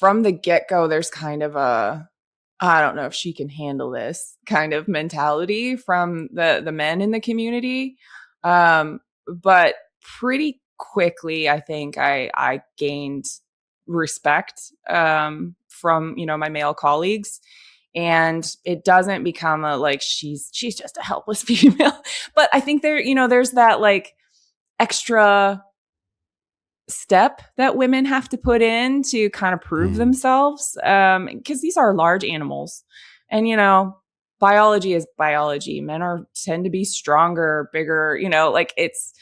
from the get-go, there's kind of a, I don't know if she can handle this kind of mentality from the men in the community. But pretty quickly, I think I gained respect from, my male colleagues. And it doesn't become a like she's just a helpless female. But I think there's that like extra step that women have to put in to kind of prove themselves, because these are large animals, and biology is biology. Men tend to be stronger, bigger, like it's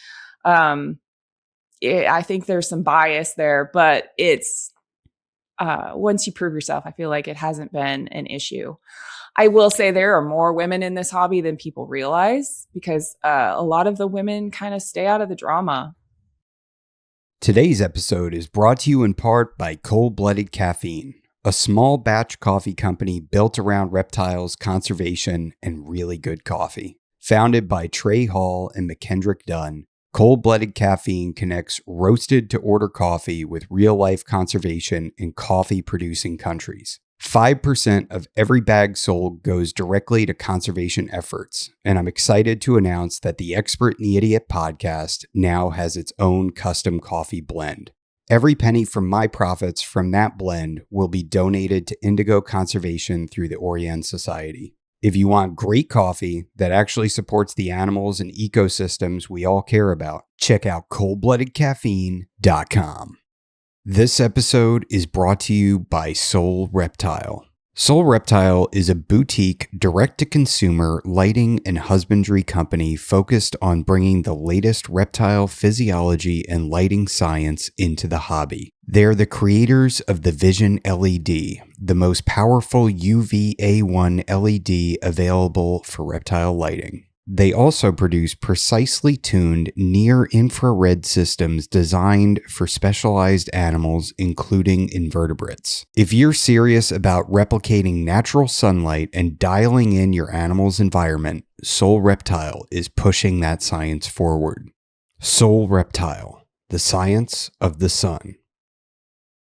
I think there's some bias there, but it's once you prove yourself, I feel like it hasn't been an issue. I will say there are more women in this hobby than people realize, because a lot of the women kind of stay out of the drama. Today's episode is brought to you in part by Cold-Blooded Caffeine, a small batch coffee company built around reptiles, conservation, and really good coffee. Founded by Trey Hall and McKendrick Dunn, Cold-Blooded Caffeine connects roasted to order coffee with real-life conservation in coffee-producing countries. 5% of every bag sold goes directly to conservation efforts, and I'm excited to announce that the Expert and the Idiot podcast now has its own custom coffee blend. Every penny from my profits from that blend will be donated to indigo conservation through the Orion Society. If you want great coffee that actually supports the animals and ecosystems we all care about, check out coldbloodedcaffeine.com. This episode is brought to you by Soul Reptile. Soul Reptile is a boutique, direct-to-consumer lighting and husbandry company focused on bringing the latest reptile physiology and lighting science into the hobby. They're the creators of the Vision LED, the most powerful UVA1 LED available for reptile lighting. They also produce precisely tuned near-infrared systems designed for specialized animals, including invertebrates. If you're serious about replicating natural sunlight and dialing in your animal's environment, Soul Reptile is pushing that science forward. Soul Reptile, the science of the sun.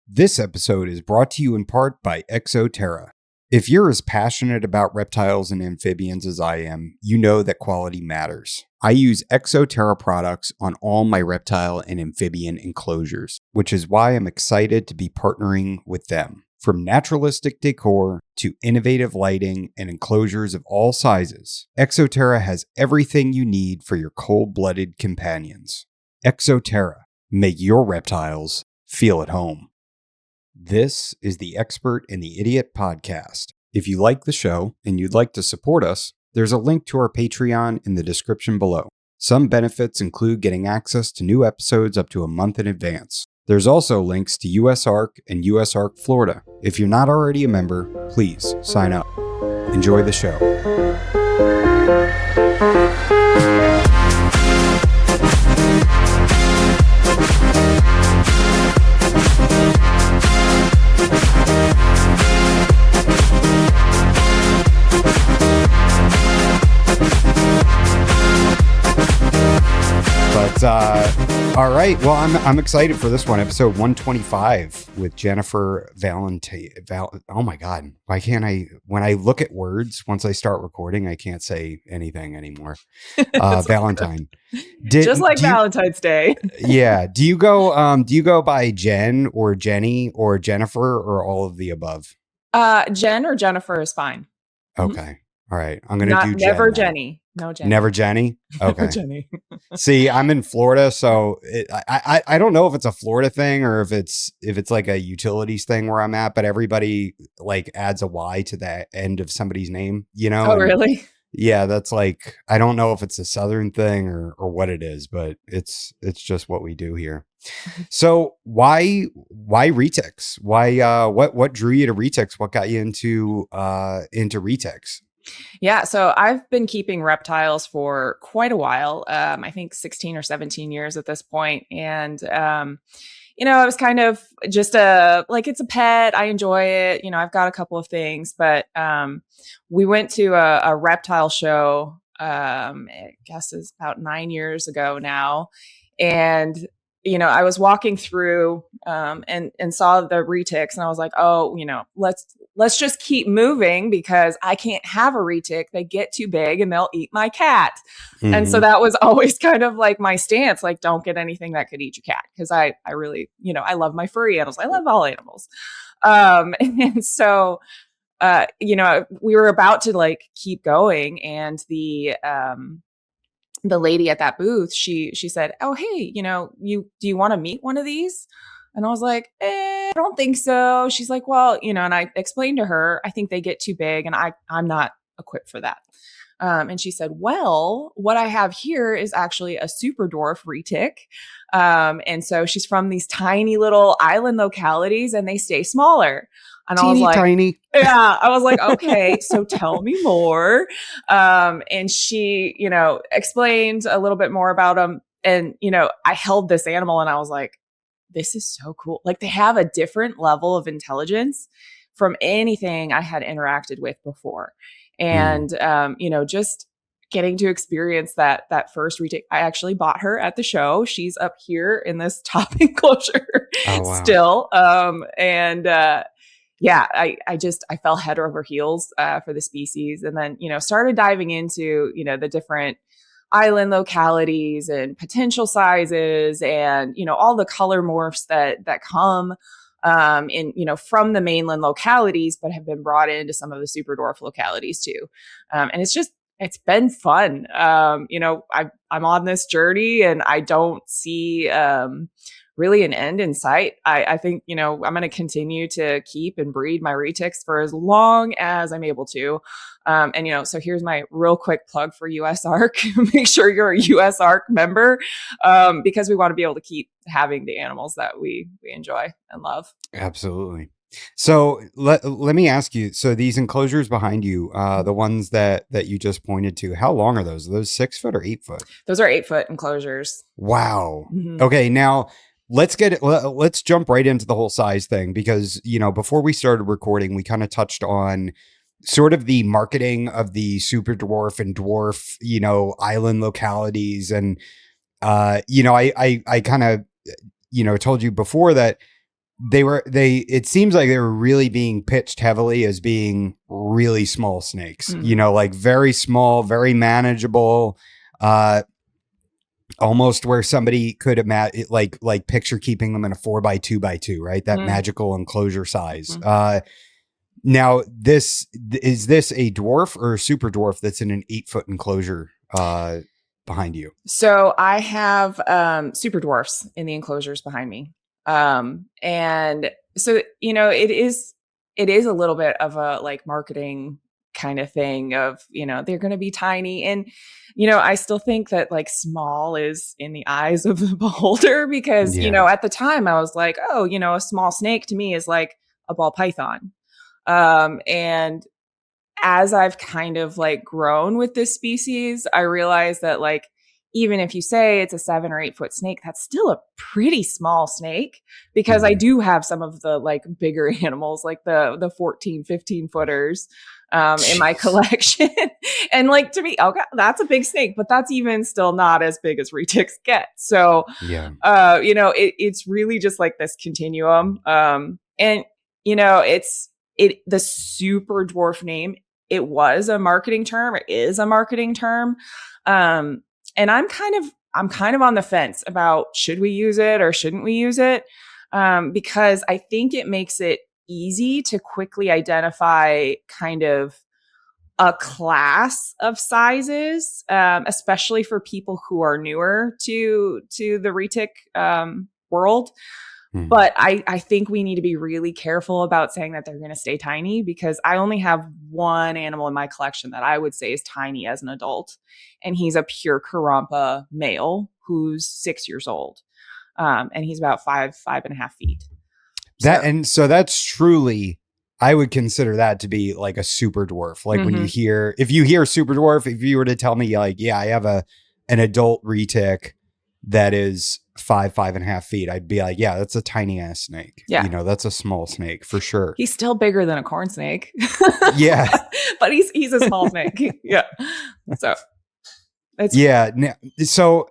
This episode is brought to you in part by ExoTerra. If you're as passionate about reptiles and amphibians as I am, you know that quality matters. I use ExoTerra products on all my reptile and amphibian enclosures, which is why I'm excited to be partnering with them. From naturalistic decor to innovative lighting and enclosures of all sizes, ExoTerra has everything you need for your cold-blooded companions. ExoTerra, make your reptiles feel at home. This is the Expert and the Idiot podcast. If you like the show and you'd like to support us, there's a link to our Patreon in the description below. Some benefits include getting access to new episodes up to a month in advance. There's also links to USARK and USARK Florida. If you're not already a member, please sign up. Enjoy the show. All right. Well, I'm excited for this one, episode 125 with Jennifer Valentine. Oh my God. Why can't I, when I look at words, once I start recording, I can't say anything anymore. Valentine. Just like Valentine's Day. Yeah. Do you go by Jen or Jenny or Jennifer or all of the above? Jen or Jennifer is fine. Okay. Mm-hmm. All right. I'm going to do Jen. Never Jenny. No, Jenny. Never Jenny? Okay. Never Jenny. See, I'm in Florida, so I don't know if it's a Florida thing or if it's like a utilities thing where I'm at, but everybody like adds a Y to the end of somebody's name, you know? Oh, really? Yeah, that's like, I don't know if it's a Southern thing or what it is, but it's just what we do here. So why Retix? Why what drew you to Retix? What got you into Retix? Yeah, so I've been keeping reptiles for quite a while. I think 16 or 17 years at this point. And, it was kind of just it's a pet. I enjoy it. I've got a couple of things, but we went to a reptile show, I guess it's about 9 years ago now. And I was walking through and saw the retics, and I was like, oh, let's just keep moving because I can't have a retic. They get too big and they'll eat my cat. And so that was always kind of like my stance, like, don't get anything that could eat your cat. Cause I really, I love my furry animals. I love all animals. And so, we were about to like keep going, and the lady at that booth, she said, oh, hey, do you want to meet one of these? And I was like, I don't think so. She's like, well, and I explained to her, I think they get too big and I'm not equipped for that. And she said, well, what I have here is actually a super dwarf retic. And so she's from these tiny little island localities and they stay smaller. And I was like, tiny. Yeah, I was like, okay, so tell me more. And she, explained a little bit more about them. And, I held this animal and I was like, this is so cool. Like, they have a different level of intelligence from anything I had interacted with before. And, just getting to experience that first retake. I actually bought her at the show. She's up here in this top enclosure still. Yeah, I fell head over heels for the species, and then, started diving into, the different island localities and potential sizes and, all the color morphs that come from the mainland localities, but have been brought into some of the super dwarf localities too. And it's been fun. I'm on this journey and I don't see, really an end in sight. I think, I'm going to continue to keep and breed my retics for as long as I'm able to. So here's my real quick plug for USARC. Make sure you're a USARC member, because we want to be able to keep having the animals that we enjoy and love. Absolutely. So let me ask you, so these enclosures behind you, the ones that you just pointed to, how long are those? Are those 6 foot or 8 foot? Those are 8 foot enclosures. Wow. Mm-hmm. Okay. Now let's jump right into the whole size thing, because, before we started recording, we kind of touched on sort of the marketing of the super dwarf and dwarf, island localities. And, I kind of, told you before that it seems like they were really being pitched heavily as being really small snakes, like very small, very manageable, almost where somebody could imagine, like picture keeping them in a 4x2x2, right? That magical enclosure size. Now is this a dwarf or a super dwarf that's in an 8 foot enclosure, behind you? So I have, super dwarfs in the enclosures behind me. And so, it is a little bit of a like marketing kind of thing of, they're going to be tiny. And, I still think that like small is in the eyes of the beholder because, at the time I was like, oh, a small snake to me is like a ball python. And as I've kind of like grown with this species, I realized that like, even if you say it's a 7 or 8 foot snake, that's still a pretty small snake because I do have some of the like bigger animals, like the 14, 15 footers, in my collection. And like, to me, okay, that's a big snake, but that's even still not as big as retics get. So, it's really just like this continuum. And the super dwarf name, it was a marketing term. It is a marketing term. And I'm kind of on the fence about should we use it or shouldn't we use it? Because I think it makes it easy to quickly identify kind of a class of sizes, especially for people who are newer to the retic world. But I think we need to be really careful about saying that they're going to stay tiny because I only have one animal in my collection that I would say is tiny as an adult. And he's a pure Carrampa male who's 6 years old. And he's about 5.5 feet. So that's truly, I would consider that to be like a super dwarf. Like when if you hear super dwarf, if you were to tell me like, yeah, I have an adult retic that is 5.5 feet, I'd be like, yeah, that's a tiny ass snake. Yeah. That's a small snake for sure. He's still bigger than a corn snake. Yeah. But he's a small snake. Yeah. So So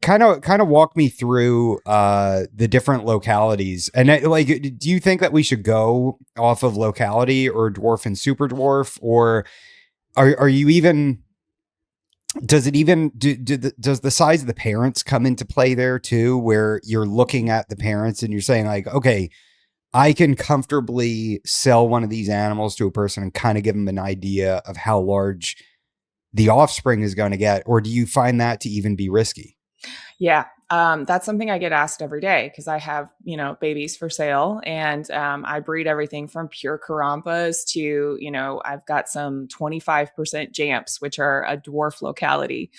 kind of walk me through the different localities. And like, do you think that we should go off of locality or dwarf and super dwarf, or are you even, does it even does the size of the parents come into play there too, where you're looking at the parents and you're saying like, okay, I can comfortably sell one of these animals to a person and kind of give them an idea of how large the offspring is going to get? Or do you find that to even be risky? Yeah. That's something I get asked every day because I have, babies for sale, and I breed everything from pure Carampas to, I've got some 25% Jamps, which are a dwarf locality.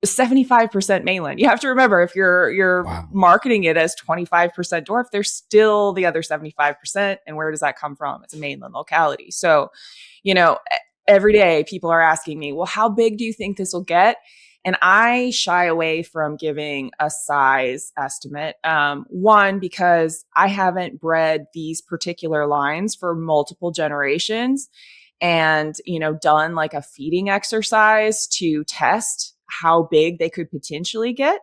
75% mainland. You have to remember, if you're Wow. marketing it as 25% dwarf, there's still the other 75%. And where does that come from? It's a mainland locality. So, you know, every day people are asking me, well, how big do you think this will get? And I shy away from giving a size estimate. One, because I haven't bred these particular lines for multiple generations and, done like a feeding exercise to test how big they could potentially get.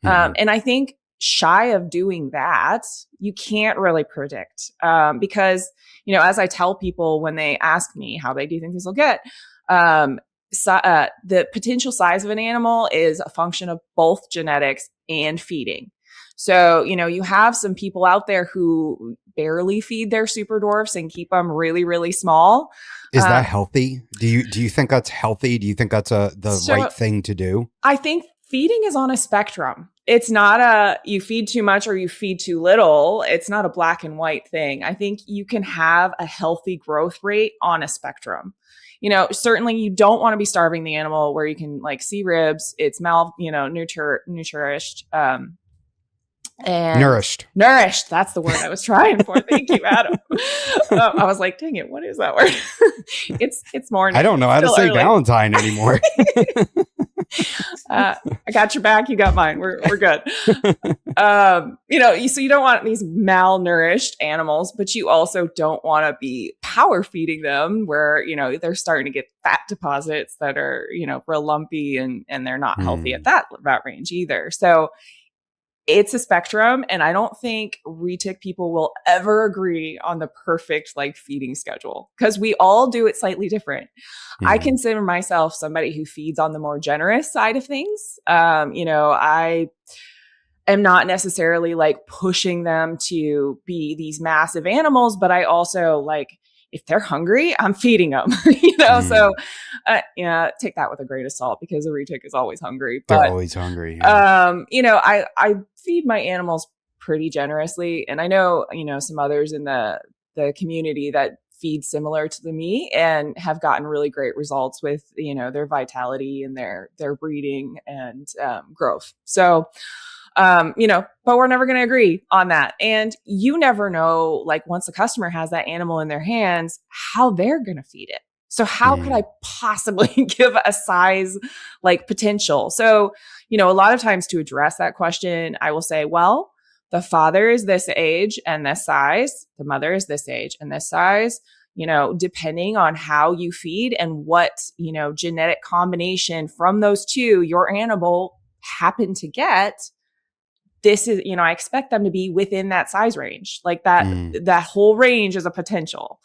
Mhm. And I think shy of doing that, you can't really predict because, as I tell people when they ask me how big do you think this will get, the potential size of an animal is a function of both genetics and feeding. So, you have some people out there who barely feed their super dwarfs and keep them really, really small. Is that healthy? Do you think that's healthy? Do you think that's the So right thing to do? I think feeding is on a spectrum. It's not you feed too much or you feed too little. It's not a black and white thing. I think you can have a healthy growth rate on a spectrum. Certainly you don't want to be starving the animal where you can like see ribs. It's nourished. And Nourished. nourished. That's the word I was trying for. Thank you, Adam. I was like, dang it, what is that word? it's morning. I don't know how to say early. Valentine anymore. I got your back. You got mine. We're good. So you don't want these malnourished animals, but you also don't want to be power feeding them where, they're starting to get fat deposits that are, real lumpy and they're not healthy at that range either. So it's a spectrum, and I don't think retic people will ever agree on the perfect like feeding schedule because we all do it slightly different. I consider myself somebody who feeds on the more generous side of things. I am not necessarily like pushing them to be these massive animals, but I also like if they're hungry, I'm feeding them, so, take that with a grain of salt because a retic is always hungry. They're But, always hungry. Yeah. I feed my animals pretty generously. And I know, some others in the community that feed similar to me and have gotten really great results with, their vitality and their breeding and growth. So, but we're never going to agree on that. And you never know, like once the customer has that animal in their hands, how they're going to feed it. So how could I possibly give a size like potential? So, a lot of times to address that question, I will say, well, the father is this age and this size. The mother is this age and this size. Depending on how you feed and what, genetic combination from those two your animal happened to get, this is, I expect them to be within that size range. Like that whole range is a potential.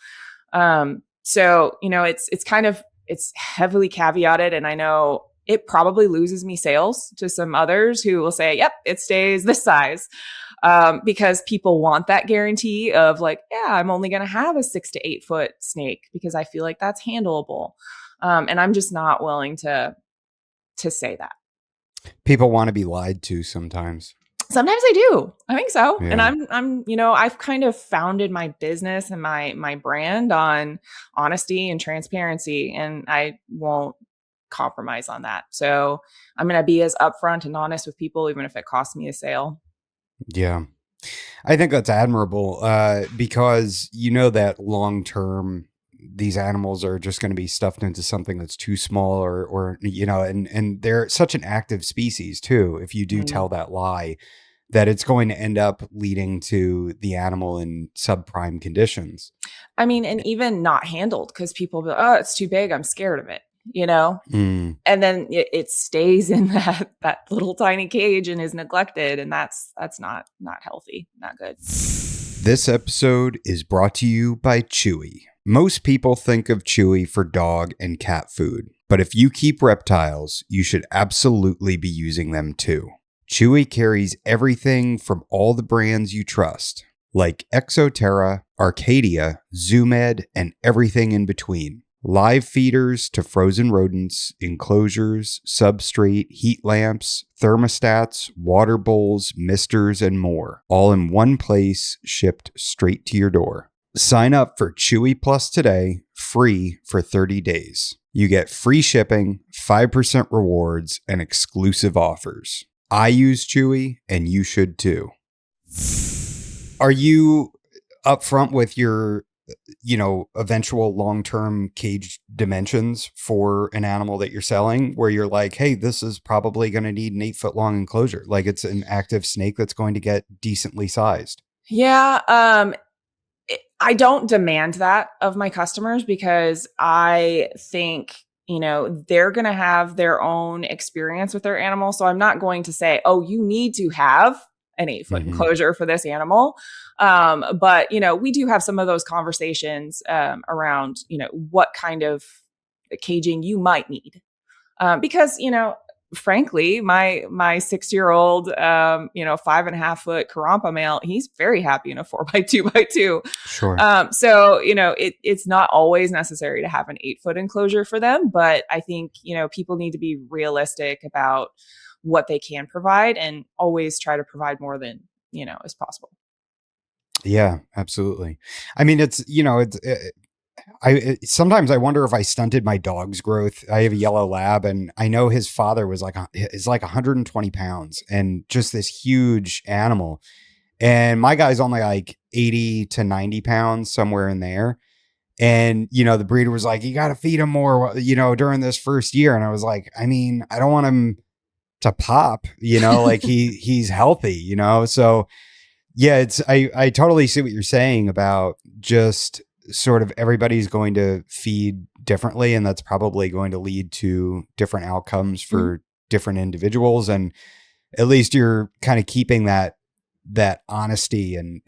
So, it's heavily caveated, and I know it probably loses me sales to some others who will say, yep, it stays this size. Because people want that guarantee of like, yeah, I'm only going to have a 6 to 8 foot snake because I feel like that's handleable. And I'm just not willing to say that. People want to be lied to sometimes. Sometimes I do. I think so. Yeah. And I'm, I've kind of founded my business and my brand on honesty and transparency, and I won't compromise on that. So I'm going to be as upfront and honest with people, even if it costs me a sale. Yeah. I think that's admirable because that long term, these animals are just going to be stuffed into something that's too small or and they're such an active species too. If you do tell that lie, that it's going to end up leading to the animal in subprime conditions. I mean, and even not handled because people be like, oh, it's too big. I'm scared of it. Mm. and then it stays in that little tiny cage and is neglected, and that's not healthy, not good. This episode is brought to you by Chewy. Most people think of Chewy for dog and cat food, but if you keep reptiles, you should absolutely be using them too. Chewy carries everything from all the brands you trust, like Exoterra, Arcadia, Zoomed, and everything in between. Live feeders to frozen rodents, enclosures, substrate, heat lamps, thermostats, water bowls, misters, and more, all in one place, shipped straight to your door. Sign up for Chewy Plus today, free for 30 days. You get free shipping, 5% rewards, and exclusive offers. I use Chewy, and you should too. Are you upfront with your eventual long-term cage dimensions for an animal that you're selling, where you're like, hey, this is probably going to need an 8-foot long enclosure? Like, it's an active snake that's going to get decently sized. Yeah. I don't demand that of my customers because I think, they're going to have their own experience with their animal. So I'm not going to say, oh, you need to have an 8-foot enclosure for this animal. But, we do have some of those conversations around, what kind of caging you might need. Because, frankly, my 6-year-old, 5.5-foot Karampa male, he's very happy in a 4x2x2. Sure. So, it's not always necessary to have an 8-foot enclosure for them, but I think, people need to be realistic about what they can provide and always try to provide more than, as possible. Yeah, absolutely. I mean, sometimes I wonder if I stunted my dog's growth. I have a yellow lab, and I know his father is like 120 pounds and just this huge animal. And my guy's only like 80 to 90 pounds, somewhere in there. And, the breeder was like, you got to feed him more, during this first year. And I was like, I mean, I don't want him to pop, like he's healthy, So yeah, I totally see what you're saying about just sort of everybody's going to feed differently, and that's probably going to lead to different outcomes for different individuals. And at least you're kind of keeping that honesty and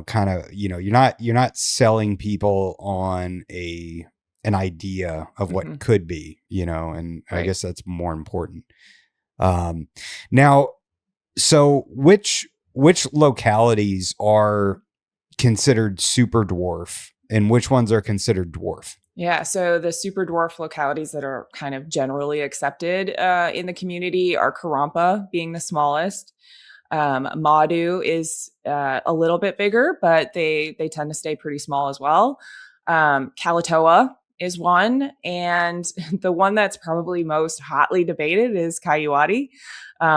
kind of, you're not selling people on an idea of what could be, and right. I guess that's more important. Now, so which localities are considered super dwarf and which ones are considered dwarf? Yeah, so the super dwarf localities that are kind of generally accepted in the community are Karampa being the smallest. Madu is a little bit bigger, but they tend to stay pretty small as well. Kalatoa is one, and the one that's probably most hotly debated is Coyote.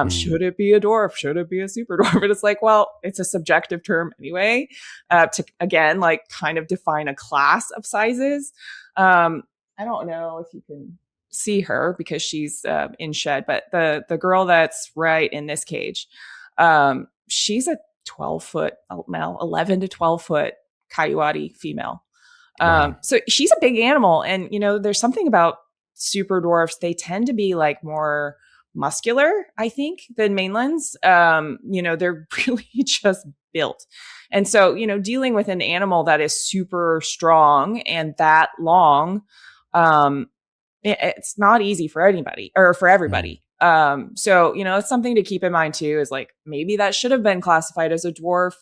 Should it be a dwarf? Should it be a super dwarf? And it's like, well, it's a subjective term anyway, to, again, like kind of define a class of sizes. I don't know if you can see her because she's in shed, but the girl that's right in this cage, she's a 12-foot male, 11 to 12-foot Coyote female. Wow. So she's a big animal. And, there's something about super dwarfs. They tend to be like more muscular, I think, than mainlands. They're really just built. And so, dealing with an animal that is super strong and that long, it's not easy for anybody or for everybody. So, it's something to keep in mind too, is like, maybe that should have been classified as a dwarf.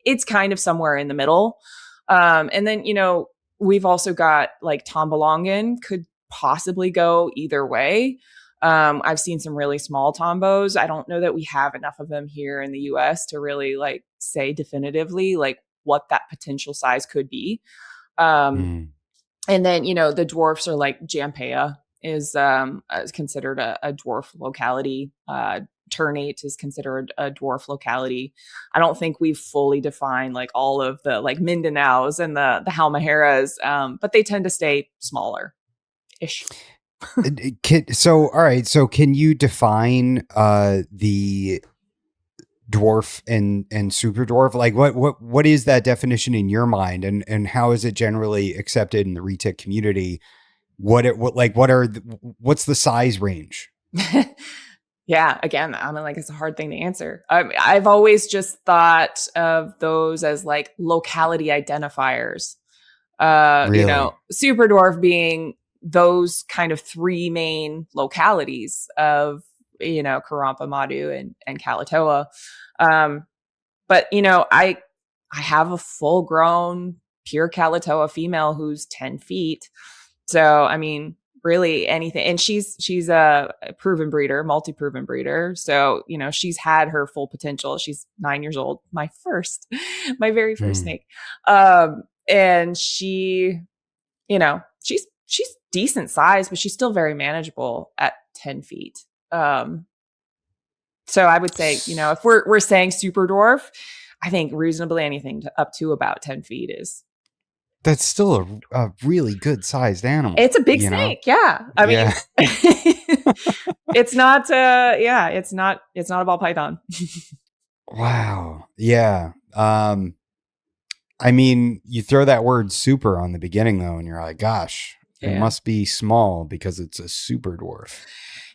It's kind of somewhere in the middle. And then, we've also got like Tombolongan could possibly go either way. I've seen some really small tombos. I don't know that we have enough of them here in the US to really like say definitively like what that potential size could be. And then, the dwarfs are like Jampea is considered a dwarf locality. Ternate is considered a dwarf locality. I don't think we've fully defined like all of the like Mindanaos and the Halmaheras, but they tend to stay smaller-ish. So, all right. So can you define the dwarf and super dwarf? Like what is that definition in your mind, and how is it generally accepted in the retic community? what's the size range? Yeah, again, I mean, like it's a hard thing to answer. I've always just thought of those as like locality identifiers. Really? Super dwarf being those kind of three main localities of Karampa Madu and Kalatoa. Um, but I have a full grown pure Kalatoa female who's 10 feet. So I mean, really anything, and she's a proven breeder, multi-proven breeder. So she's had her full potential. She's 9 years old. My very first Hmm. snake. And she's decent size, but she's still very manageable at 10 feet. Um, so I would say, if we're saying super dwarf, I think reasonably anything up to about 10 feet is. That's still a really good sized animal, It's a big you know? snake. Yeah. I mean, Yeah. it's not, yeah, it's not a ball python. Wow. Yeah. I mean, you throw that word super on the beginning though, and you're like, gosh, it Yeah. must be small because it's a super dwarf.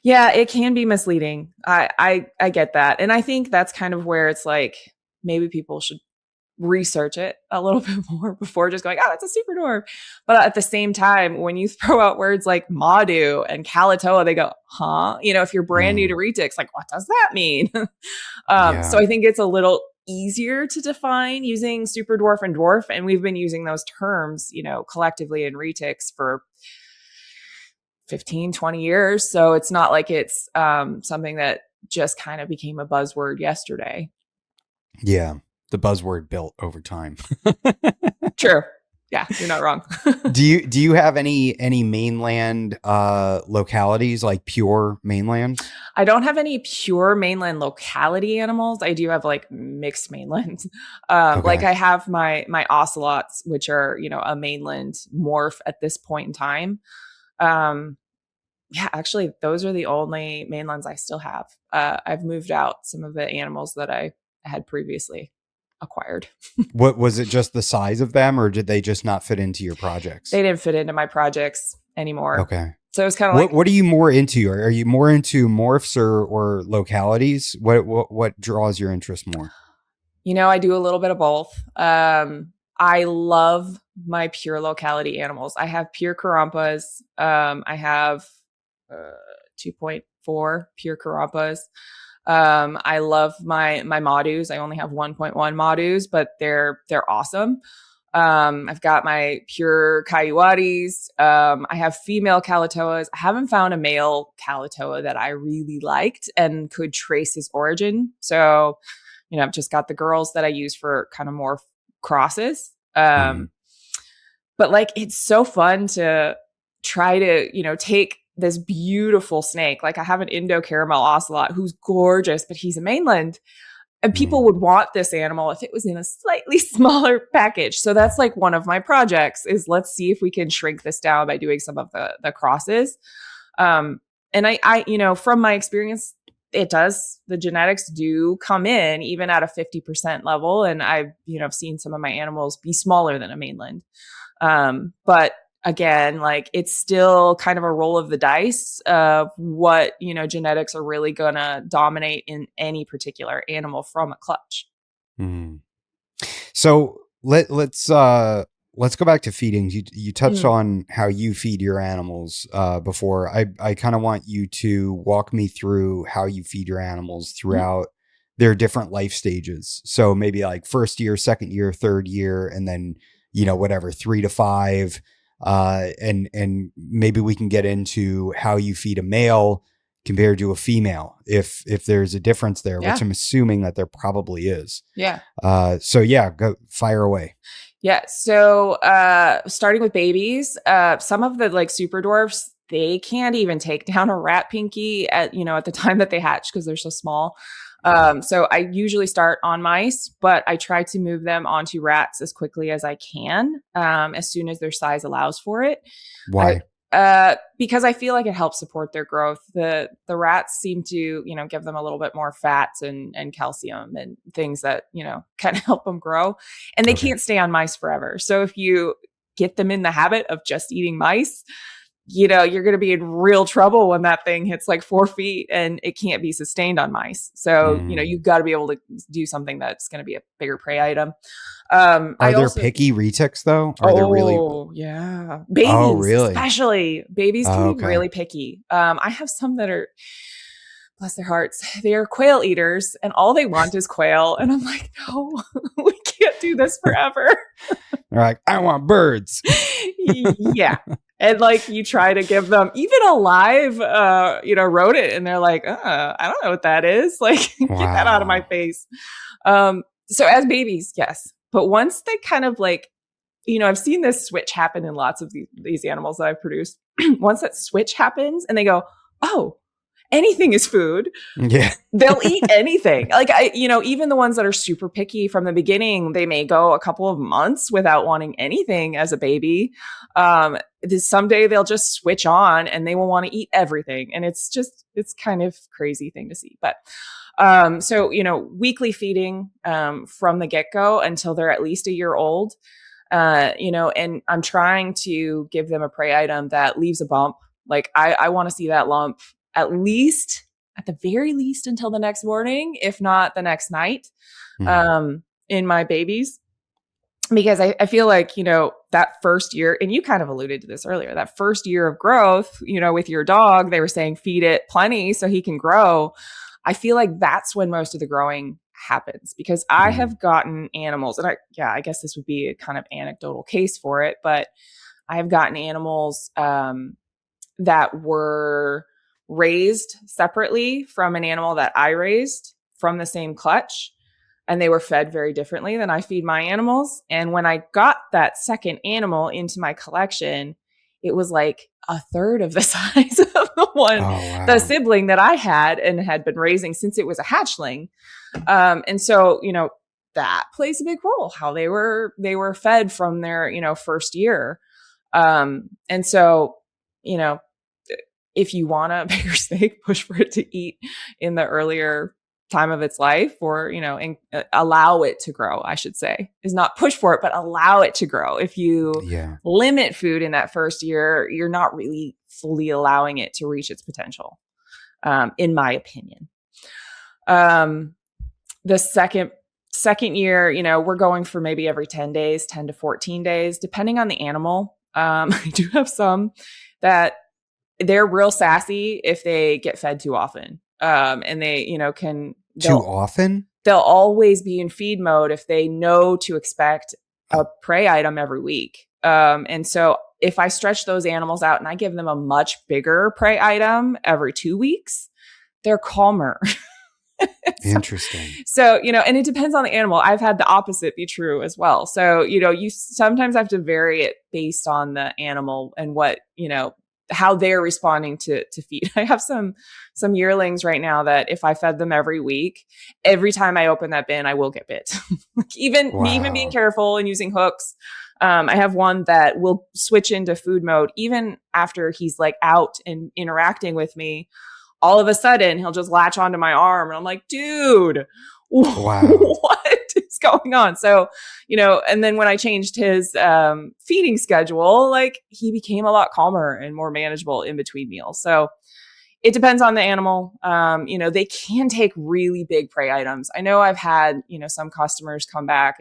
Yeah. It can be misleading. I get that. And I think that's kind of where it's like, maybe people should research it a little bit more before just going, oh, it's a super dwarf. But at the same time, when you throw out words like Madu and Kalatoa, they go, huh? If you're brand new to Mm, retics, like, what does that mean? So yeah. I think it's a little easier to define using super dwarf and dwarf. And we've been using those terms, collectively in retics for 15, 20 years. So it's not like it's something that just kind of became a buzzword yesterday. Yeah. The buzzword built over time. True. Yeah, you're not wrong. Do you have any mainland localities, like pure mainland? I don't have any pure mainland locality animals. I do have like mixed mainlands. Like Okay. I have my ocelots, which are a mainland morph at this point in time. Um, yeah, actually, those are the only mainlands I still have. I've moved out some of the animals that I had previously acquired. What was it, just the size of them, or did they just not fit into your They projects? didn't fit into my projects anymore. Okay. So it was kind of What like, what are you more into? Are you more into morphs or localities? What draws your interest more? I do a little bit of both. I love my pure locality animals. I have pure Karampas. I have 2.4 pure Karampas. I love my Madus. I only have 1.1 Madus, but they're awesome. I've got my pure Kayuaris. I have female Kalatoas. I haven't found a male Kalatoa that I really liked and could trace his origin. So, I've just got the girls that I use for kind of more crosses. Mm, But like, it's so fun to try to, take this beautiful snake. Like I have an Indo caramel ocelot who's gorgeous, but he's a mainland. And people mm. would want this animal if it was in a slightly smaller package. So that's like one of my projects is let's see if we can shrink this down by doing some of the crosses. Um, and from my experience, the genetics do come in even at a 50% level. And I've, seen some of my animals be smaller than a mainland. But again, like it's still kind of a roll of the dice of what, genetics are really going to dominate in any particular animal from a clutch. Mm. So let's go back to feeding. You touched Mm. on how you feed your animals before. I kind of want you to walk me through how you feed your animals Mm. throughout their different life stages. So maybe like first year, second year, third year, and then whatever 3 to 5. And maybe we can get into how you feed a male compared to a female, if there's a difference there, which Yeah. I'm assuming that there probably is. Yeah. So yeah, go fire away. Yeah. So, starting with babies, some of the like super dwarfs, they can't even take down a rat pinky at the time that they hatch because they're so small. So I usually start on mice, but I try to move them onto rats as quickly as I can, as soon as their size allows for it. I Why? Because I feel like it helps support their growth. The rats seem to, give them a little bit more fats and calcium and things that, kind of help them grow. And they Okay. can't stay on mice forever. So if you get them in the habit of just eating mice, you're going to be in real trouble when that thing hits like 4 feet and it can't be sustained on mice. So, you've got to be able to do something that's going to be a bigger prey item. Are there picky retics though? Are there really? Oh, yeah. Oh, Babies, really? especially. Babies can Oh, be okay. really picky. I have some that are, bless their hearts, they are quail eaters and all they want is quail. And I'm like, no, we can't do this forever. They're like, I want birds. Yeah. And like you try to give them even a live, rodent, and they're like, I don't know what that is. Like, get that out of my Wow. face. So as babies, yes. But once they kind of like, I've seen this switch happen in lots of these animals that I've produced. Once that switch happens and they go, oh, anything is food. Yeah. They'll eat anything. Like even the ones that are super picky from the beginning, they may go a couple of months without wanting anything as a baby. Someday they'll just switch on and they will want to eat everything. And it's kind of crazy thing to see. But so weekly feeding from the get-go until they're at least a year old. And I'm trying to give them a prey item that leaves a bump. Like I want to see that lump at the very least until the next morning, if not the next night, in my babies. Because I feel like, that first year, and you kind of alluded to this earlier, that first year of growth, with your dog, they were saying feed it plenty so he can grow. I feel like that's when most of the growing happens, because I have gotten animals, and I guess this would be a kind of anecdotal case for it, but I have gotten animals that were raised separately from an animal that I raised from the same clutch, and they were fed very differently than I feed my animals. And when I got that second animal into my collection, it was like a third of the size of the sibling that I had and had been raising since it was a hatchling. And so, that plays a big role, how they were fed from their, first year. And so, if you want a bigger steak, push for it to eat in the earlier time of its life, or, and allow it to grow, I should say, is not push for it, but allow it to grow. If you limit food in that first year, you're not really fully allowing it to reach its potential, in my opinion. The second year, we're going for maybe every 10 days, 10 to 14 days, depending on the animal. I do have some that they're real sassy if they get fed too often. And they, too often? They'll always be in feed mode if they know to expect a prey item every week. And so if I stretch those animals out and I give them a much bigger prey item every 2 weeks, they're calmer. Interesting. So, and it depends on the animal. I've had the opposite be true as well. So, you sometimes have to vary it based on the animal and what, how they're responding to feed. I have some yearlings right now that if I fed them every week, every time I open that bin, I will get bit. even being careful and using hooks. I have one that will switch into food mode even after he's like out and interacting with me. All of a sudden, he'll just latch onto my arm, and I'm like, dude, what is going on? So, and then when I changed his feeding schedule, like he became a lot calmer and more manageable in between meals. So it depends on the animal. They can take really big prey items. I know I've had, some customers come back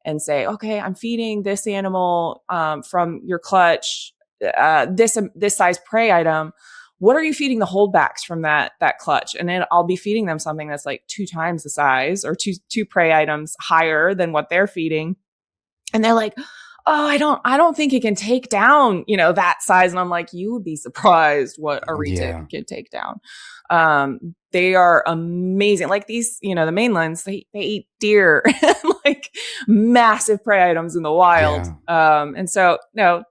and say, okay, I'm feeding this animal from your clutch, this size prey item. What are you feeding the holdbacks from that clutch? And then I'll be feeding them something that's like 2 times the size, or two prey items higher than what they're feeding. And they're like, oh, I don't think it can take down, that size. And I'm like, you would be surprised what a retic can take down. They are amazing. Like these, the mainlands, they eat deer, like massive prey items in the wild. Yeah. And so, no,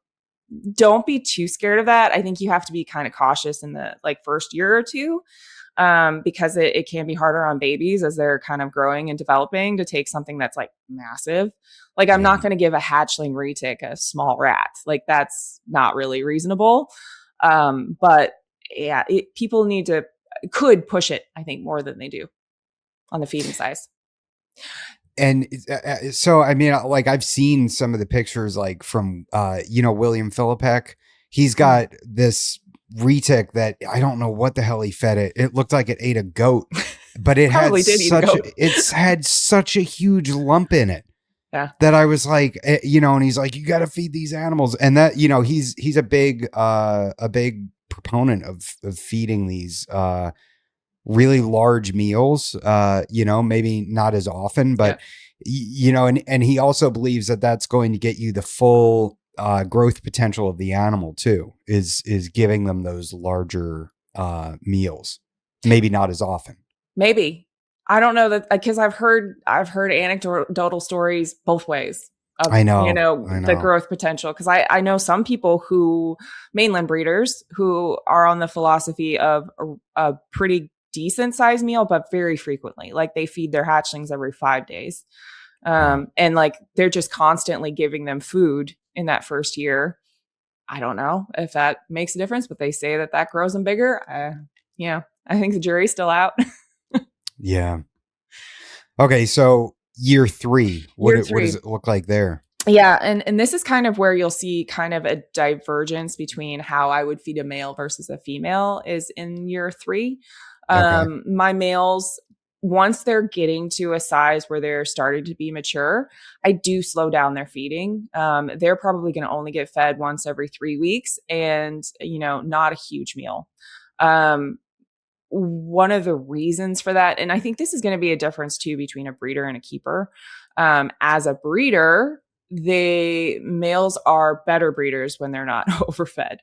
don't be too scared of that. I think you have to be kind of cautious in the first year or two, because it can be harder on babies as they're kind of growing and developing to take something that's like massive. Like I'm not going to give a hatchling retic a small rat. Like that's not really reasonable. But yeah, people could push it, I think, more than they do on the feeding size. And so, I mean, like I've seen some of the pictures, like from, William Philippek, he's got this retic that I don't know what the hell he fed it. It looked like it ate a goat, but Probably did eat a goat. it's had such a huge lump in it. Yeah. That I was like, and he's like, you got to feed these animals. And that, he's a big proponent of feeding these, really large meals, maybe not as often, but, and he also believes that that's going to get you the full, growth potential of the animal too, is giving them those larger, meals, maybe not as often. Maybe. I don't know that, because I've heard anecdotal stories both ways of, I know. the growth potential. Cause I know some people mainland breeders who are on the philosophy of a pretty decent sized meal, but very frequently, like they feed their hatchlings every 5 days. And like, they're just constantly giving them food in that first year. I don't know if that makes a difference, but they say that grows them bigger. I think the jury's still out. Yeah. Okay. So year 3, what does it look like there? Yeah. And this is kind of where you'll see kind of a divergence between how I would feed a male versus a female is in year 3. Okay. My males, once they're getting to a size where they're starting to be mature, I do slow down their feeding. They're probably going to only get fed once every 3 weeks and, not a huge meal. One of the reasons for that, and I think this is going to be a difference too between a breeder and a keeper. As a breeder, the males are better breeders when they're not overfed.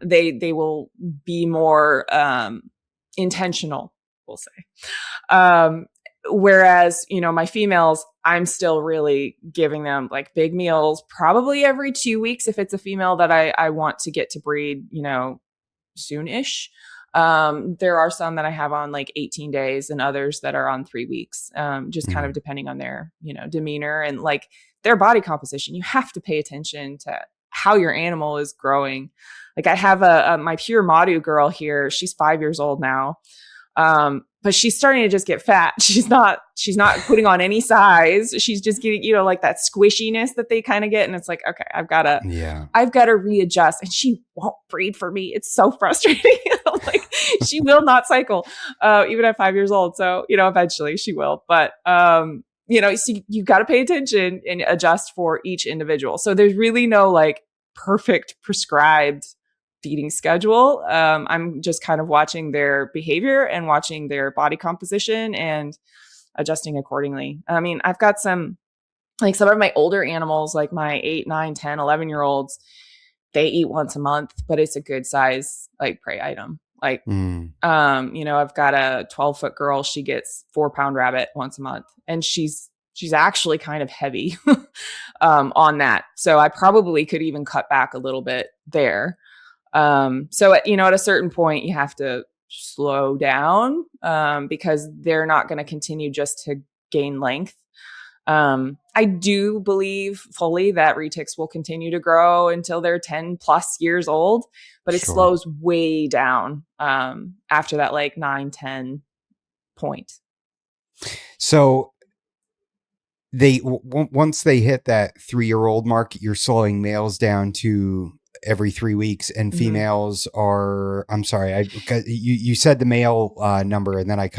They will be more intentional, we'll say. Whereas, my females, I'm still really giving them like big meals, probably every 2 weeks if it's a female that I want to get to breed, soon-ish. There are some that I have on like 18 days and others that are on 3 weeks, just kind of depending on their, demeanor and like their body composition. You have to pay attention to how your animal is growing. Like I have my pure Madu girl here. She's 5 years old now. But she's starting to just get fat. She's not putting on any size. She's just getting, like that squishiness that they kind of get. And it's like, okay, I've got to readjust, and she won't breed for me. It's so frustrating. Like she will not cycle, even at 5 years old. So, eventually she will, but, so you got to pay attention and adjust for each individual. So there's really no like perfect prescribed feeding schedule. I'm just kind of watching their behavior and watching their body composition and adjusting accordingly. I mean, I've got some of my older animals, like my 8, 9, 10, 11-year-olds, they eat once a month, but it's a good size, like prey item. Like, I've got a 12-foot girl. She gets 4-pound rabbit once a month, and she's actually kind of heavy, on that. So I probably could even cut back a little bit there. So, at a certain point you have to slow down, because they're not going to continue just to gain length. I do believe fully that retics will continue to grow until they're 10 plus years old, but it slows way down, after that, like 9, 10 point. So once they hit that 3-year-old mark, you're slowing males down to every 3 weeks, and females are, I'm sorry, you said the male number, and then I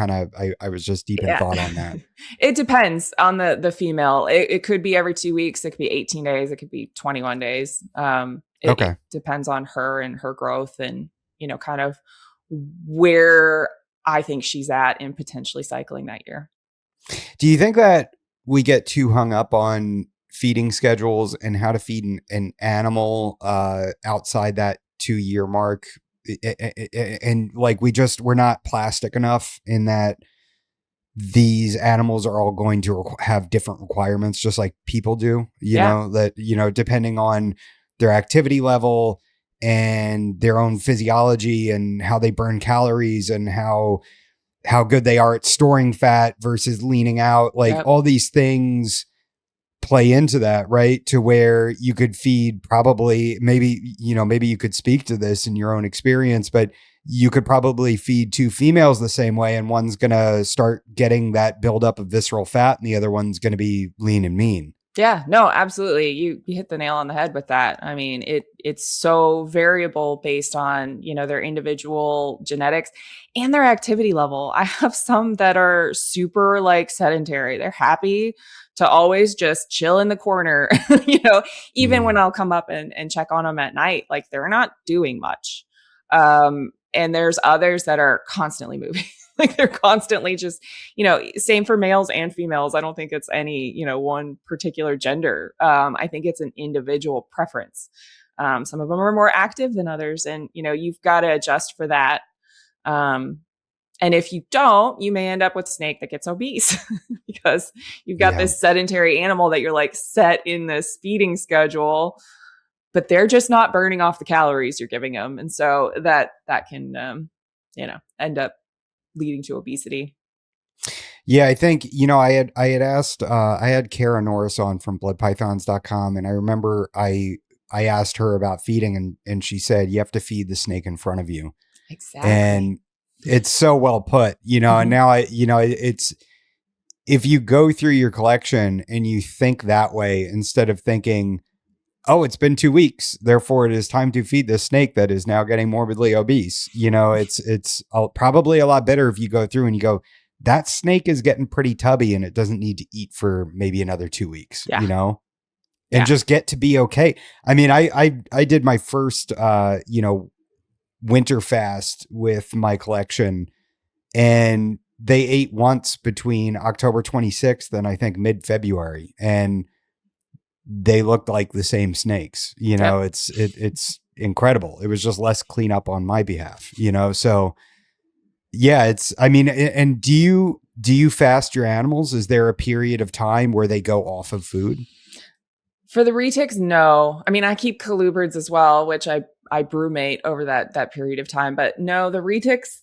was just deep in thought on that. It depends on the female. It could be every 2 weeks. It could be 18 days. It could be 21 days. It depends on her and her growth and, kind of where I think she's at in potentially cycling that year. Do you think that we get too hung up on feeding schedules and how to feed an animal outside that 2-year mark, and like we're not plastic enough in that these animals are all going to have different requirements, just like people do, depending on their activity level and their own physiology and how they burn calories and how good they are at storing fat versus leaning out, all these things play into that, right? To where you could feed probably, maybe you could speak to this in your own experience, but you could probably feed 2 females the same way, and one's going to start getting that buildup of visceral fat and the other one's going to be lean and mean. Yeah, no, absolutely. You hit the nail on the head with that. I mean, it's so variable based on, their individual genetics and their activity level. I have some that are super like sedentary. They're happy to always just chill in the corner, even when Mm, I'll come up and check on them at night, like they're not doing much. And there's others that are constantly moving. Like they're constantly just, same for males and females. I don't think it's any, one particular gender. I think it's an individual preference. Some of them are more active than others, and you've got to adjust for that. Um, and if you don't, you may end up with a snake that gets obese because you've got yeah. this sedentary animal that you're like set in this feeding schedule, but they're just not burning off the calories you're giving them, and so that can end up leading to obesity. Yeah, I think, I had asked I had Kara Norris on from bloodpythons.com, and I remember I asked her about feeding, and she said you have to feed the snake in front of you. Exactly. And it's so well put, and Mhm. now it's if you go through your collection and you think that way instead of thinking, oh, it's been 2 weeks, therefore it is time to feed this snake that is now getting morbidly obese. Probably a lot better if you go through and you go, that snake is getting pretty tubby and it doesn't need to eat for maybe another 2 weeks, Yeah. and Yeah. just get to be okay. I mean, I did my first winter fast with my collection, and they ate once between October 26th and I think mid-February, and they looked like the same snakes. Yep. It's incredible. It was just less cleanup on my behalf, so yeah, I mean, and do you fast your animals? Is there a period of time where they go off of food? For the retics, no. I mean, I keep colubrids as well, which I brumate over that period of time. But no, the retics,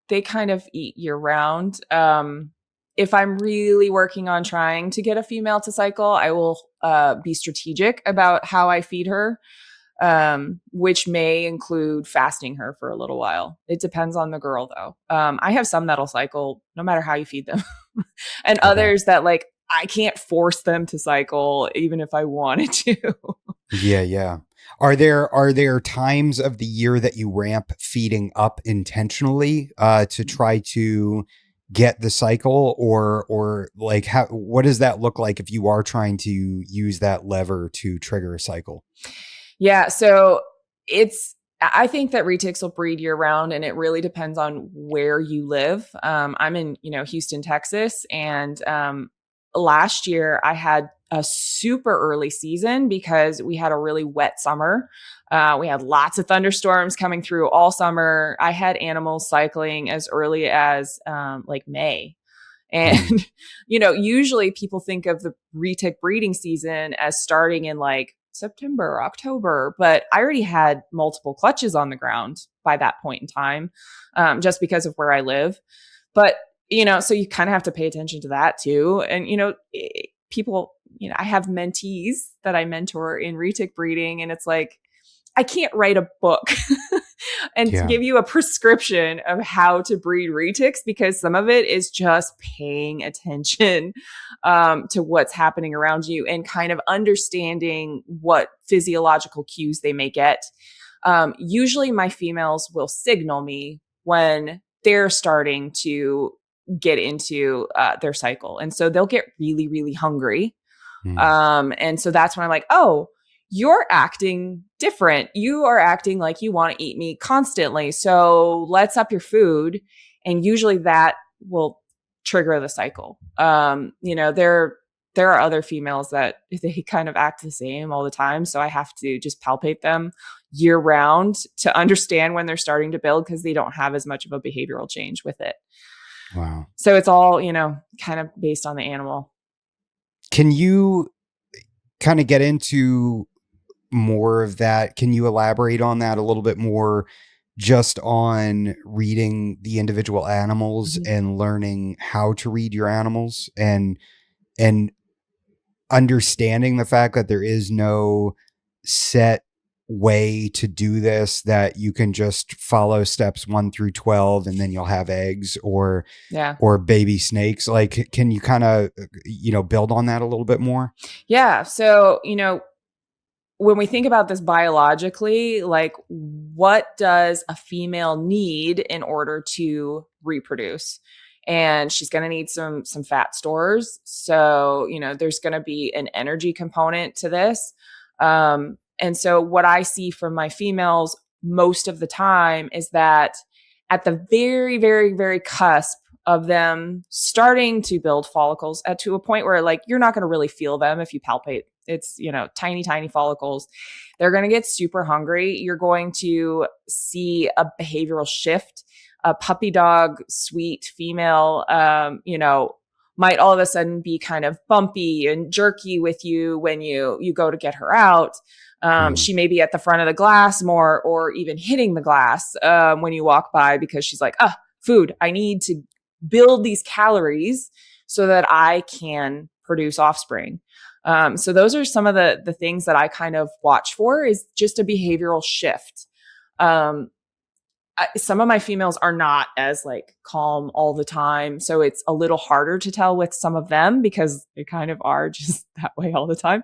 they kind of eat year round. If I'm really working on trying to get a female to cycle, I will be strategic about how I feed her, which may include fasting her for a little while. It depends on the girl, though. I have some that'll cycle no matter how you feed them, and Okay. others that like I can't force them to cycle even if I wanted to. Yeah, yeah. Are there times of the year that you ramp feeding up intentionally to try to get the cycle, or like what does that look like if you are trying to use that lever to trigger a cycle? Yeah, so I think that retics will breed year round, and it really depends on where you live. I'm in, Houston, Texas, and last year I had a super early season because we had a really wet summer. We had lots of thunderstorms coming through all summer. I had animals cycling as early as like May. Mm, And, usually people think of the retic breeding season as starting in like September, or October, but I already had multiple clutches on the ground by that point in time, just because of where I live. But, so you kind of have to pay attention to that too. And, people, I have mentees that I mentor in retic breeding, and it's like, I can't write a book and yeah. give you a prescription of how to breed retics because some of it is just paying attention to what's happening around you and kind of understanding what physiological cues they may get. Usually, my females will signal me when they're starting to get into their cycle. And so they'll get really, really hungry, Mm, and so that's when I'm like, oh, you're acting different. You are acting like you want to eat me constantly. So let's up your food. And usually that will trigger the cycle. There are other females that they kind of act the same all the time. So I have to just palpate them year round to understand when they're starting to build because they don't have as much of a behavioral change with it. wow. So it's all, kind of based on the animal. Can you kind of get into more of that? Can you elaborate on that a little bit more, just on reading the individual animals Mhm. and learning how to read your animals, and understanding the fact that there is no set way to do this that you can just follow steps 1 through 12 and then you'll have eggs Yeah. or baby snakes? Like, can you kind of, build on that a little bit more? Yeah. So, when we think about this biologically, like what does a female need in order to reproduce? And she's going to need some fat stores. So, there's going to be an energy component to this. And so what I see from my females most of the time is that at the very, very, very cusp of them starting to build follicles to a point where like you're not going to really feel them if you palpate. It's, tiny, tiny follicles. They're going to get super hungry. You're going to see a behavioral shift. A puppy dog, sweet female, might all of a sudden be kind of bumpy and jerky with you when you go to get her out. She may be at the front of the glass more, or even hitting the glass when you walk by, because she's like, food. I need to build these calories so that I can produce offspring. So those are some of the things that I kind of watch for, is just a behavioral shift. Some of my females are not as like calm all the time. So it's a little harder to tell with some of them because they kind of are just that way all the time.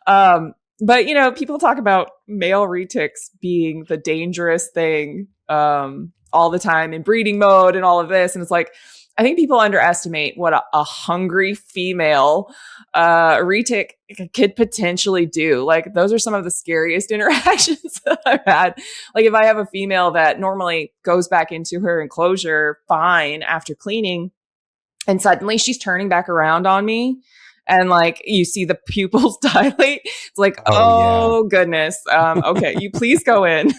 But people talk about male retics being the dangerous thing all the time in breeding mode and all of this. And it's like, I think people underestimate what a hungry female retic could potentially do. Like, those are some of the scariest interactions that I've had. Like, if I have a female that normally goes back into her enclosure fine after cleaning, and suddenly she's turning back around on me, and like you see the pupils dilate, it's like, oh yeah. Goodness. Okay, you please go in.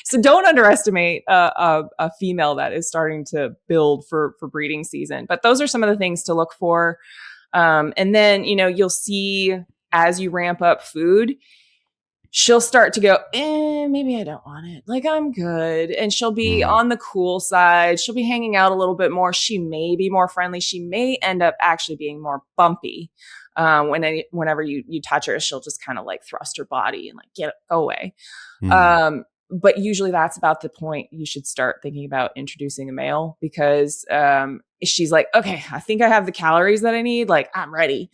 So don't underestimate a female that is starting to build for breeding season. But those are some of the things to look for. And then, you'll see as you ramp up food, she'll start to go, maybe I don't want it. Like, I'm good. And she'll be on the cool side. She'll be hanging out a little bit more. She may be more friendly. She may end up actually being more bumpy. Whenever you touch her, she'll just kind of like thrust her body and like go away. But usually that's about the point you should start thinking about introducing a male, because she's like, okay, I think I have the calories that I need. Like, I'm ready.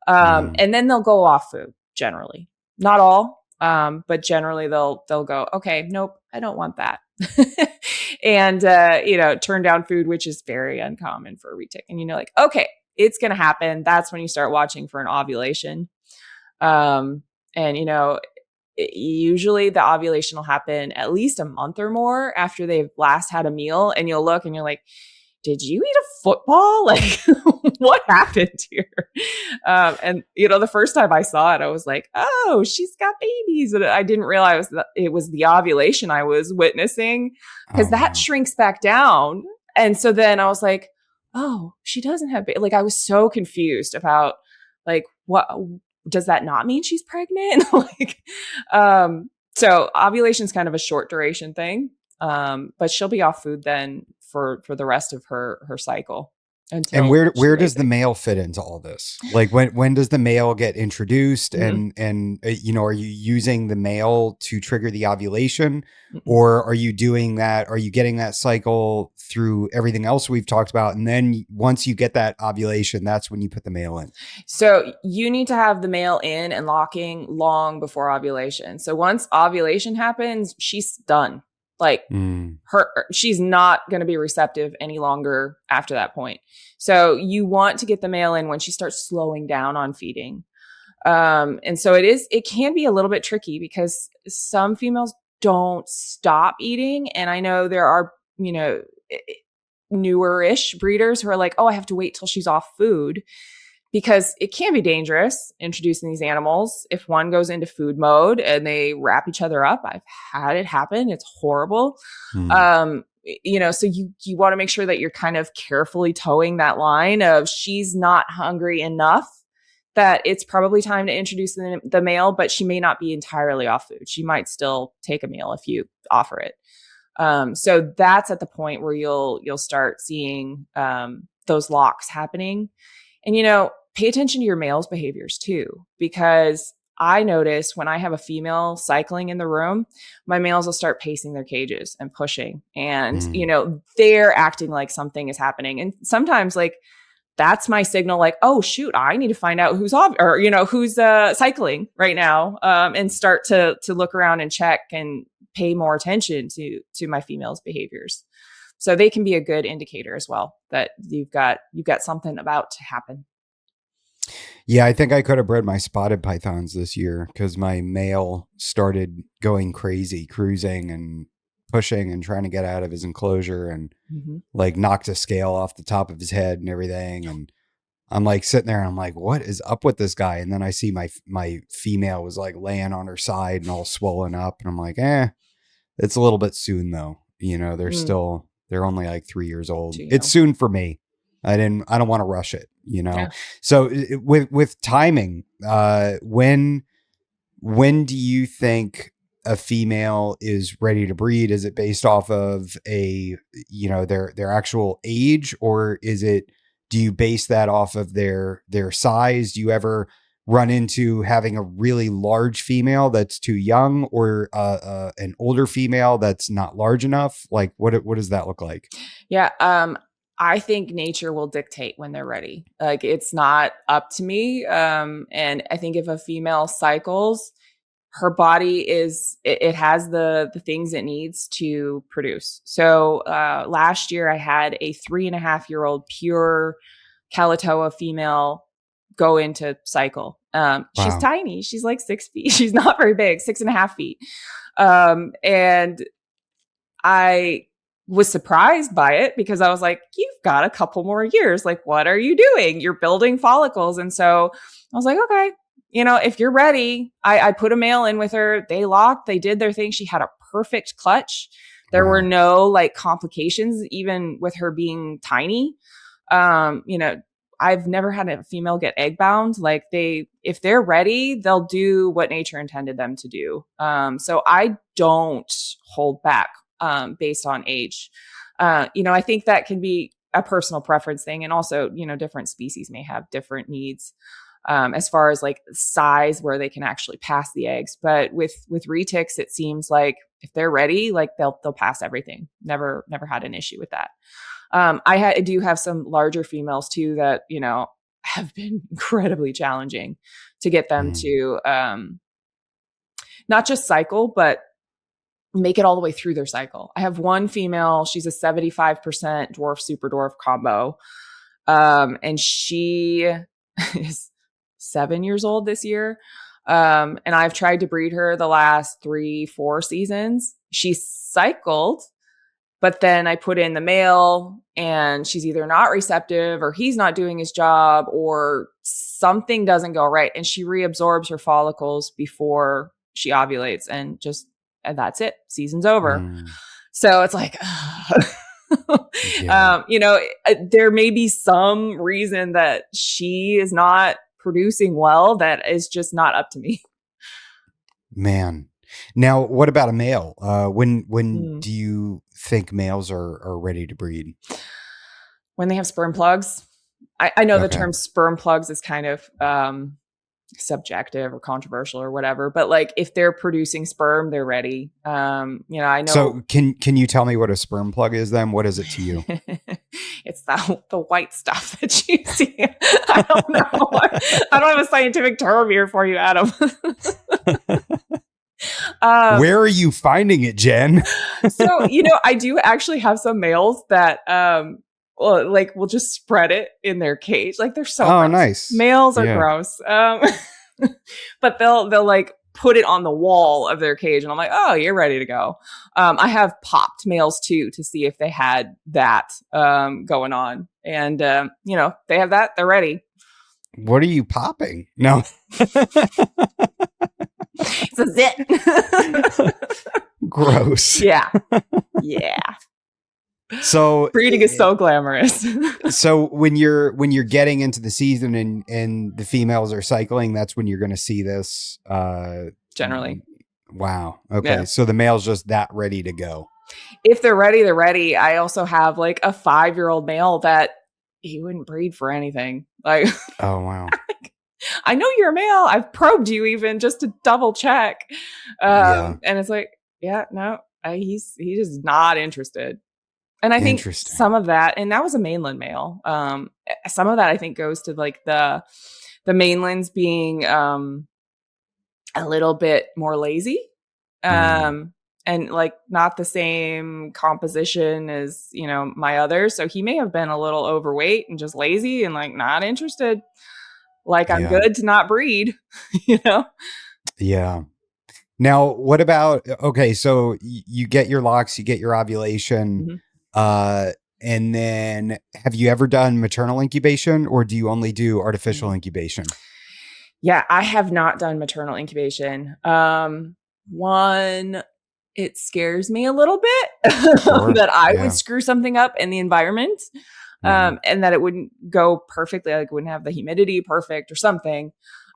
And then they'll go off food generally. Not all, but generally they'll go, okay, nope, I don't want that. And, turn down food, which is very uncommon for a retic. And, like, okay, it's going to happen. That's when you start watching for an ovulation. Usually the ovulation will happen at least a month or more after they've last had a meal, and you'll look and you're like, did you eat a football? Like, what happened here? And the first time I saw it, I was like, oh, she's got babies. And I didn't realize that it was the ovulation I was witnessing, because that shrinks back down. And so then I was like, oh, she doesn't have like, I was so confused about like, what does that not mean she's pregnant? Like, so ovulation is kind of a short duration thing. But she'll be off food then for the rest of her cycle. And where does the male fit into all this? Like, when does the male get introduced? And are you using the male to trigger the ovulation, or are you doing that? Are you getting that cycle through everything else we've talked about? And then once you get that ovulation, that's when you put the male in. So you need to have the male in and locking long before ovulation. So once ovulation happens, she's done. Like she's not going to be receptive any longer after that point. So you want to get the male in when she starts slowing down on feeding. And so it can be a little bit tricky, because some females don't stop eating. And I know there are, newer-ish breeders who are like, oh, I have to wait till she's off food, because it can be dangerous introducing these animals if one goes into food mode and they wrap each other up. I've had it happen. It's horrible. So you want to make sure that you're kind of carefully towing that line of, she's not hungry enough that it's probably time to introduce the male, but she may not be entirely off food. She might still take a meal if you offer it. So that's at the point where you'll start seeing those locks happening. And, pay attention to your male's behaviors too, because I notice when I have a female cycling in the room, my males will start pacing their cages and pushing. And, Mm. they're acting like something is happening. And sometimes, like, that's my signal, like, oh shoot, I need to find out who's off, or who's cycling right now, and start to look around and check and pay more attention to my females' behaviors. So they can be a good indicator as well that you've got something about to happen. Yeah, I think I could have bred my spotted pythons this year because my male started going crazy, cruising and pushing and trying to get out of his enclosure, and Mm-hmm. like knocked a scale off the top of his head and everything. And I'm like sitting there and I'm like, what is up with this guy? And then I see my female was like laying on her side and all swollen up. And I'm like, it's a little bit soon though. They're only like 3 years old. Too It's young. soon for me. I don't want to rush it, Yeah. So with timing, when do you think a female is ready to breed? Is it based off of their actual age, or do you base that off of their size? Do you ever run into having a really large female that's too young, or an older female that's not large enough? Like what does that look like? Yeah. I think nature will dictate when they're ready. Like, it's not up to me. And I think if a female cycles, her body it has the things it needs to produce. So last year I had a 3.5-year-old pure Kalatoa female go into cycle. She's Wow. tiny. She's like 6 feet. She's not very big, 6.5 feet. And I was surprised by it because I was like, you've got a couple more years. Like, what are you doing? You're building follicles. And so I was like, okay, if you're ready, I put a male in with her. They locked, they did their thing. She had a perfect clutch. There were Wow. no like complications, even with her being tiny. I've never had a female get egg bound. Like, if they're ready, they'll do what nature intended them to do. So I don't hold back based on age. I think that can be a personal preference thing. And also, different species may have different needs as far as like size where they can actually pass the eggs. But with retics, it seems like if they're ready, like they'll pass everything. Never had an issue with that. I do have some larger females too that, have been incredibly challenging to get them Mm. to not just cycle, but make it all the way through their cycle. I have one female, she's a 75% dwarf super dwarf combo. And she is 7 years old this year. And I've tried to breed her the last 3-4 seasons. She cycled, but then I put in the male and she's either not receptive or he's not doing his job or something doesn't go right. And she reabsorbs her follicles before she ovulates and that's it. Season's over. Mm. So it's like, Yeah. there may be some reason that she is not producing well that is just not up to me. Man. Now, what about a male? When Mm. do you think males are ready to breed? When they have sperm plugs, I know the Okay. term sperm plugs is kind of subjective or controversial or whatever, but like if they're producing sperm, they're ready. I know. So can you tell me what a sperm plug is then? What is it to you? It's the white stuff that you see. I don't know. I don't have a scientific term here for you, Adam. Where are you finding it, Jen? So, I do actually have some males that will just spread it in their cage. Like, they're so gross. Nice. Males are Yeah. gross. But they'll like put it on the wall of their cage and I'm like, oh, you're ready to go. I have popped males too to see if they had that going on. And they have that, they're ready. What are you popping? No. It's a zit. Gross. Yeah. Yeah. So Breeding is so glamorous. so when you're getting into the season and the females are cycling, that's when you're going to see this Generally. Wow. Okay. Yeah. So the male's just that ready to go. If they're ready, they're ready. I also have like a 5-year-old male that he wouldn't breed for anything. Like, Oh, wow. I know you're a male. I've probed you even just to double check. Yeah. And it's like, yeah, no, he's just not interested. And I think Interesting. some of that, and that was a mainland male. Some of that I think goes to like the mainlands being a little bit more lazy, Mm. um, and like not the same composition as my others. So he may have been a little overweight and just lazy and like not interested. Like I'm Yeah. good to not breed, you know. Yeah. Now, what about okay, so you get your locks, you get your ovulation, Mhm. uh, and then have you ever done maternal incubation or do you only do artificial Mm. incubation? Yeah, I have not done maternal incubation. One, it scares me a little bit Sure. that I would Yeah. screw something up in the environment, Hmm. and that it wouldn't go perfectly, like wouldn't have the humidity perfect or something.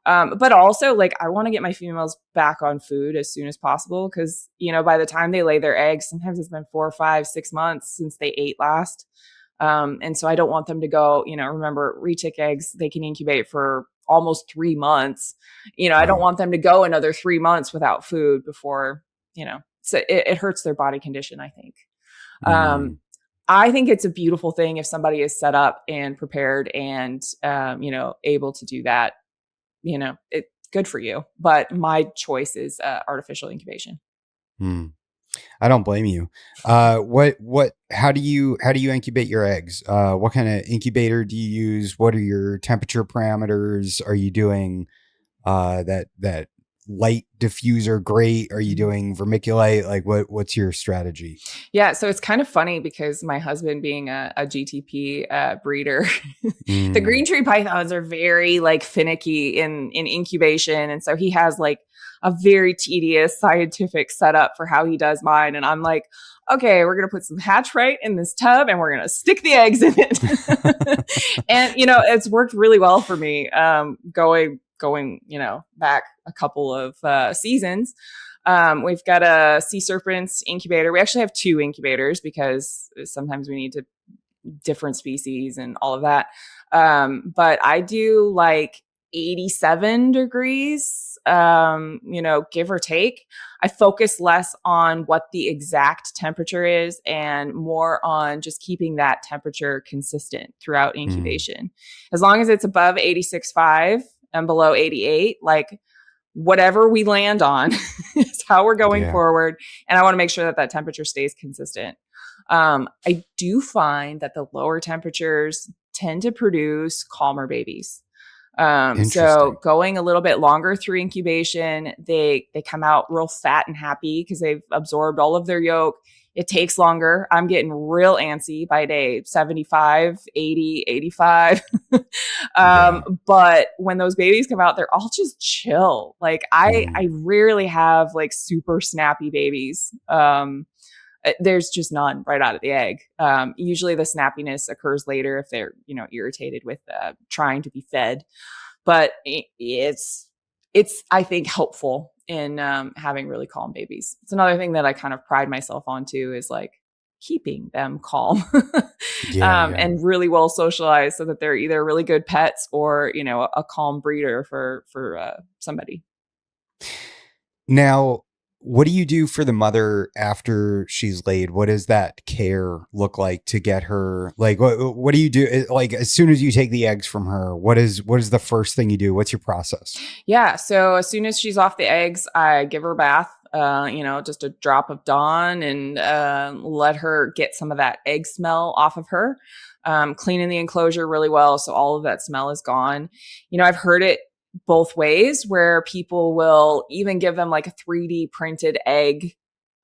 But also, like, I want to get my females back on food as soon as possible because, by the time they lay their eggs, sometimes it's been 4, 5, 6 months since they ate last. And so I don't want them to go, remember, retic eggs, they can incubate for almost 3 months. I don't Wow. want them to go another 3 months without food before, so it hurts their body condition, I think. Um, Mm. I think it's a beautiful thing if somebody is set up and prepared and, able to do that, it good for you. But my choice is artificial incubation. Mm. I don't blame you. How do you incubate your eggs? What kind of incubator do you use? What are your temperature parameters? Are you doing that light diffuser grate? Are you Mhm. doing vermiculite? Like what's your strategy? Yeah, so it's kind of funny because my husband being a GTP breeder, the Mm, green tree pythons are very like finicky in incubation, and so he has like a very tedious scientific setup for how he does mine. And I'm like, okay, we're gonna put some hatch right in this tub, and we're gonna stick the eggs in it. And it's worked really well for me. Going back a couple of seasons. We've got a sea serpents incubator. We actually have two incubators because sometimes we need to different species and all of that. But I do like 87 degrees, give or take. I focus less on what the exact temperature is and more on just keeping that temperature consistent throughout mm, incubation. As long as it's above 86.5 and below 88, like whatever we land on is how we're going yeah, forward. And I want to make sure that that temperature stays consistent. I do find that the lower temperatures tend to produce calmer babies. So interesting. going a little bit longer through incubation, they come out real fat and happy because they've absorbed all of their yolk. It takes longer. I'm getting real antsy by day 75, 80, 85. Yeah. But when those babies come out, they're all just chill. Like I Mm, rarely have like super snappy babies. There's just none right out of the egg. Usually the snappiness occurs later if they're, irritated with trying to be fed. But it's I think helpful in having really calm babies. It's another thing that I kind of pride myself on too is like keeping them calm yeah, yeah. and really well socialized so that they're either really good pets or a calm breeder for somebody. Now, what do you do for the mother after she's laid? What does that care look like to get her? Like, what do you do? Like, as soon as you take the eggs from her, what is the first thing you do? What's your process? Yeah. So as soon as she's off the eggs, I give her a bath, just a drop of Dawn and let her get some of that egg smell off of her. Cleaning the enclosure really well. So all of that smell is gone. I've heard it both ways where people will even give them like a 3D printed egg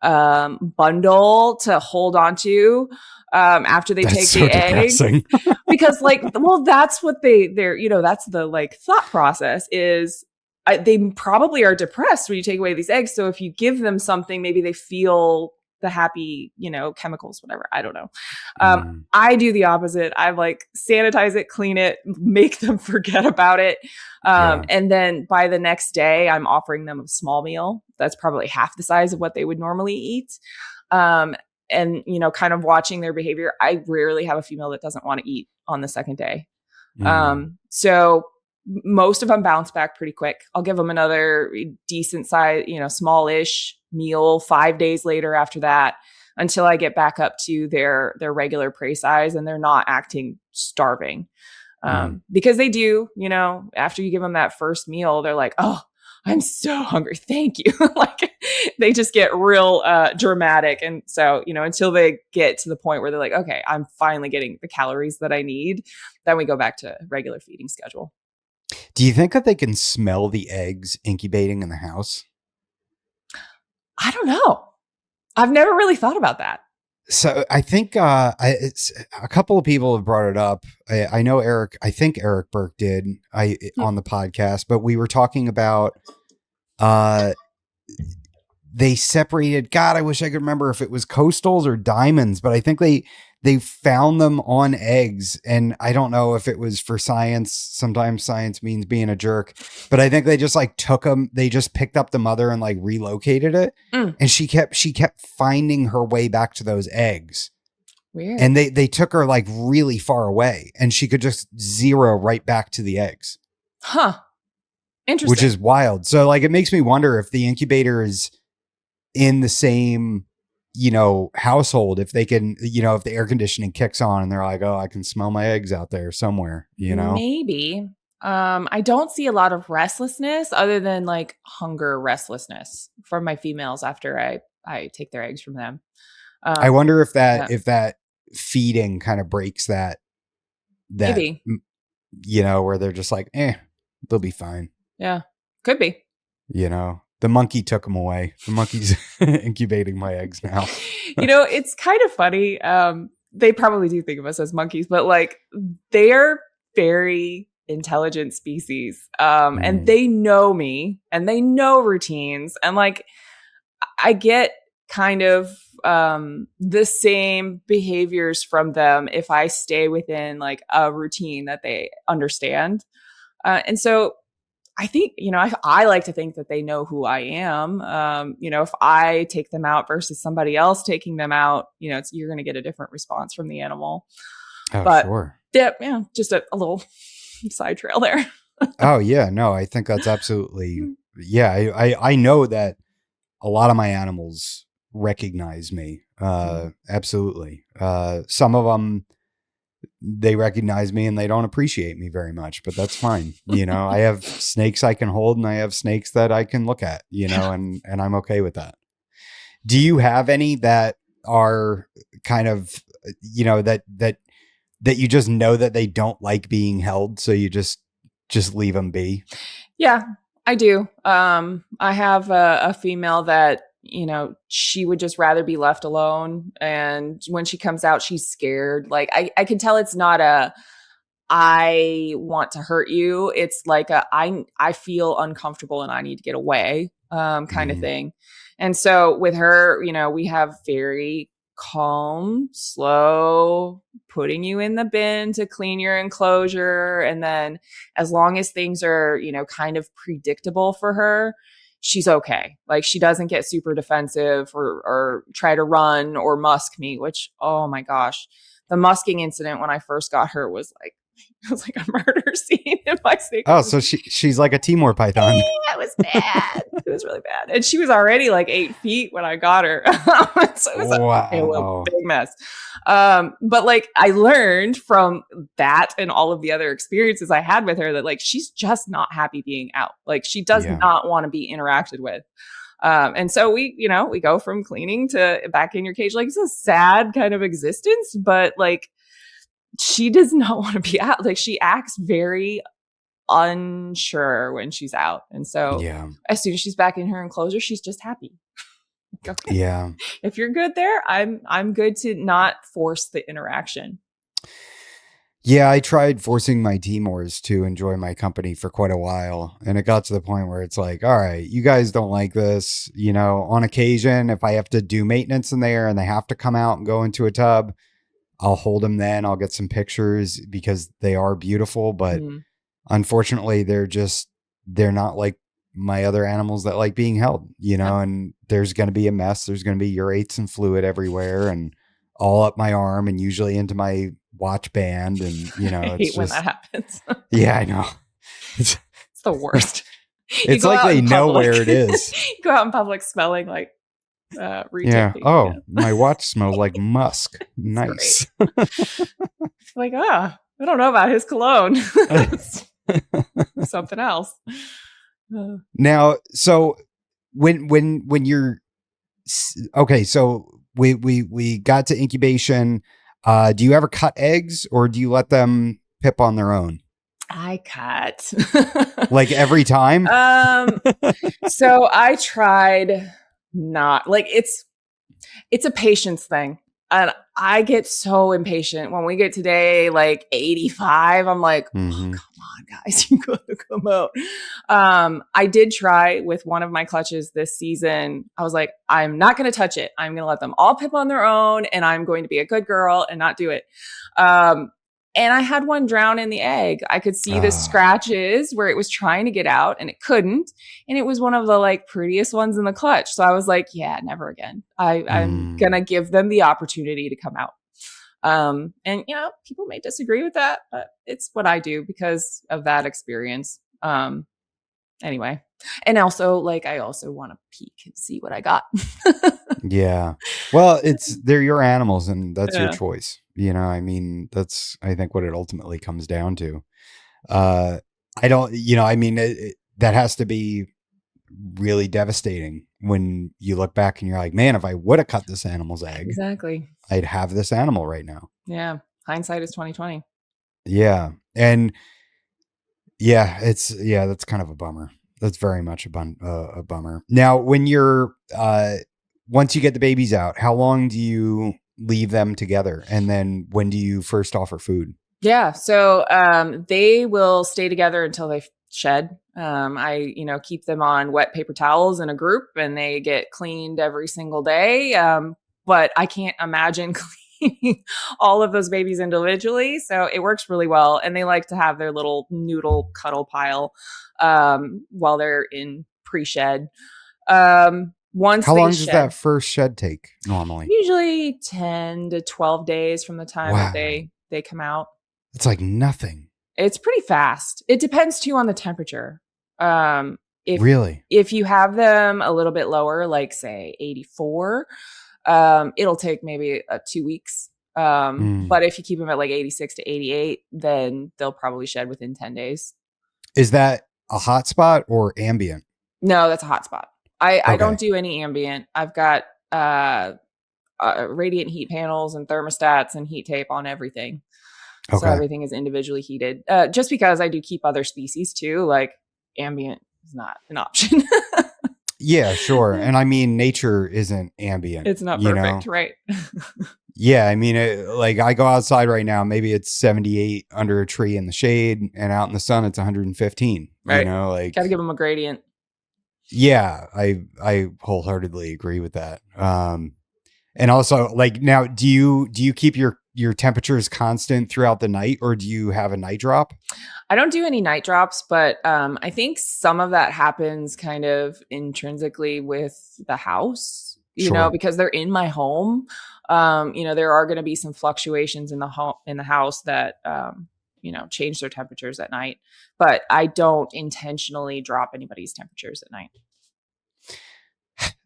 bundle to hold on to after they That's take so the eggs depressing. because like well that's what they're that's the like thought process is they probably are depressed when you take away these eggs, so if you give them something maybe they feel the happy chemicals, whatever, I don't know. um, Mm, I do the opposite. I like sanitize it, clean it, make them forget about it, yeah. and then by the next day I'm offering them a small meal that's probably half the size of what they would normally eat. um, and kind of watching their behavior. I rarely have a female that doesn't want to eat on the second day. Mm, So most of them bounce back pretty quick. I'll give them another decent size, smallish meal 5 days later after that, until I get back up to their regular prey size and they're not acting starving. Because they do, after you give them that first meal, they're like, oh, I'm so hungry. Thank you. Like they just get real dramatic. And so, until they get to the point where they're like, okay, I'm finally getting the calories that I need, then we go back to regular feeding schedule. Do you think that they can smell the eggs incubating in the house? I don't know. I've never really thought about that. So I think it's a couple of people have brought it up. I know I think Eric Burke did on the podcast, but we were talking about they separated. God, I wish I could remember if it was coastals or diamonds, but I think they found them on eggs, and I don't know if it was for science. Sometimes science means being a jerk, but I think they just like took them. They just picked up the mother and like relocated it, and she kept finding her way back to those eggs. Weird. And they took her like really far away, and she could just zero right back to the eggs. Huh. Interesting. Which is wild. So like it makes me wonder if the incubator is in the same household, if they can, if the air conditioning kicks on and they're like, oh, I can smell my eggs out there somewhere, Maybe. I don't see a lot of restlessness other than like hunger restlessness from my females after I take their eggs from them. I wonder if that feeding kind of breaks that, maybe, where they're just like, they'll be fine. Yeah, could be. The monkey took them away. The monkey's incubating my eggs now. It's kind of funny. They probably do think of us as monkeys, but like they are very intelligent species. And they know me and they know routines. And like, I get kind of the same behaviors from them if I stay within like a routine that they understand. And so I think, I like to think that they know who I am. If I take them out versus somebody else taking them out, you're going to get a different response from the animal. Oh, but, sure. Yeah, just a little side trail there. Oh, yeah. No, I think that's absolutely. Yeah, I know that a lot of my animals recognize me. Absolutely. Some of them, they recognize me and they don't appreciate me very much, but that's fine. I have snakes I can hold and I have snakes that I can look at, and I'm okay with that. Do you have any that are kind of, that you just know that they don't like being held, so you just leave them be? Yeah, I do. I have a female that, she would just rather be left alone. And when she comes out, she's scared. Like I can tell it's not I want to hurt you. It's like I feel uncomfortable and I need to get away, kind of thing. And so with her, we have very calm, slow, putting you in the bin to clean your enclosure. And then as long as things are, kind of predictable for her, she's okay. Like she doesn't get super defensive or try to run or musk me, which, oh my gosh, the musking incident when I first got her was like, it was like a murder scene in my snake. Oh, so she's like a Timor python. Yeah, it was bad. It was really bad. And she was already like 8 feet when I got her. So it was a big mess. But like I learned from that and all of the other experiences I had with her that like she's just not happy being out. Like she does not want to be interacted with. And so we go from cleaning to back in your cage. Like it's a sad kind of existence, but like she does not want to be out. Like she acts very unsure when she's out. And so as soon as she's back in her enclosure, she's just happy. Okay. Yeah. If you're good there, I'm good to not force the interaction. Yeah, I tried forcing my Timors to enjoy my company for quite a while. And it got to the point where it's like, all right, you guys don't like this. On occasion, if I have to do maintenance in there and they have to come out and go into a tub, I'll hold them then. I'll get some pictures because they are beautiful. But unfortunately, they're not like my other animals that like being held, and there's going to be a mess. There's going to be urates and fluid everywhere and all up my arm and usually into my watch band. And, I hate when that happens. Yeah, I know. It's, It's the worst. You it's go like out they in know public. where it is. You go out in public smelling like Yeah. retaking. Oh, Yeah, my watch smells like musk. it's great. Nice. Like, I don't know about his cologne. Something else. Now, so when you're okay, so we got to incubation. Do you ever cut eggs or do you let them pip on their own? I cut. Like every time? So I tried not like it's a patience thing. And I get so impatient when we get today, like 85. I'm like, oh, Mm-hmm. come on, guys, you gotta come out. I did try with one of my clutches this season. I was like, I'm not going to touch it. I'm going to let them all pip on their own, and I'm going to be a good girl and not do it. And I had one drown in the egg. I could see the scratches where it was trying to get out and it couldn't. And it was one of the like prettiest ones in the clutch. So I was like, yeah, never again. I'm going to give them the opportunity to come out. And people may disagree with that, but it's what I do because of that experience. Anyway. And also like, I also want to peek and see what I got. Yeah. Well, they're your animals and that's your Yeah. choice. I mean, that's, I think what it ultimately comes down to. I don't, I mean, that has to be really devastating when you look back and you're like, man, if I would have cut this animal's egg, Exactly. I'd have this animal right now. Yeah. Hindsight is 2020. Yeah. And yeah, that's kind of a bummer. That's very much a bummer. Now, when you're, once you get the babies out, how long do you leave them together? And then when do you first offer food? Yeah. So they will stay together until they shed. I keep them on wet paper towels in a group and they get cleaned every single day. But I can't imagine cleaning all of those babies individually. So it works really well. And they like to have their little noodle cuddle pile while they're in pre-shed. Once How they long shed, does that first shed take normally? usually 10 to 12 days from the time that they come out. It's like nothing. It's pretty fast. It depends too on the temperature. Really? If you have them a little bit lower, like say 84, it'll take maybe 2 weeks. But if you keep them at like 86 to 88, then they'll probably shed within 10 days. Is that a hot spot or ambient? No, that's a hot spot. I don't do any ambient. I've got radiant heat panels and thermostats and heat tape on everything. Okay. So everything is individually heated. Just because I do keep other species too, like ambient is not an option. Yeah, sure. And I mean, nature isn't ambient. It's not perfect, right? Yeah, I mean, like I go outside right now, maybe it's 78 under a tree in the shade, and out in the sun, it's 115. Right. Like gotta give them a gradient. Yeah, I wholeheartedly agree with that. And also, like, now, do you keep your temperatures constant throughout the night, or do you have a night drop? I don't do any night drops, but I think some of that happens kind of intrinsically with the house, because they're in my home. There are going to be some fluctuations in the house that change their temperatures at night, but I don't intentionally drop anybody's temperatures at night.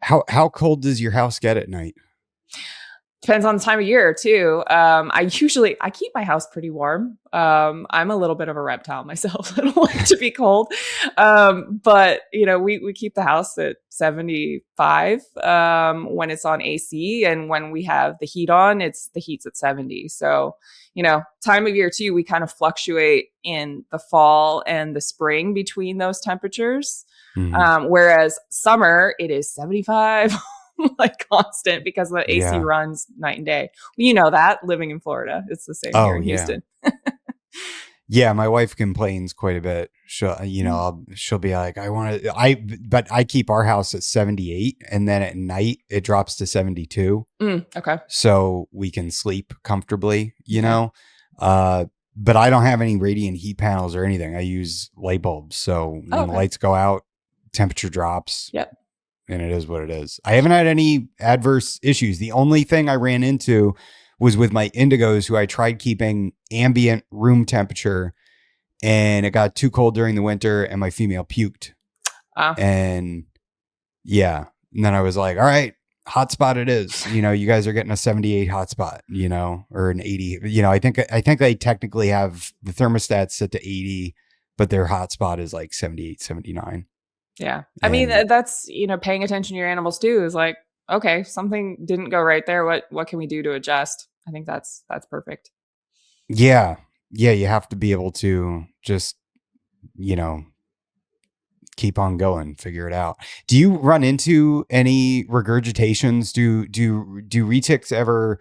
How cold does your house get at night? Depends on the time of year too. I keep my house pretty warm. I'm a little bit of a reptile myself. I don't like to be cold. But we keep the house at 75 when it's on AC, and when we have the heat on, the heat's at 70. So, time of year too, we kind of fluctuate in the fall and the spring between those temperatures. Mm-hmm. Whereas summer, it is 75. Like constant, because the AC runs night and day. That living in Florida, it's the same here in Houston. Yeah, my wife complains quite a bit. She'll be like, but I keep our house at 78, and then at night it drops to 72. Okay. So we can sleep comfortably, But I don't have any radiant heat panels or anything. I use light bulbs. So when the lights go out, temperature drops. Yep. And it is what it is. I haven't had any adverse issues. The only thing I ran into was with my indigos, who I tried keeping ambient room temperature, and it got too cold during the winter and my female puked. Oh, And yeah. And then I was like, all right, hotspot it is. You guys are getting a 78 hotspot, or an 80. I think they technically have the thermostat set to 80, but their hotspot is like 78, 79. yeah. I mean, And that's, paying attention to your animals too is like, okay, something didn't go right there. What can we do to adjust? I think that's perfect. yeah, you have to be able to just, you know, keep on going, figure it out. Do you run into any regurgitations? Do retics ever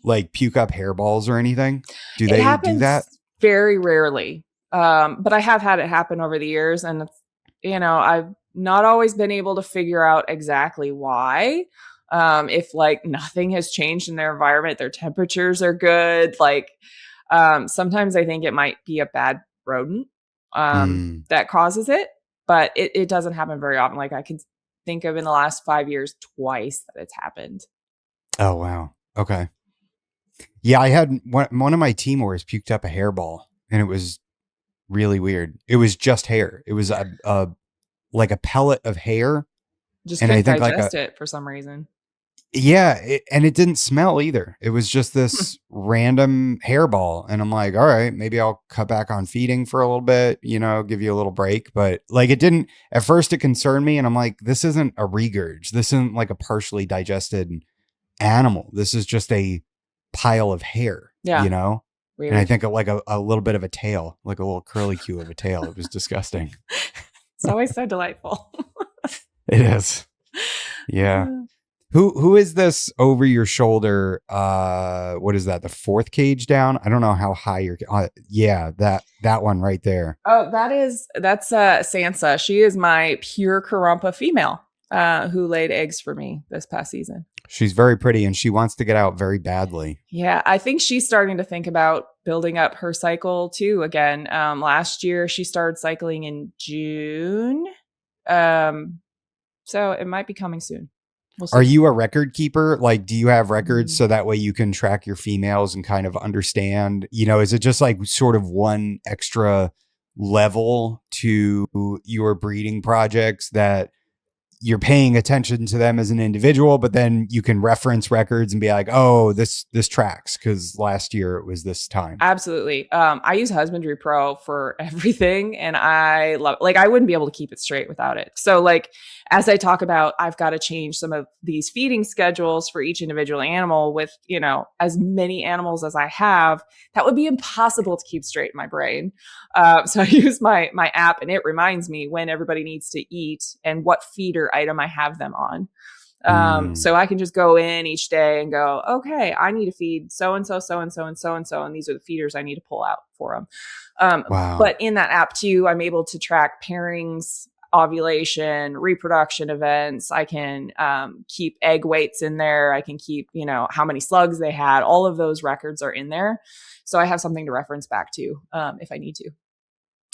like puke up hairballs or anything? Do It they do that? happens very rarely. But I have had it happen over the years, and it's, I've not always been able to figure out exactly why. If like nothing has changed in their environment, their temperatures are good. Like sometimes I think it might be a bad rodent Mm. that causes it, but it doesn't happen very often. Like I can think of in the last 5 years twice that it's happened. Oh wow. Okay. Yeah, I had one of my Timors puked up a hairball, and it was really weird. It was just hair. It was a like a pellet of hair, Just and I couldn't think like a digest it for some reason. yeah, and it didn't smell either. It was just this random hairball, and I'm like, all right, maybe I'll cut back on feeding for a little bit, give you a little break. But like, it didn't. At first, it concerned me, and I'm like, this isn't a regurg. This isn't like a partially digested animal. This is just a pile of hair, Yeah, And I weird. think of like a little bit of a tail, like a little curly Q of a tail. It was disgusting. It's always so delightful. It is. Yeah. Who is this over your shoulder? What is that? The fourth cage down? I don't know how high you're. Yeah, that one right there. Oh, that's Sansa. She is my pure Karumpa female, who laid eggs for me this past season. She's very pretty, and she wants to get out very badly. Yeah, I think she's starting to think about building up her cycle too again. Last year she started cycling in June, so it might be coming soon. We'll Are see. you a record keeper? Like, do you have records Mm. so that way you can track your females and kind of understand, is it just like sort of one extra level to your breeding projects that you're paying attention to them as an individual, but then you can reference records and be like, oh, this tracks because last year it was this time. Absolutely. I use Husbandry Pro for everything, and I love like I wouldn't be able to keep it straight without it. So like as I talk about, I've got to change some of these feeding schedules for each individual animal with, as many animals as I have, that would be impossible to keep straight in my brain. So I use my app, and it reminds me when everybody needs to eat and what feeder item I have them on. Mm, So I can just go in each day and go, okay, I need to feed so and so, so and so, and so and so, and these are the feeders I need to pull out for them. wow. But in that app too, I'm able to track pairings, ovulation, reproduction events. I can keep egg weights in there. I can keep, how many slugs they had. All of those records are in there, so I have something to reference back to if I need to.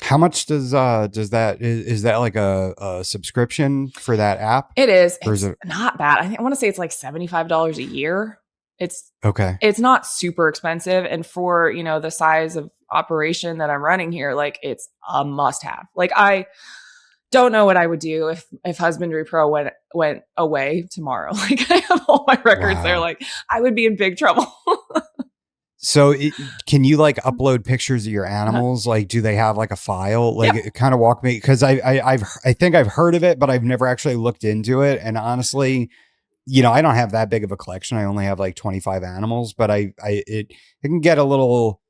How much does that is that like a subscription for that app? It is. Or is It's it not bad. I want to say it's like $75 a year. It's okay? it's not super expensive, and for the size of operation that I'm running here, like it's a must have. Like I don't know what I would do if Husbandry Pro went away tomorrow. Like I have all my records there. Wow. Like I would be in big trouble. So can you like upload pictures of your animals? Like, do they have like a file? Like, Yep. kind of walk me because I think I've heard of it, but I've never actually looked into it. And honestly, I don't have that big of a collection. I only have like 25 animals, but it can get a little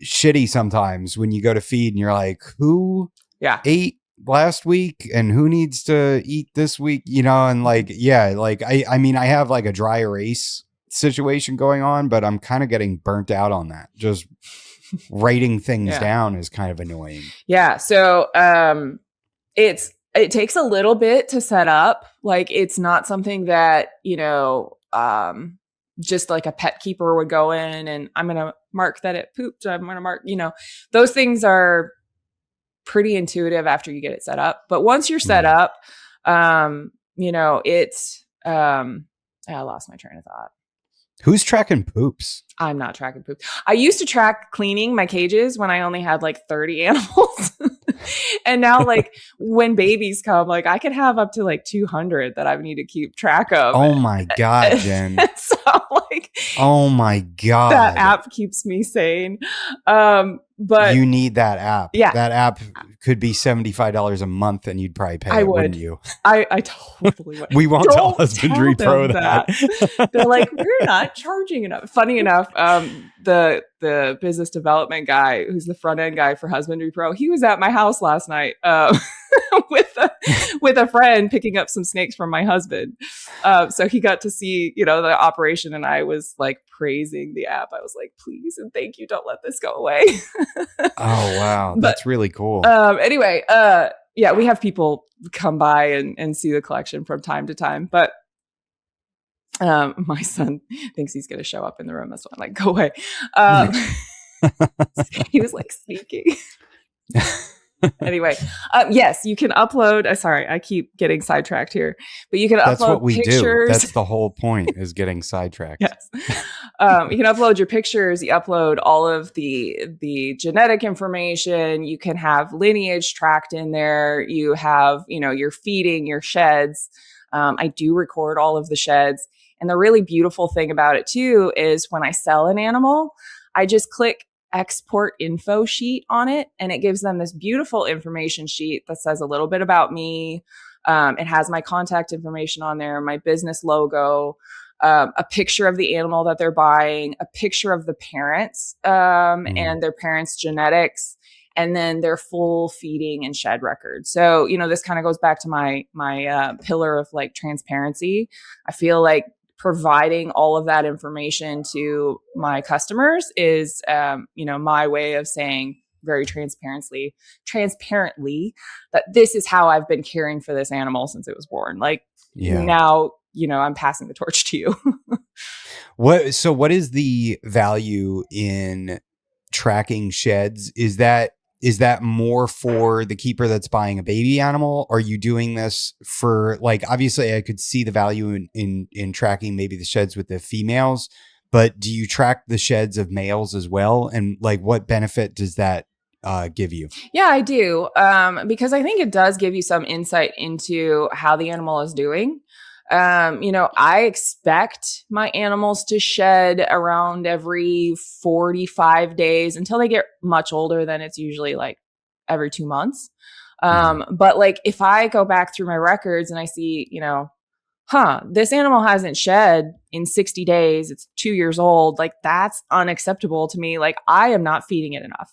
shitty sometimes when you go to feed and you're like, who Yeah. ate last week and who needs to eat this week? And like, yeah, like I mean, I have like a dry erase situation going on, but I'm kind of getting burnt out on that. Just writing things Yeah. down is kind of annoying. Yeah. So it takes a little bit to set up. Like it's not something that, just like a pet keeper would go in and I'm going to mark that it pooped. I'm going to mark, those things are pretty intuitive after you get it set up. But once you're set up, it's, I lost my train of thought. Who's tracking poops? I'm not tracking poop. I used to track cleaning my cages when I only had like 30 animals. And now, like, when babies come, like, I could have up to like 200 that I need to keep track of. Oh my God, Jen. So, like, Oh my that God. app keeps me sane. But you need that app. yeah, That app could be $75 a month and you'd probably pay I it, would. wouldn't you? I totally would. We won't tell Don't Husbandry tell Pro them that. They're like, we're not charging enough. Funny enough, the business development guy, who's the front end guy for Husbandry Pro, he was at my house last night with a friend picking up some snakes from my husband. So he got to see, the operation, and I was like praising the app. I was like, please and thank you, don't let this go away. Oh wow, that's really cool. Anyway, yeah, we have people come by and see the collection from time to time, but my son thinks he's going to show up in the room. That's why I'm like, go away. He was like sneaking. Anyway, yes, you can upload. Sorry, I keep getting sidetracked here, but you can That's upload what we pictures. do. That's the whole point, is getting sidetracked. Yes. You can upload your pictures. You upload all of the genetic information. You can have lineage tracked in there. You have, your feeding, your sheds. I do record all of the sheds. And the really beautiful thing about it too is when I sell an animal, I just click export info sheet on it, and it gives them this beautiful information sheet that says a little bit about me. It has my contact information on there, my business logo, a picture of the animal that they're buying, a picture of the parents and their parents' genetics, and then their full feeding and shed record. So, this kind of goes back to my pillar of like transparency. I feel like providing all of that information to my customers is, my way of saying very transparently that this is how I've been caring for this animal since it was born. Like, now, I'm passing the torch to you. So what is the value in tracking sheds? Is that more for the keeper that's buying a baby animal? Are you doing this for, like, obviously I could see the value in tracking maybe the sheds with the females, but do you track the sheds of males as well? And like, what benefit does that give you? Yeah, I do. Because I think it does give you some insight into how the animal is doing. I expect my animals to shed around every 45 days until they get much older. Then it's usually like every 2 months. But like, if I go back through my records and I see, this animal hasn't shed in 60 days. It's 2 years old. Like, that's unacceptable to me. Like, I am not feeding it enough.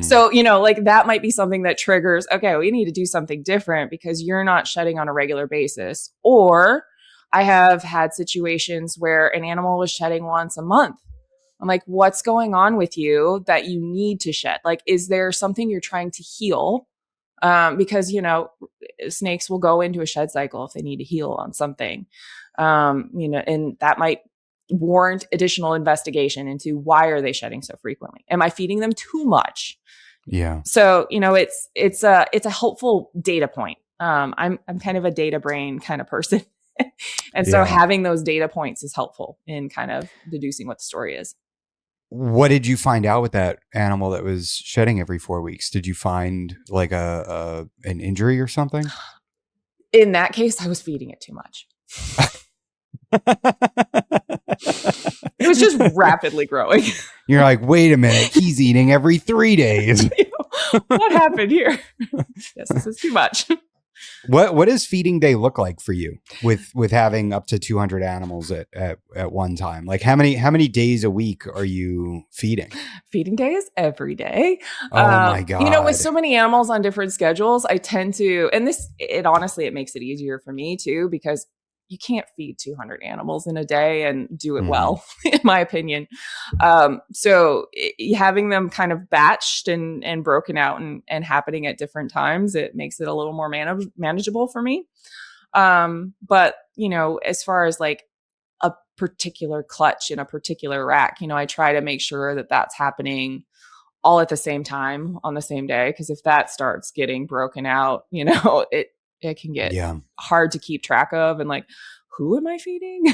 So, like, that might be something that triggers, okay, we need to do something different because you're not shedding on a regular basis. Or I have had situations where an animal was shedding once a month. I'm like, what's going on with you that you need to shed? Like, is there something you're trying to heal? Because, snakes will go into a shed cycle if they need to heal on something, and that might warrant additional investigation into why are they shedding so frequently? Am I feeding them too much? Yeah. So, it's a helpful data point. I'm kind of a data brain kind of person. And so having those data points is helpful in kind of deducing what the story is. What did you find out with that animal that was shedding every 4 weeks? Did you find like an injury or something? In that case, I was feeding it too much. It was just rapidly growing. You're like, wait a minute, he's eating every 3 days. What happened here? Yes, this is too much. What does feeding day look like for you with having up to 200 animals at one time? Like, how many days a week are you feeding? Feeding day is every day. Oh my God. With so many animals on different schedules, I tend to, and honestly, it makes it easier for me too, because you can't feed 200 animals in a day and do it well, in my opinion. So having them kind of batched and broken out and happening at different times, it makes it a little more manageable for me. But, as far as like a particular clutch in a particular rack, I try to make sure that that's happening all at the same time on the same day. Because if that starts getting broken out, it can get hard to keep track of, and like, who am I feeding?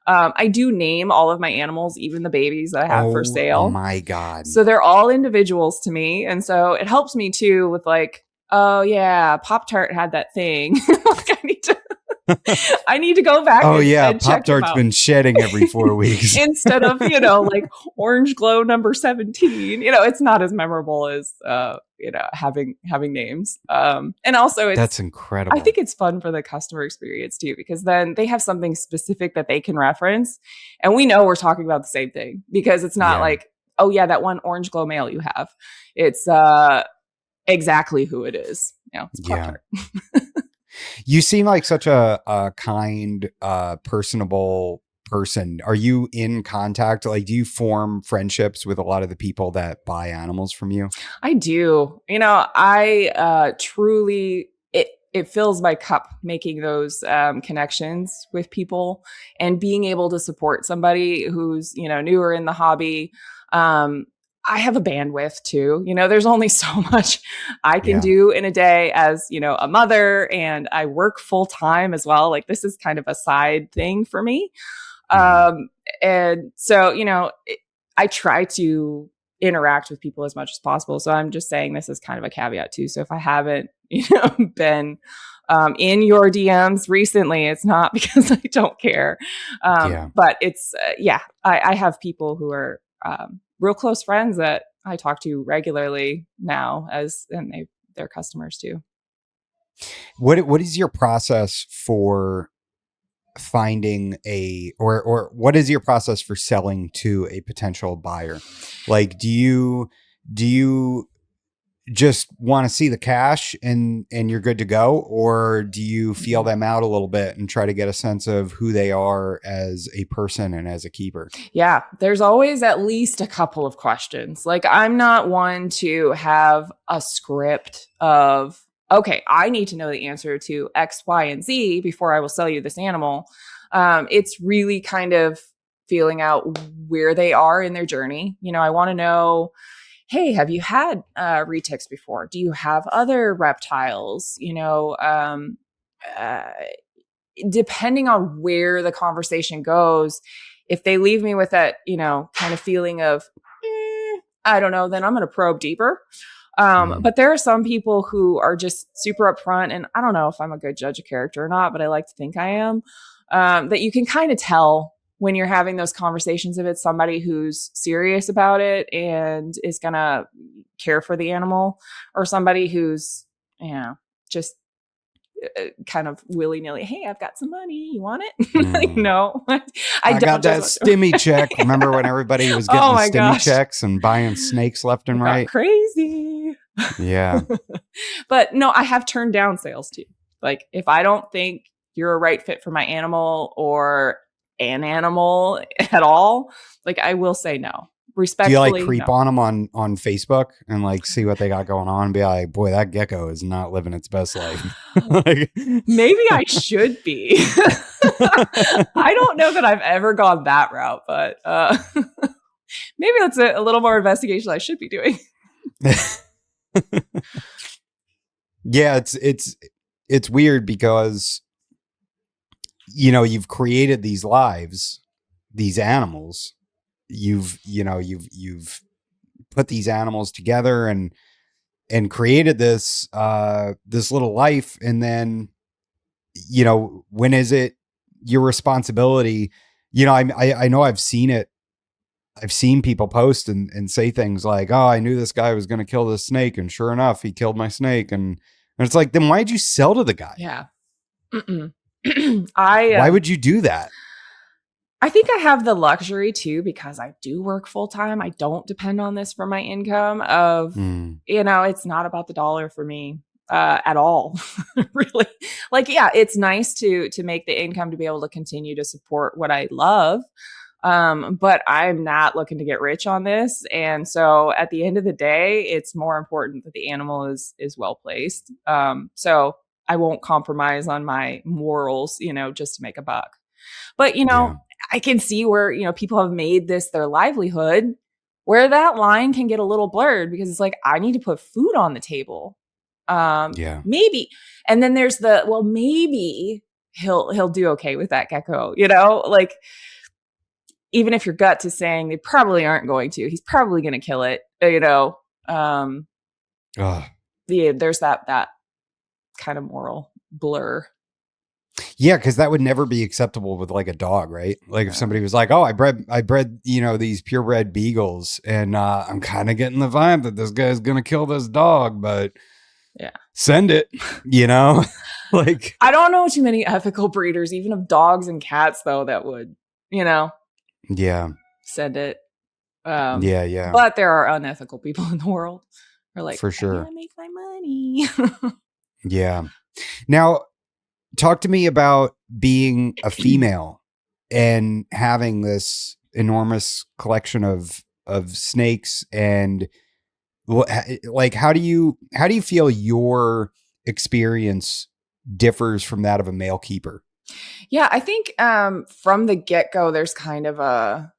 I do name all of my animals, even the babies that I have for Oh sale. my God. So they're all individuals to me. And so it helps me too with like, oh yeah, Pop-Tart had that thing. Like I need to go back Oh and, yeah, and check them Pop-Tart's out. been shedding every 4 weeks. Instead of, like Orange Glow number 17, it's not as memorable as, having names. And also That's I incredible. think it's fun for the customer experience too, because then they have something specific that they can reference. And we know we're talking about the same thing because it's not Yeah. like, oh yeah, that one Orange Glow male you have. It's exactly who it is. It's Pop-Tart. You seem like such a kind, personable person. Are you in contact? Like, do you form friendships with a lot of the people that buy animals from you? I do. I truly, it fills my cup making those connections with people and being able to support somebody who's, newer in the hobby. I have a bandwidth too. There's only so much I can Yeah. do in a day as, a mother, and I work full time as well. Like this is kind of a side thing for me. And so, I try to interact with people as much as possible. So I'm just saying this is kind of a caveat too. So if I haven't, been in your DMs recently, it's not because I don't care. But it's, I have people who are real close friends that I talk to regularly now and they're customers too. What is your process for finding or what is your process for selling to a potential buyer? Like, do you just want to see the cash and you're good to go, or do you feel them out a little bit and try to get a sense of who they are as a person and as a keeper? Yeah, there's always at least a couple of questions. Like I'm not one to have a script of, okay, I need to know the answer to X, Y, and Z before I will sell you this animal. It's really kind of feeling out where they are in their journey. I want to know, hey, have you had retics before? Do you have other reptiles? Depending on where the conversation goes, if they leave me with that, kind of feeling of, I don't know, then I'm going to probe deeper. But there are some people who are just super upfront, and I don't know if I'm a good judge of character or not, but I like to think I am, that you can kind of tell when you're having those conversations if it's somebody who's serious about it and is going to care for the animal, or somebody who's, just kind of willy-nilly, hey, I've got some money, you want it? Like, no, I got that stimmy check. Remember when everybody was getting the stimmy checks and buying snakes left and right? Crazy. Yeah. But no, I have turned down sales too. Like if I don't think you're a right fit for my animal or an animal at all, like I will say no. Respectfully. Do you like creep on them on Facebook and like see what they got going on and be like, boy, that gecko is not living its best life? Maybe I should be. I don't know that I've ever gone that route, but maybe that's a little more investigation I should be doing. Yeah, it's weird because you've created these lives, these animals. You've put these animals together and created this little life, and then when is it your responsibility? I know I've seen it. I've seen people post and say things like, oh, I knew this guy was going to kill this snake, and sure enough, he killed my snake. And it's like, then why'd you sell to the guy? Yeah. Why would you do that? I think I have the luxury too, because I do work full time. I don't depend on this for my income of, it's not about the dollar for me at all, really. Like, yeah, it's nice to make the income to be able to continue to support what I love. But I'm not looking to get rich on this. And so at the end of the day, it's more important that the animal is well placed. So I won't compromise on my morals, just to make a buck. But, I can see where, people have made this their livelihood, where that line can get a little blurred because it's like, I need to put food on the table. Maybe. And then there's maybe he'll do okay with that gecko, like even if your gut is saying they probably aren't going to, he's probably going to kill it, Ugh. there's that kind of moral blur. Yeah, because that would never be acceptable with like a dog, right? Like if somebody was like, "Oh, I bred, these purebred beagles, and I'm kind of getting the vibe that this guy's gonna kill this dog, but Yeah, send it," like I don't know too many ethical breeders, even of dogs and cats, though, that would, yeah, send it. yeah, But there are unethical people in the world who are like, for I sure, gotta make my money. yeah. Now, talk to me about being a female and having this enormous collection of snakes and like how do you feel your experience differs from that of a male keeper? Yeah, I think from the get-go, there's kind of a,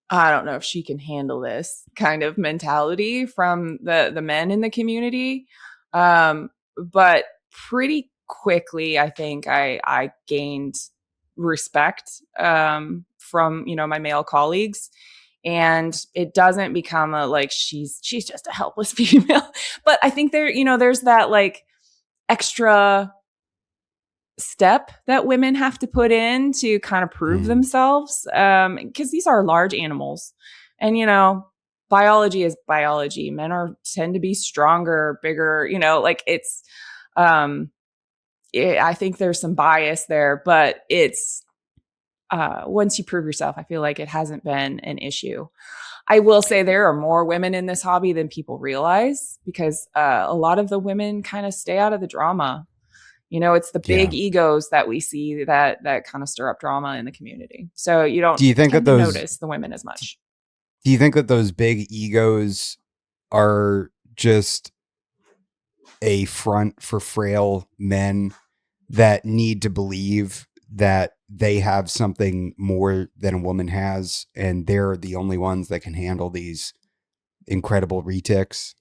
I don't know if she can handle this kind of mentality from the men in the community. But pretty quickly, I think I gained respect from, my male colleagues. And it doesn't become a like she's just a helpless female. But I think there's that like extra step that women have to put in to kind of prove Mm, themselves, because these are large animals, and biology is biology. Men tend to be stronger, bigger, like it's I think there's some bias there, but it's once you prove yourself, I feel like it hasn't been an issue. I will say there are more women in this hobby than people realize, because a lot of the women kind of stay out of the drama. It's the yeah. big egos that we see that kind of stir up drama in the community. So you don't Do you think that tend to those notice the women as much. do you think that those big egos are just a front for frail men that need to believe that they have something more than a woman has, and they're the only ones that can handle these incredible retics,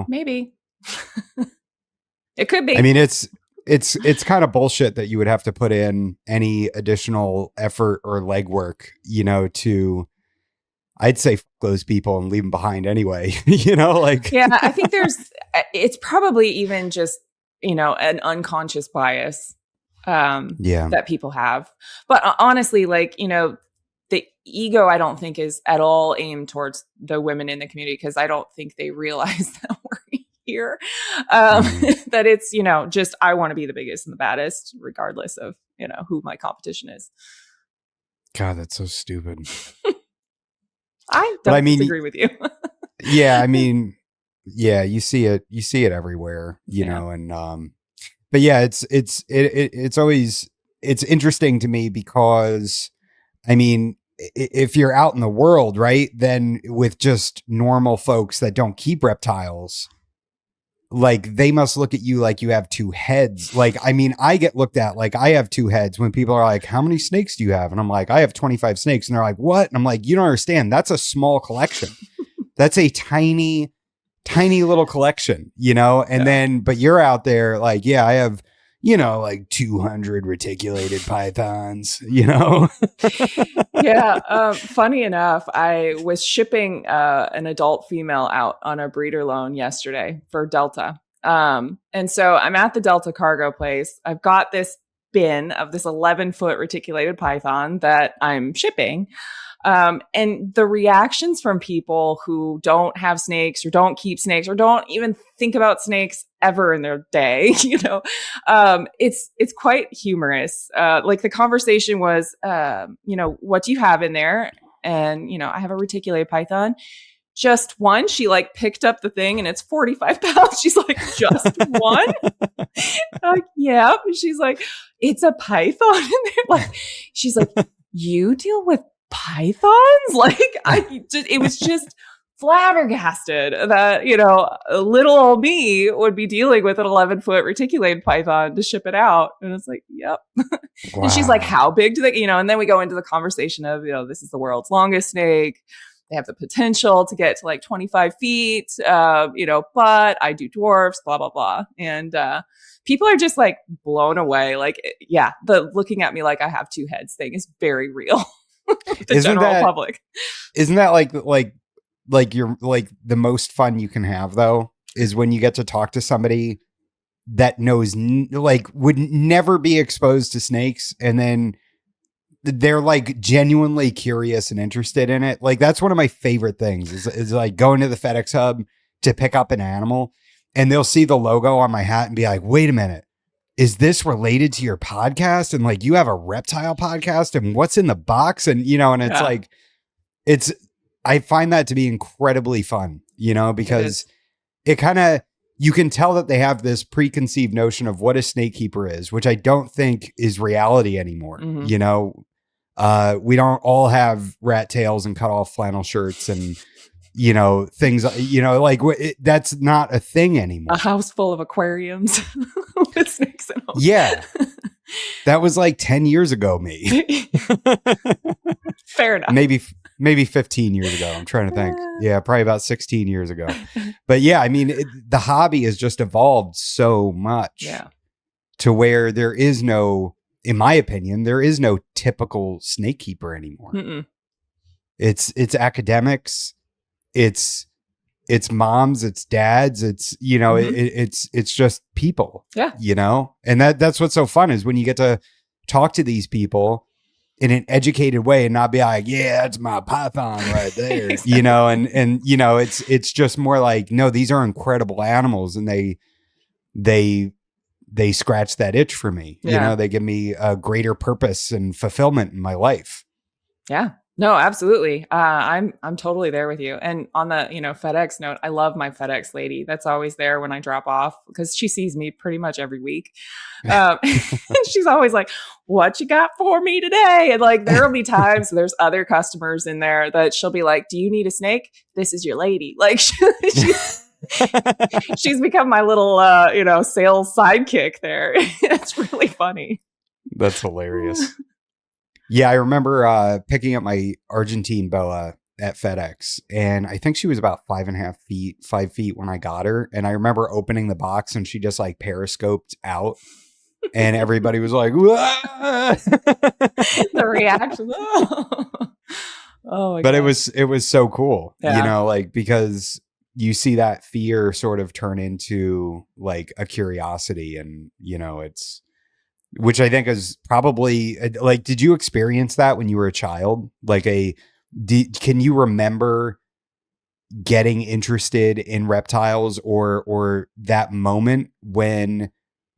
Maybe. It could I be. mean, it's kind of bullshit that you would have to put in any additional effort or legwork, to, I'd say, fuck those people and leave them behind anyway, like, Yeah, I think it's probably even just, an unconscious bias yeah, that people have. But honestly, like, the ego, I don't think is at all aimed towards the women in the community, because I don't think they realize that we're here. mm, That it's, just I want to be the biggest and the baddest, regardless of, who my competition is. God, that's so stupid. I But I don't mean, disagree with you. yeah, I mean, yeah, you see it everywhere, Yeah. and but yeah, it's always, it's interesting to me because I mean, if you're out in the world, right, then with just normal folks that don't keep reptiles, like they must look at you like you have two heads. Like, I mean, I get looked at like I have two heads when people are like, "How many snakes do you have?" And I'm like, "I have 25 snakes." And they're like, "What?" And I'm like, "You don't understand. That's a small collection. That's a tiny, tiny little collection, And Yeah. then, but you're out there like, yeah, I have, like 200 reticulated pythons. Yeah. Funny enough, I was shipping an adult female out on a breeder loan yesterday for Delta. And so I'm at the Delta cargo place. I've got this bin of this 11-foot reticulated python that I'm shipping. And the reactions from people who don't have snakes or don't keep snakes or don't even think about snakes ever in their day, it's quite humorous. Like the conversation was, what do you have in there? And, I have a reticulated python. Just one. She like picked up the thing and it's 45 pounds. She's like, just one? Like, yeah. She's like, it's a python in there. Like, she's like, you deal with pythons? Like, it was just flabbergasted that, little old me would be dealing with an 11-foot reticulated python to ship it out. And it's like, yep. And she's like, Wow. how big do they, and then we go into the conversation of, this is the world's longest snake. they have the potential to get to like 25 feet, but I do dwarfs, blah, blah, blah. And people are just like blown away. Like, yeah, the looking at me like I have two heads thing is very real. The general public. Isn't that like you're like the most fun you can have though is when you get to talk to somebody that knows like would never be exposed to snakes, and then they're like genuinely curious and interested in it. Like that's one of my favorite things is like going to the FedEx hub to pick up an animal, and they'll see the logo on my hat and be like, wait a minute, is this related to your podcast? And like, you have a reptile podcast, and what's in the box? And, and it's like, I find that to be incredibly fun, because it kind of, you can tell that they have this preconceived notion of what a snake keeper is, which I don't think is reality anymore. Mm-hmm. We don't all have rat tails and cut off flannel shirts and, things, like that's not a thing anymore. A house full of aquariums with snakes in them. Yeah. That was like 10 years ago, me. Fair enough. Maybe 15 years ago. I'm trying to think. Yeah, probably about 16 years ago. But yeah, I mean, the hobby has just evolved so much to where there is no, in my opinion, there is no typical snake keeper anymore. Mm-mm. It's academics. It's moms, it's dads, it's, it's just people, and that's what's so fun is when you get to talk to these people in an educated way and not be like, yeah, that's my python right there, exactly. It's just more like, no, these are incredible animals, and they scratch that itch for me. They give me a greater purpose and fulfillment in my life. Yeah. No, absolutely. I'm totally there with you. And on the, FedEx note, I love my FedEx lady. That's always there when I drop off because she sees me pretty much every week. She's always like, what you got for me today? And like, there'll be times there's other customers in there that she'll be like, do you need a snake? This is your lady. Like she's become my little, sales sidekick there. It's really funny. That's hilarious. Yeah, I remember picking up my Argentine boa at FedEx, and I think she was about 5 feet when I got her. And I remember opening the box, and she just like periscoped out, and everybody was like, the reaction. Oh my but God. it was so cool, because you see that fear sort of turn into like a curiosity, and it's. Which I think is probably like, did you experience that when you were a child? Like can you remember getting interested in reptiles or that moment when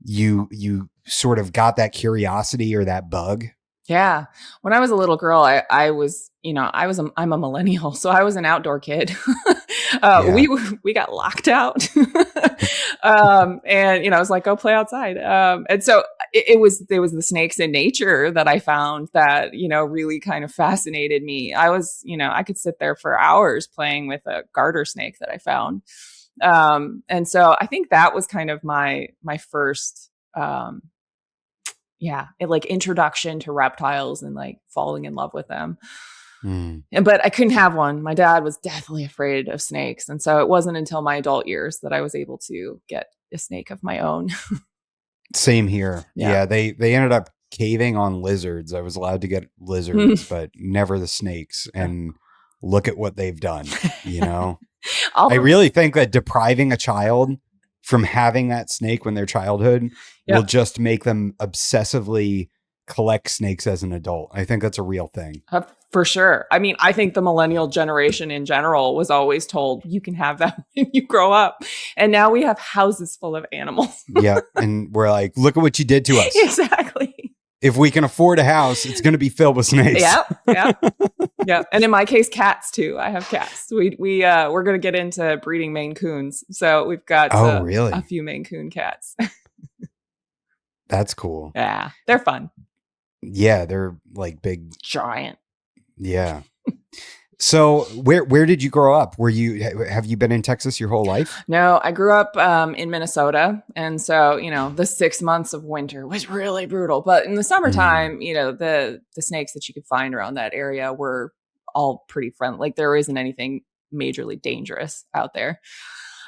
you sort of got that curiosity or that bug? Yeah. When I was a little girl, I'm a millennial, so I was an outdoor kid. We got locked out. And I was like, go play outside. And so it was the snakes in nature that I found that, really kind of fascinated me. I was, I could sit there for hours playing with a garter snake that I found. And so I think that was kind of my first, introduction to reptiles and like falling in love with them. But I couldn't have one. My dad was deathly afraid of snakes. And so it wasn't until my adult years that I was able to get a snake of my own. Same here. Yeah. They ended up caving on lizards. I was allowed to get lizards, but never the snakes. And look at what they've done, I really think that depriving a child from having that snake when they're childhood will just make them obsessively collect snakes as an adult. I think that's a real thing. For sure. I mean, I think the millennial generation in general was always told you can have that when you grow up. And now we have houses full of animals. Yeah. And we're like, look at what you did to us. Exactly. If we can afford a house, it's going to be filled with snakes. Yeah. And in my case, cats too. I have cats. We're going to get into breeding Maine Coons. So we've got a few Maine Coon cats. That's cool. Yeah. They're fun. Yeah. They're like big. Giant. Yeah. So where did you grow up? Have you been in Texas your whole life? No, I grew up in Minnesota. And so, the 6 months of winter was really brutal. But in the summertime, the snakes that you could find around that area were all pretty friendly. Like there isn't anything majorly dangerous out there.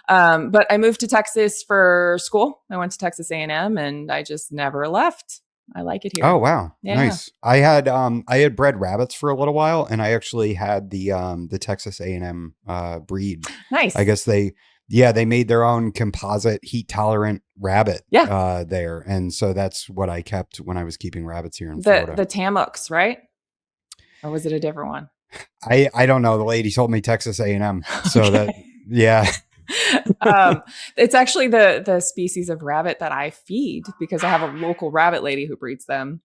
But I moved to Texas for school. I went to Texas A&M and I just never left. I like it here. Oh, wow. Yeah. Nice. I had bred rabbits for a little while, and I actually had the Texas A&M breed. Nice. I guess they made their own composite heat tolerant rabbit there. And so that's what I kept when I was keeping rabbits here in Florida. The Tamuks, right? Or was it a different one? I don't know. The lady told me Texas A&M. So okay. That, yeah. It's actually the species of rabbit that I feed because I have a local rabbit lady who breeds them.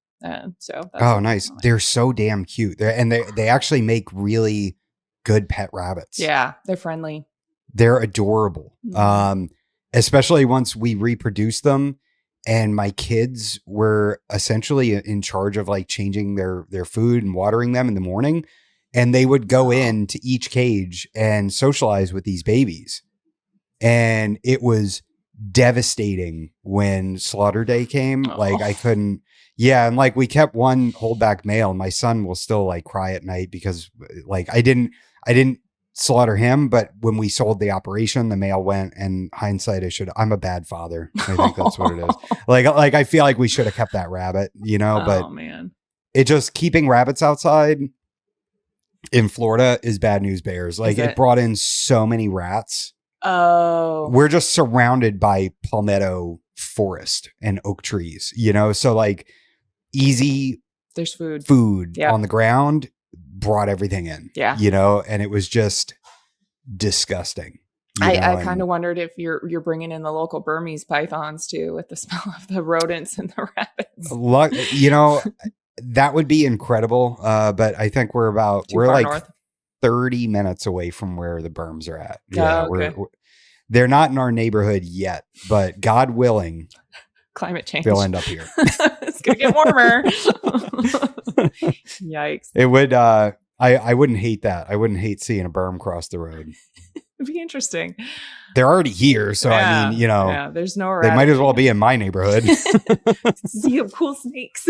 So that's nice. They're so damn cute. They actually make really good pet rabbits. Yeah, they're friendly. They're adorable. Mm-hmm. Especially once we reproduce them, and my kids were essentially in charge of like changing their food and watering them in the morning, and they would go into each cage and socialize with these babies. And it was devastating when slaughter day came. Oh. Like I couldn't, and like we kept one holdback male, and my son will still like cry at night because like I didn't slaughter him, but when we sold the operation, the male went, and hindsight, I'm a bad father. I think that's what it is. Like I feel like we should have kept that rabbit, but man, it just keeping rabbits outside in Florida is bad news bears. Like it brought in so many rats. Oh, we're just surrounded by palmetto forest and oak trees, so like easy. There's food on the ground brought everything in, and it was just disgusting. I kind of wondered if you're bringing in the local Burmese pythons too, with the smell of the rodents and the rabbits. That would be incredible. But I think we're like north. 30 minutes away from where the Burms are at. Okay. They're not in our neighborhood yet, but God willing, climate change, they'll end up here. It's gonna get warmer. Yikes! It would. I wouldn't hate that. I wouldn't hate seeing a Burm cross the road. It'd be interesting. They're already here, so I mean, there's no. They might as well be in my neighborhood. See cool snakes.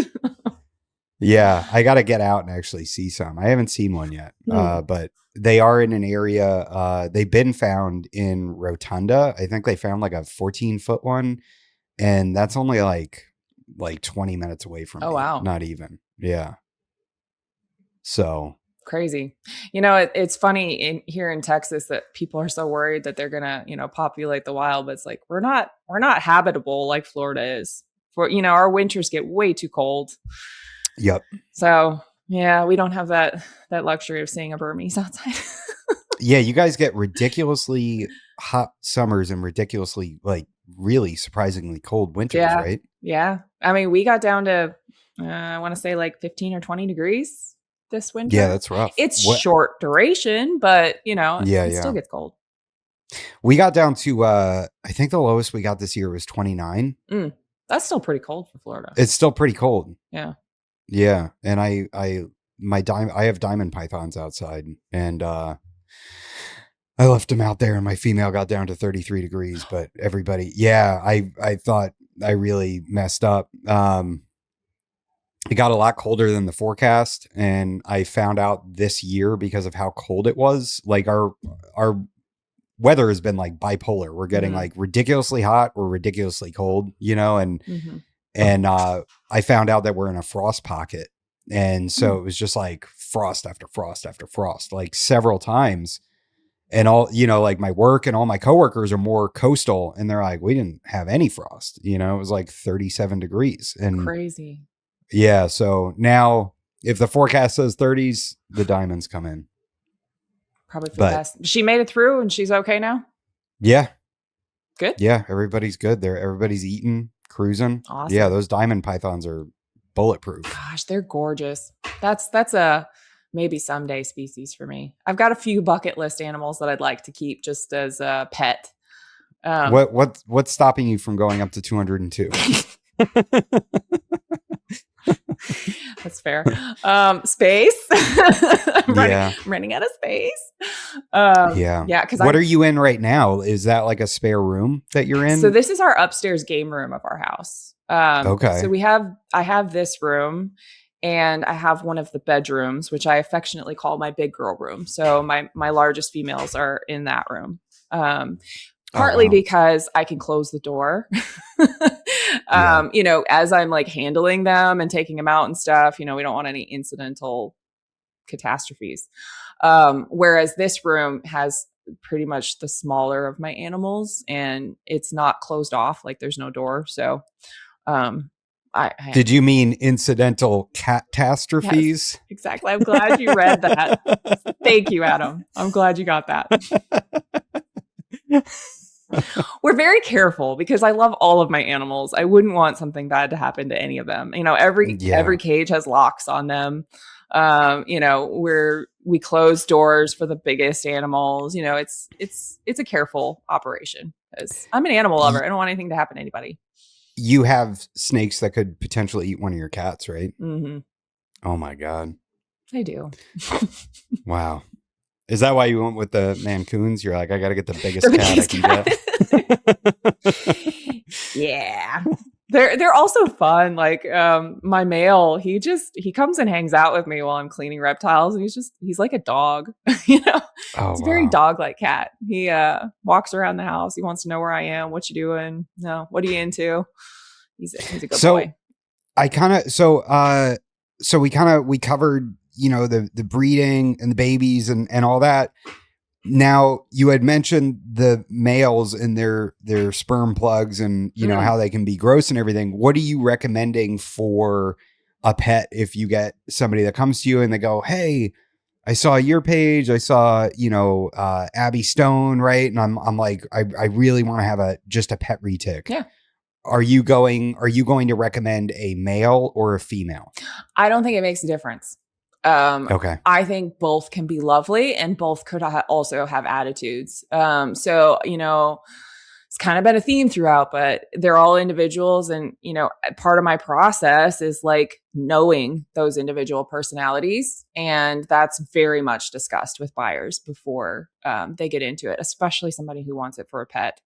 Yeah, I got to get out and actually see some. I haven't seen one yet, but they are in an area. They've been found in Rotunda. I think they found like a 14-foot one, and that's only like 20 minutes away from me. Oh, wow. Not even. Yeah. So crazy. It's funny here in Texas that people are so worried that they're gonna, populate the wild, but it's like we're not habitable like Florida is. For our winters get way too cold. Yep. So yeah, we don't have that luxury of seeing a Burmese outside. Yeah, you guys get ridiculously hot summers and ridiculously really surprisingly cold winters, right? Yeah. I mean, we got down to I want to say like 15 or 20 degrees this winter. Yeah, that's rough. It's short duration, but it still gets cold. We got down to I think the lowest we got this year was 29. That's still pretty cold for Florida. It's still pretty cold. Yeah. Yeah, and I have diamond pythons outside, and I left them out there, and my female got down to 33 degrees. But everybody, I thought I really messed up. It got a lot colder than the forecast, and I found out this year because of how cold it was. Like our weather has been like bipolar. We're getting like ridiculously hot or ridiculously cold, and I found out that we're in a frost pocket. And so it was just like frost after frost after frost, like several times. And all, like my work and all my coworkers are more coastal, and they're like, we didn't have any frost, it was like 37 degrees and crazy. Yeah. So now if the forecast says 30s, the diamonds come in. Probably for the best. She made it through and she's okay now. Yeah. Good. Yeah. Everybody's good. Everybody's eating, cruising. Awesome. Yeah. Those diamond pythons are bulletproof. Gosh, they're gorgeous. That's a maybe someday species for me. I've got a few bucket list animals that I'd like to keep just as a pet. What's stopping you from going up to 202? That's fair. Space. I'm running out of space. Yeah. Because what are you in right now? Is that like a spare room that you're in? So this is our upstairs game room of our house. Okay. So I have this room, and I have one of the bedrooms, which I affectionately call my big girl room. So my largest females are in that room. Oh, Partly wow. because I can close the door. Yeah. As I'm like handling them and taking them out and stuff, we don't want any incidental catastrophes. Whereas this room has pretty much the smaller of my animals, and it's not closed off, like there's no door. So um Did you mean incidental yes, catastrophes? exactly. I'm glad you read that. Thank you, Adam. I'm glad you got that. We're very careful because I love all of my animals. I wouldn't want something bad to happen to any of them. Every Yeah. cage has locks on them. We close doors for the biggest animals. It's a careful operation because I'm an animal lover. I don't want anything to happen to anybody. You have snakes that could potentially eat one of your cats, right? Mm-hmm. Oh my God. I do. Wow. Is that why you went with the Mancoons? You're like, I got to get the biggest The cat I biggest can cat. get. Yeah. They're also fun. Like my male, he comes and hangs out with me while I'm cleaning reptiles, and he's like a dog. He's Oh, a very wow. dog-like cat. He walks around the house. He wants to know where I am. What you doing? No, what are you into? He's a good So boy. I kind of, so we covered, the breeding and the babies and all that. Now, you had mentioned the males and their sperm plugs and, how they can be gross and everything. What are you recommending for a pet if you get somebody that comes to you and they go, hey, I saw your page. I saw, Abby Stone, right? And I'm like, I really want to have just a pet retic. Yeah. Are you going to recommend a male or a female? I don't think it makes a difference. Okay. I think both can be lovely and both could also have attitudes. So, it's kind of been a theme throughout, but they're all individuals. And, part of my process is like knowing those individual personalities. And that's very much discussed with buyers before they get into it, especially somebody who wants it for a pet.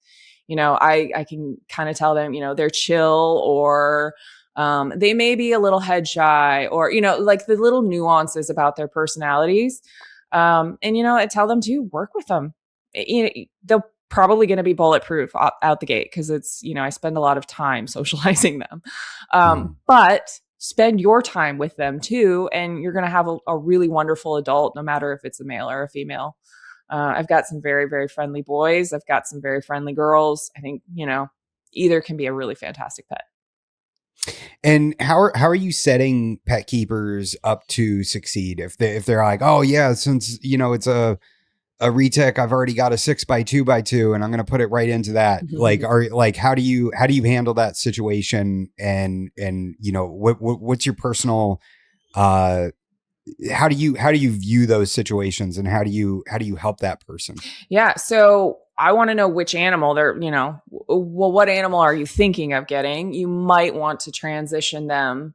I can kind of tell them, they're chill or they may be a little head shy or, like the little nuances about their personalities. I tell them to work with them. They're probably going to be bulletproof out the gate because it's, I spend a lot of time socializing them. But spend your time with them too. And you're going to have a really wonderful adult, no matter if it's a male or a female. I've got some very, very friendly boys. I've got some very friendly girls. I think, either can be a really fantastic pet. And how are you setting pet keepers up to succeed if they're like, oh yeah, since it's a retic, I've already got a 6x2x2 and I'm going to put it right into that. How do you handle that situation? And what's your personal, how do you view those situations and how do you help that person? Yeah. So I want to know which animal what animal are you thinking of getting? You might want to transition them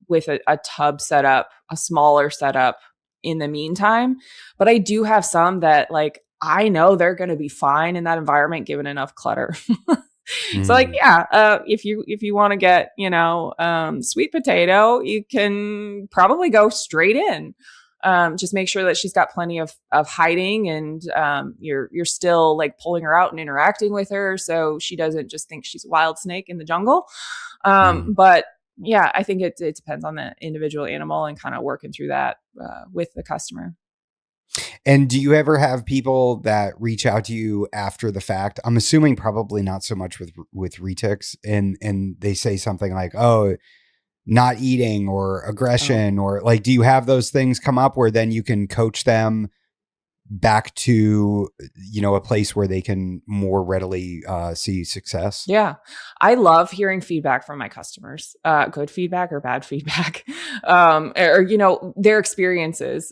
with a tub setup, a smaller setup in the meantime. But I do have some that I know they're going to be fine in that environment given enough clutter. So if you want to get, sweet potato, you can probably go straight in. Just make sure that she's got plenty of hiding and you're still like pulling her out and interacting with her. So she doesn't just think she's a wild snake in the jungle. But yeah, I think it depends on the individual animal and kind of working through that with the customer. And do you ever have people that reach out to you after the fact? I'm assuming probably not so much with retics, and they say something like, "Oh, not eating or aggression," or like, do you have those things come up where then you can coach them back to a place where they can more readily see success? Yeah, I love hearing feedback from my customers, good feedback or bad feedback, or their experiences.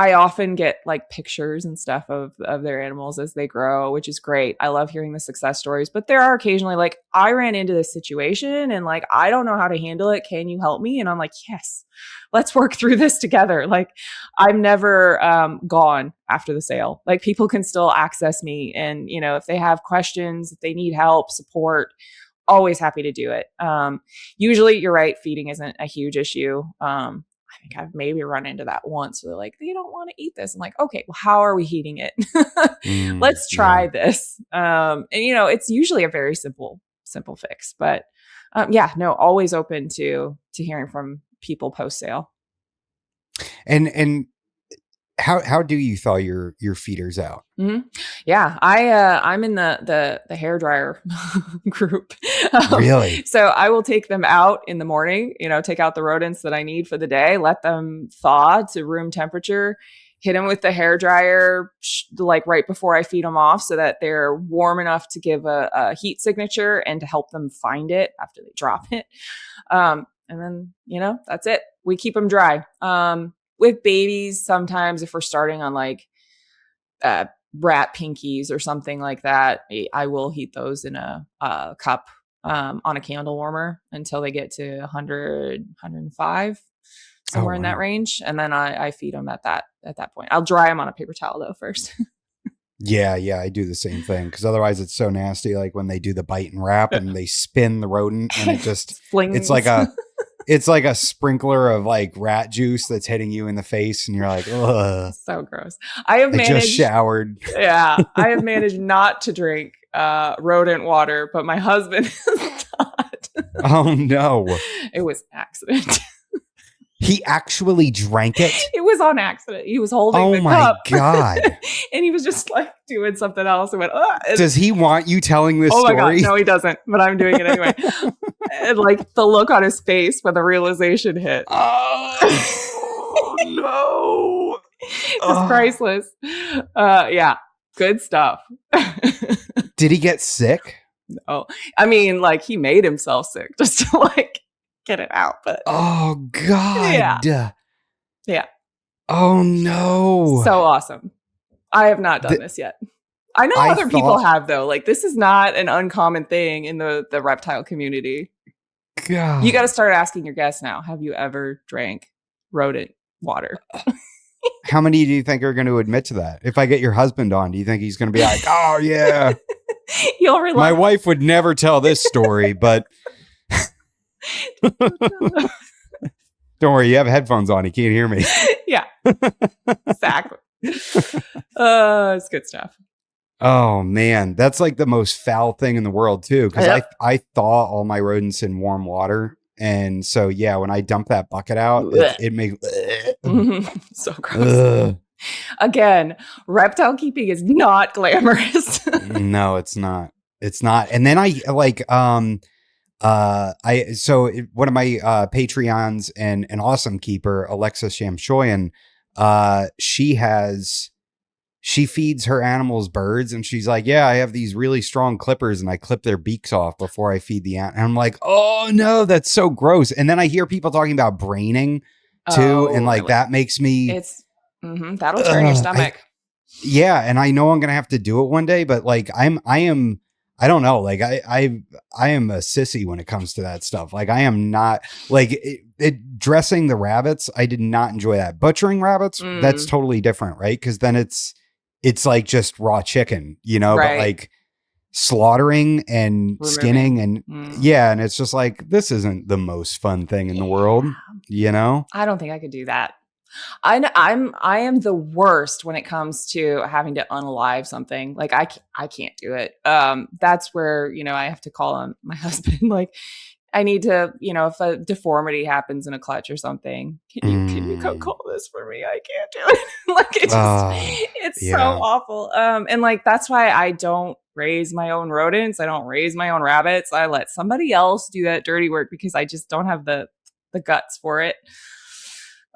I often get like pictures and stuff of their animals as they grow, which is great. I love hearing the success stories, but there are occasionally like, I ran into this situation and like, I don't know how to handle it. Can you help me? And I'm like, yes, let's work through this together. Like I'm never gone after the sale. Like people can still access me and, if they have questions, if they need help, support, always happy to do it. Usually you're right. Feeding isn't a huge issue. I think I've maybe run into that once where they're like, they don't want to eat this. I'm like, okay, well, how are we heating it? Let's try this. And it's usually a very simple fix, but no, always open to hearing from people post sale. And how do you thaw your feeders out? Mm-hmm. Yeah, I'm in the hairdryer group. Really? So I will take them out in the morning, take out the rodents that I need for the day, let them thaw to room temperature, hit them with the hairdryer like right before I feed them off so that they're warm enough to give a heat signature and to help them find it after they drop it. And then, that's it. We keep them dry. With babies, sometimes if we're starting on like rat pinkies or something like that, I will heat those in a cup on a candle warmer until they get to 100, 105, somewhere in that range. And then I feed them at that point. I'll dry them on a paper towel though first. Yeah, I do the same thing because otherwise it's so nasty. Like when they do the bite and wrap and they spin the rodent and it just flings. It's like a sprinkler of like rat juice that's hitting you in the face and you're like, ugh. So gross. I just showered. Yeah. I have managed not to drink rodent water, but my husband has not. Oh no. It was an accident. He actually drank it? It was on accident. He was holding the cup. Oh my God. And he was just like doing something else and went, ugh. Does he want you telling this story? Oh my God. No, he doesn't, but I'm doing it anyway. And like the look on his face when the realization hit. Oh no. It's priceless. Yeah. Good stuff. Did he get sick? No. I mean, like he made himself sick just to like get it out, but oh God. Yeah. Oh no. So awesome. I have not done this yet. I know other people have though. Like this is not an uncommon thing in the reptile community. God. You got to start asking your guests now. Have you ever drank rodent water? How many do you think are going to admit to that? If I get your husband on, do you think he's going to be like, oh yeah. You'll realize my wife would never tell this story, but don't worry, you have headphones on. He can't hear me. Yeah, exactly. It's good stuff. Oh man, that's like the most foul thing in the world too. Because I thaw all my rodents in warm water, and so yeah, when I dump that bucket out, it makes so gross. Again, reptile keeping is not glamorous. No, it's not. It's not. And then one of my Patreons and an awesome keeper, Alexa Shamshoyan, she feeds her animals birds, and she's like, yeah, I have these really strong clippers and I clip their beaks off before I feed the ant. And I'm like, oh no, that's so gross. And then I hear people talking about braining too. And like, that makes me, that'll turn your stomach. And I know I'm going to have to do it one day, but like I don't know. Like I am a sissy when it comes to that stuff. Like I am not like dressing the rabbits. I did not enjoy that. Butchering rabbits, that's totally different, right? Because then it's like just raw chicken, right. But like slaughtering and skinning and and it's just like, this isn't the most fun thing in the world, I don't think I could do that. I am the worst when it comes to having to unalive something. Like I can't do it. That's where, I have to call on my husband. Like I need to, if a deformity happens in a clutch or something, can you come call this for me? I can't do it. Like it's so awful. And like, that's why I don't raise my own rodents. I don't raise my own rabbits. I let somebody else do that dirty work because I just don't have the guts for it.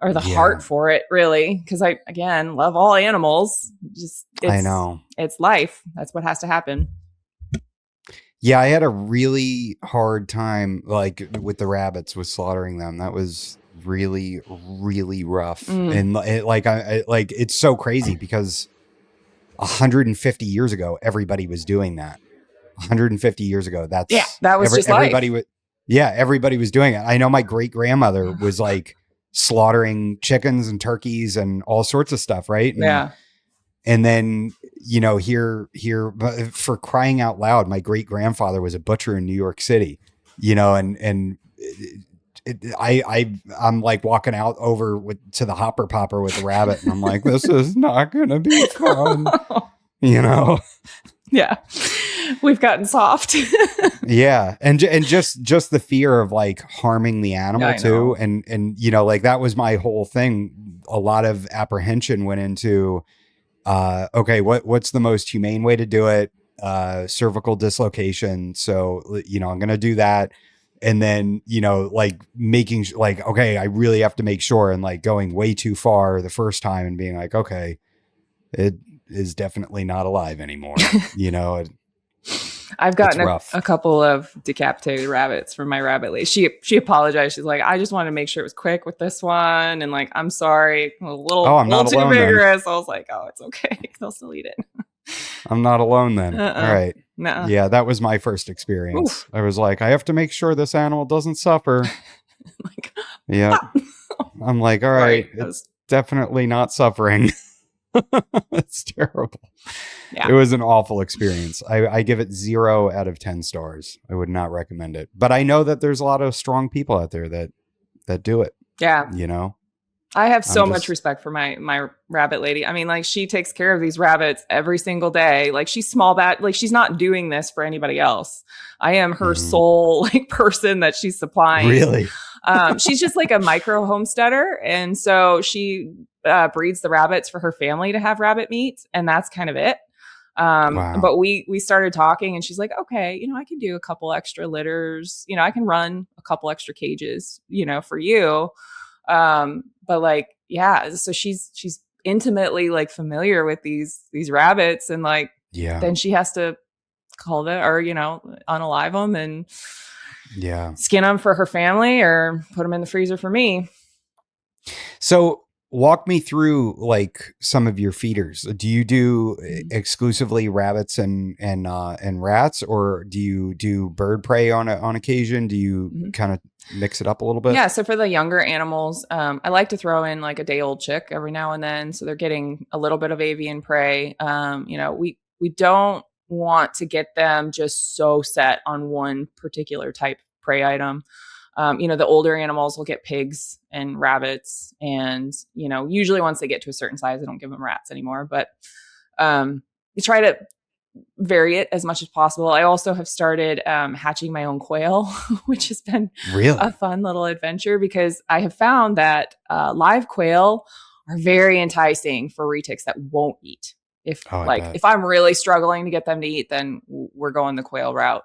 Or the heart for it, really. Because I, again, love all animals. I know. It's life. That's what has to happen. Yeah, I had a really hard time, like, with the rabbits, with slaughtering them. That was really, really rough. And, it's so crazy because 150 years ago, everybody was doing that. 150 years ago, that was just everybody life. Everybody was doing it. I know my great-grandmother was, like, slaughtering chickens and turkeys and all sorts of stuff, right? And then, but for crying out loud, my great grandfather was a butcher in New York City, and I'm like walking out over to the hopper popper with the rabbit, and I'm like, this is not going to be fun, Yeah. We've gotten soft. Yeah. And just the fear of like harming the animal too. And, like that was my whole thing. A lot of apprehension went into, okay, what's the most humane way to do it? Cervical dislocation. So, I'm going to do that. And then, like making like, okay, I really have to make sure, and like going way too far the first time and being like, okay, it is definitely not alive anymore. I've gotten a couple of decapitated rabbits from my rabbit lady. She apologized. She's like, I just wanted to make sure it was quick with this one. And like, I'm sorry. I'm a little too vigorous. I was like, oh, it's okay. They'll still eat it. I'm not alone then. All right. Nuh-uh. Yeah, that was my first experience. Oof. I was like, I have to make sure this animal doesn't suffer. Like, yeah. I'm like, all right. It's definitely not suffering. It's terrible. Yeah. It was an awful experience. I give it 0 out of 10 stars. I would not recommend it. But I know that there's a lot of strong people out there that do it. Yeah. I have so much respect for my rabbit lady. I mean, like, she takes care of these rabbits every single day. Like, she's small bat. Like, she's not doing this for anybody else. I am her sole like person that she's supplying. Really? She's just like a micro homesteader. And so she breeds the rabbits for her family to have rabbit meat. And that's kind of it. Wow. But we started talking, and she's like, okay, I can do a couple extra litters. I can run a couple extra cages, for you. But like, yeah, so she's intimately like familiar with these rabbits, and like, then she has to cull them or, unalive them and skin them for her family or put them in the freezer for me. So walk me through like some of your feeders. Do you do exclusively rabbits and rats, or do you do bird prey on occasion? Do you kind of mix it up a little bit? Yeah. So for the younger animals, I like to throw in like a day old chick every now and then. So they're getting a little bit of avian prey. We don't want to get them just so set on one particular type prey item. The older animals will get pigs and rabbits, and, usually once they get to a certain size, I don't give them rats anymore, but, we try to vary it as much as possible. I also have started, hatching my own quail, which has been a fun little adventure, because I have found that, live quail are very enticing for retics that won't eat. If I'm really struggling to get them to eat, then we're going the quail route.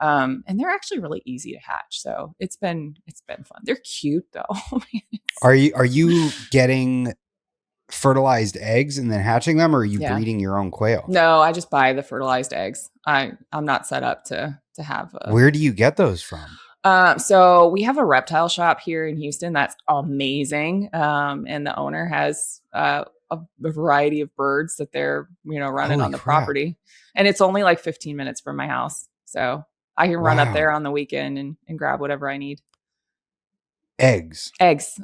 And they're actually really easy to hatch. So it's been fun. They're cute though. Are you getting fertilized eggs and then hatching them, or are you breeding your own quail? No, I just buy the fertilized eggs. I'm not set up to have Where do you get those from? So we have a reptile shop here in Houston that's amazing. And the owner has a variety of birds that they're running on the property. And it's only like 15 minutes from my house. So I can run up there on the weekend and grab whatever I need. Eggs,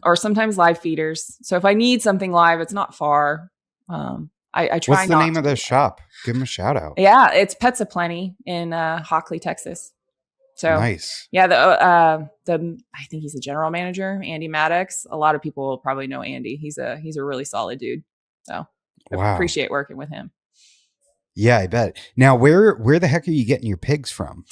or sometimes live feeders. So if I need something live, it's not far. I try. What's the name of the shop? Give them a shout out. Yeah, it's Pets Aplenty in Hockley, Texas. So nice. Yeah, I think he's the general manager, Andy Maddox. A lot of people will probably know Andy. He's a really solid dude. So I appreciate working with him. Yeah, I bet. Now, where the heck are you getting your pigs from?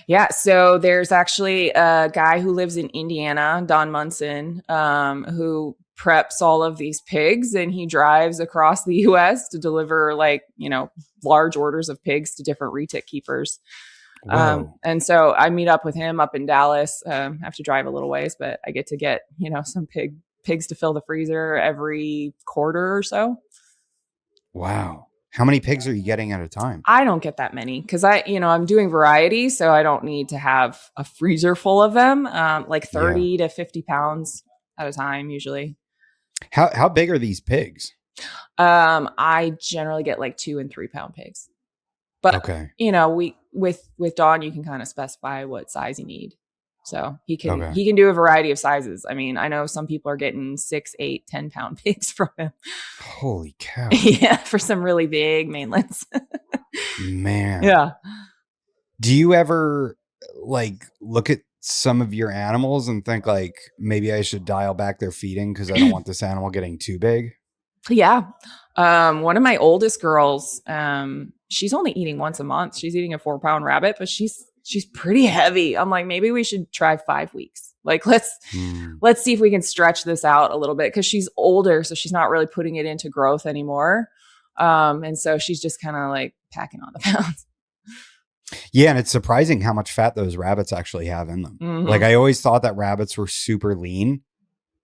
Yeah, so there's actually a guy who lives in Indiana, Don Munson, who preps all of these pigs, and he drives across the U.S. to deliver large orders of pigs to different retic keepers. And so I meet up with him up in Dallas. I have to drive a little ways, but I get to get some pigs to fill the freezer every quarter or so. Wow. How many pigs are you getting at a time? I don't get that many because I'm doing variety, so I don't need to have a freezer full of them. Like 30 to 50 pounds at a time usually. How big are these pigs? I generally get like 2 and 3 pound pigs. But we with Dawn, you can kind of specify what size you need. So he Okay. can do a variety of sizes. I mean, I know some people are getting 6, 8, 10 pound pigs from him. Holy cow. Yeah, for some really big mainlands. Man. Yeah. Do you ever like look at some of your animals and think like maybe I should dial back their feeding because I don't want this animal getting too big? Yeah. One of my oldest girls, she's only eating once a month. She's eating a 4-pound rabbit, but she's pretty heavy. I'm like, maybe we should try 5 weeks. Like, let's see if we can stretch this out a little bit, because she's older, so she's not really putting it into growth anymore. And so she's just kind of like packing on the pounds. Yeah, and it's surprising how much fat those rabbits actually have in them. Mm-hmm. Like I always thought that rabbits were super lean.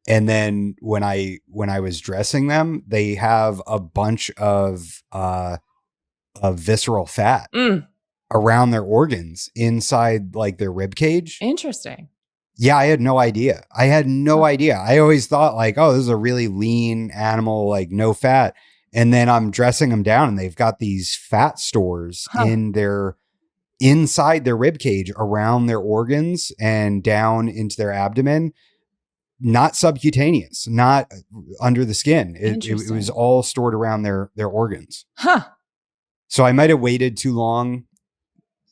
And then when I was dressing them, they have a bunch of visceral fat around their organs inside like their rib cage. Interesting. Yeah, I had no idea. I always thought like, oh, this is a really lean animal, like no fat. And then I'm dressing them down and they've got these fat stores inside their rib cage around their organs and down into their abdomen. Not subcutaneous, not under the skin. It was all stored around their organs. Huh. So I might have waited too long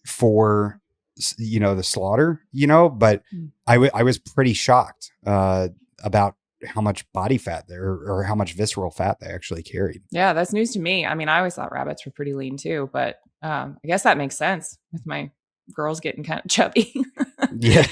for, the slaughter, but I was pretty shocked about how much body fat there or how much visceral fat they actually carried. Yeah, that's news to me. I mean, I always thought rabbits were pretty lean too, but I guess that makes sense with my girls getting kind of chubby. Yeah.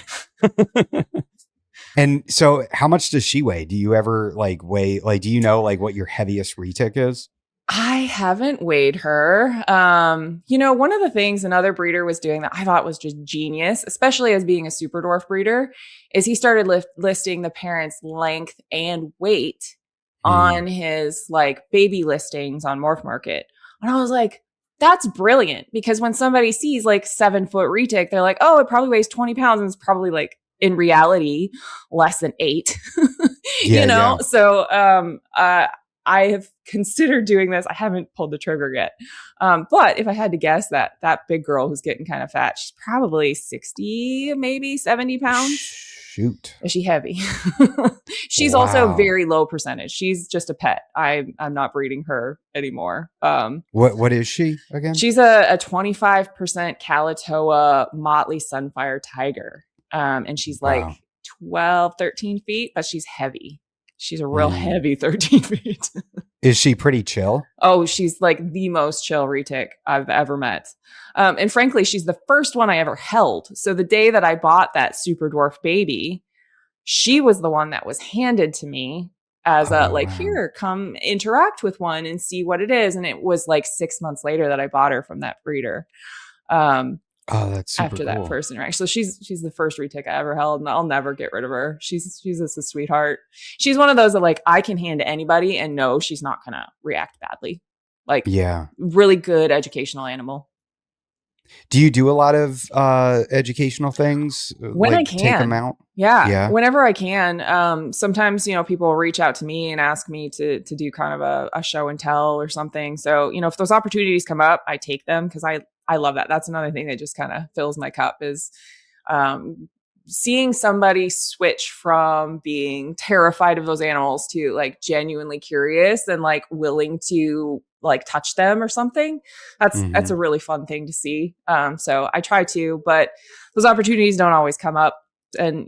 And so how much does she weigh? Do you ever weigh, do you know what your heaviest retic is? I haven't weighed her. One of the things another breeder was doing that I thought was just genius, especially as being a super dwarf breeder, is he started listing the parent's length and weight on his baby listings on Morph Market. And I was like, that's brilliant, because when somebody sees 7-foot retic, they're like, oh, it probably weighs 20 pounds. And it's probably in reality less than 8. Yeah. So I have considered doing this. I haven't pulled the trigger yet. But if I had to guess, that big girl who's getting kind of fat, she's probably 60, maybe 70 pounds. Shoot. Is she heavy? She's also very low percentage. She's just a pet. I'm not breeding her anymore. What is she again? She's a 25% Kalatoa Motley Sunfire Tiger. And she's 12, 13 feet, but she's heavy. She's a real heavy 13 feet. Is she pretty chill? Oh, she's the most chill retic I've ever met. And frankly, she's the first one I ever held. So the day that I bought that super dwarf baby, she was the one that was handed to me as here, come interact with one and see what it is. And it was 6 months later that I bought her from that breeder. Oh, that's super after cool. that first interaction. So she's the first retic I ever held, and I'll never get rid of her. She's just a sweetheart. She's one of those that I can hand to anybody and know she's not gonna react badly. Really good educational animal. Do you do a lot of educational things when I can? Take them out? Yeah, whenever I can. Sometimes people reach out to me and ask me to do kind of a show and tell or something. So if those opportunities come up, I take them, because I love that. That's another thing that just kind of fills my cup, is seeing somebody switch from being terrified of those animals to genuinely curious and willing to touch them or something. That's a really fun thing to see. So I try to, but those opportunities don't always come up. And,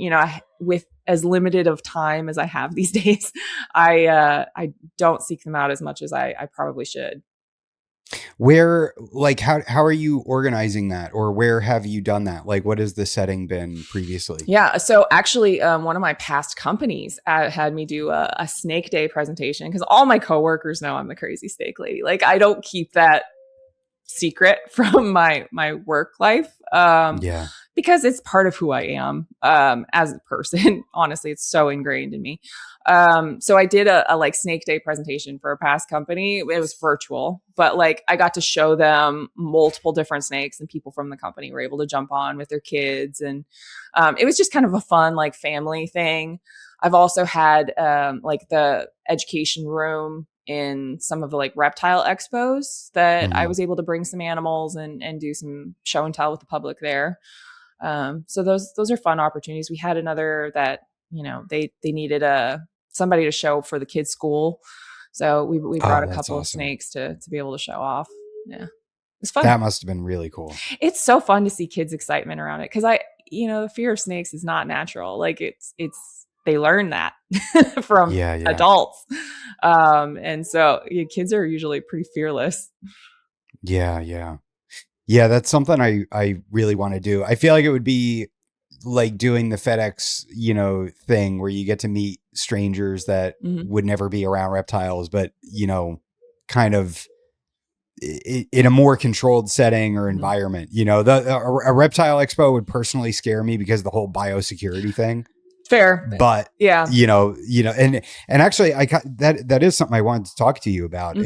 with as limited of time as I have these days, I don't seek them out as much as I probably should. Where, how are you organizing that, or where have you done that? What has the setting been previously? Yeah. So actually, one of my past companies had me do a snake day presentation, because all my coworkers know I'm the crazy snake lady. I don't keep that secret from my work life. Because it's part of who I am as a person. Honestly, it's so ingrained in me. So I did a snake day presentation for a past company. It was virtual, but I got to show them multiple different snakes, and people from the company were able to jump on with their kids. And it was just kind of a fun family thing. I've also had the education room in some of the reptile expos that I was able to bring some animals and do some show and tell with the public there. So those are fun opportunities. We had another that, they needed somebody to show for the kids' school. So we brought Oh, a that's couple of awesome. snakes to be able to show off. Yeah. It's fun. That must have been really cool. It's so fun to see kids' excitement around it. Cause the fear of snakes is not natural. Like they learn that from Yeah, yeah. adults. And so kids are usually pretty fearless. Yeah, yeah. Yeah, that's something I really want to do. I feel like it would be like doing the FedEx, thing where you get to meet strangers that Mhm. would never be around reptiles, but, kind of in a more controlled setting or Mhm. environment. A reptile expo would personally scare me because of the whole biosecurity thing. Fair. But Yeah. and actually that is something I wanted to talk to you about Mhm.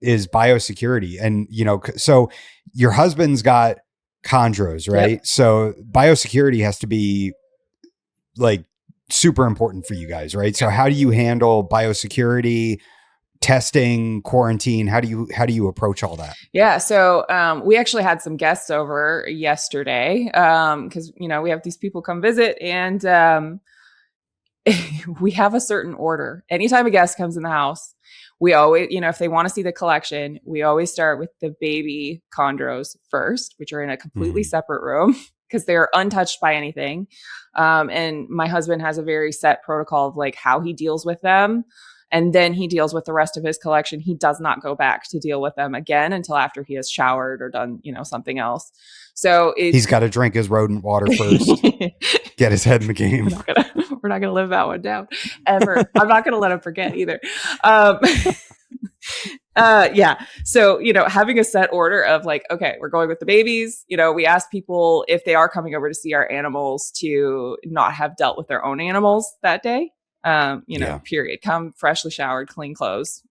is biosecurity. And so your husband's got chondros, right? Yep. So biosecurity has to be like super important for you guys, right? So how do you handle biosecurity, testing, quarantine? How do you approach all that? Yeah. So we actually had some guests over yesterday because, we have these people come visit and we have a certain order. Anytime a guest comes in the house, we always, if they want to see the collection, we always start with the baby chondros first, which are in a completely Mhm. separate room because they're untouched by anything. And my husband has a very set protocol of like how he deals with them. And then he deals with the rest of his collection. He does not go back to deal with them again until after he has showered or done, something else. So He's it's got to drink his rodent water first, get his head in the game. we're not gonna live that one down ever. I'm not gonna let him forget either. Um, yeah. So, having a set order of like, okay, we're going with the babies. We ask people if they are coming over to see our animals to not have dealt with their own animals that day. Yeah. Period. Come freshly showered, clean clothes.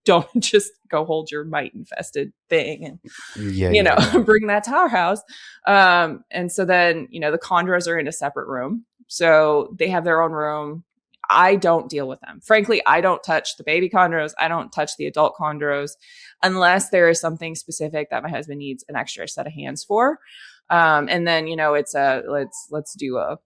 Don't just go hold your mite infested thing and Yeah, yeah, yeah. bring that to our house. And so then, the chondros are in a separate room. So they have their own room. I don't deal with them. Frankly, I don't touch the baby chondros. I don't touch the adult chondros unless there is something specific that my husband needs an extra set of hands for. And then, it's let's do a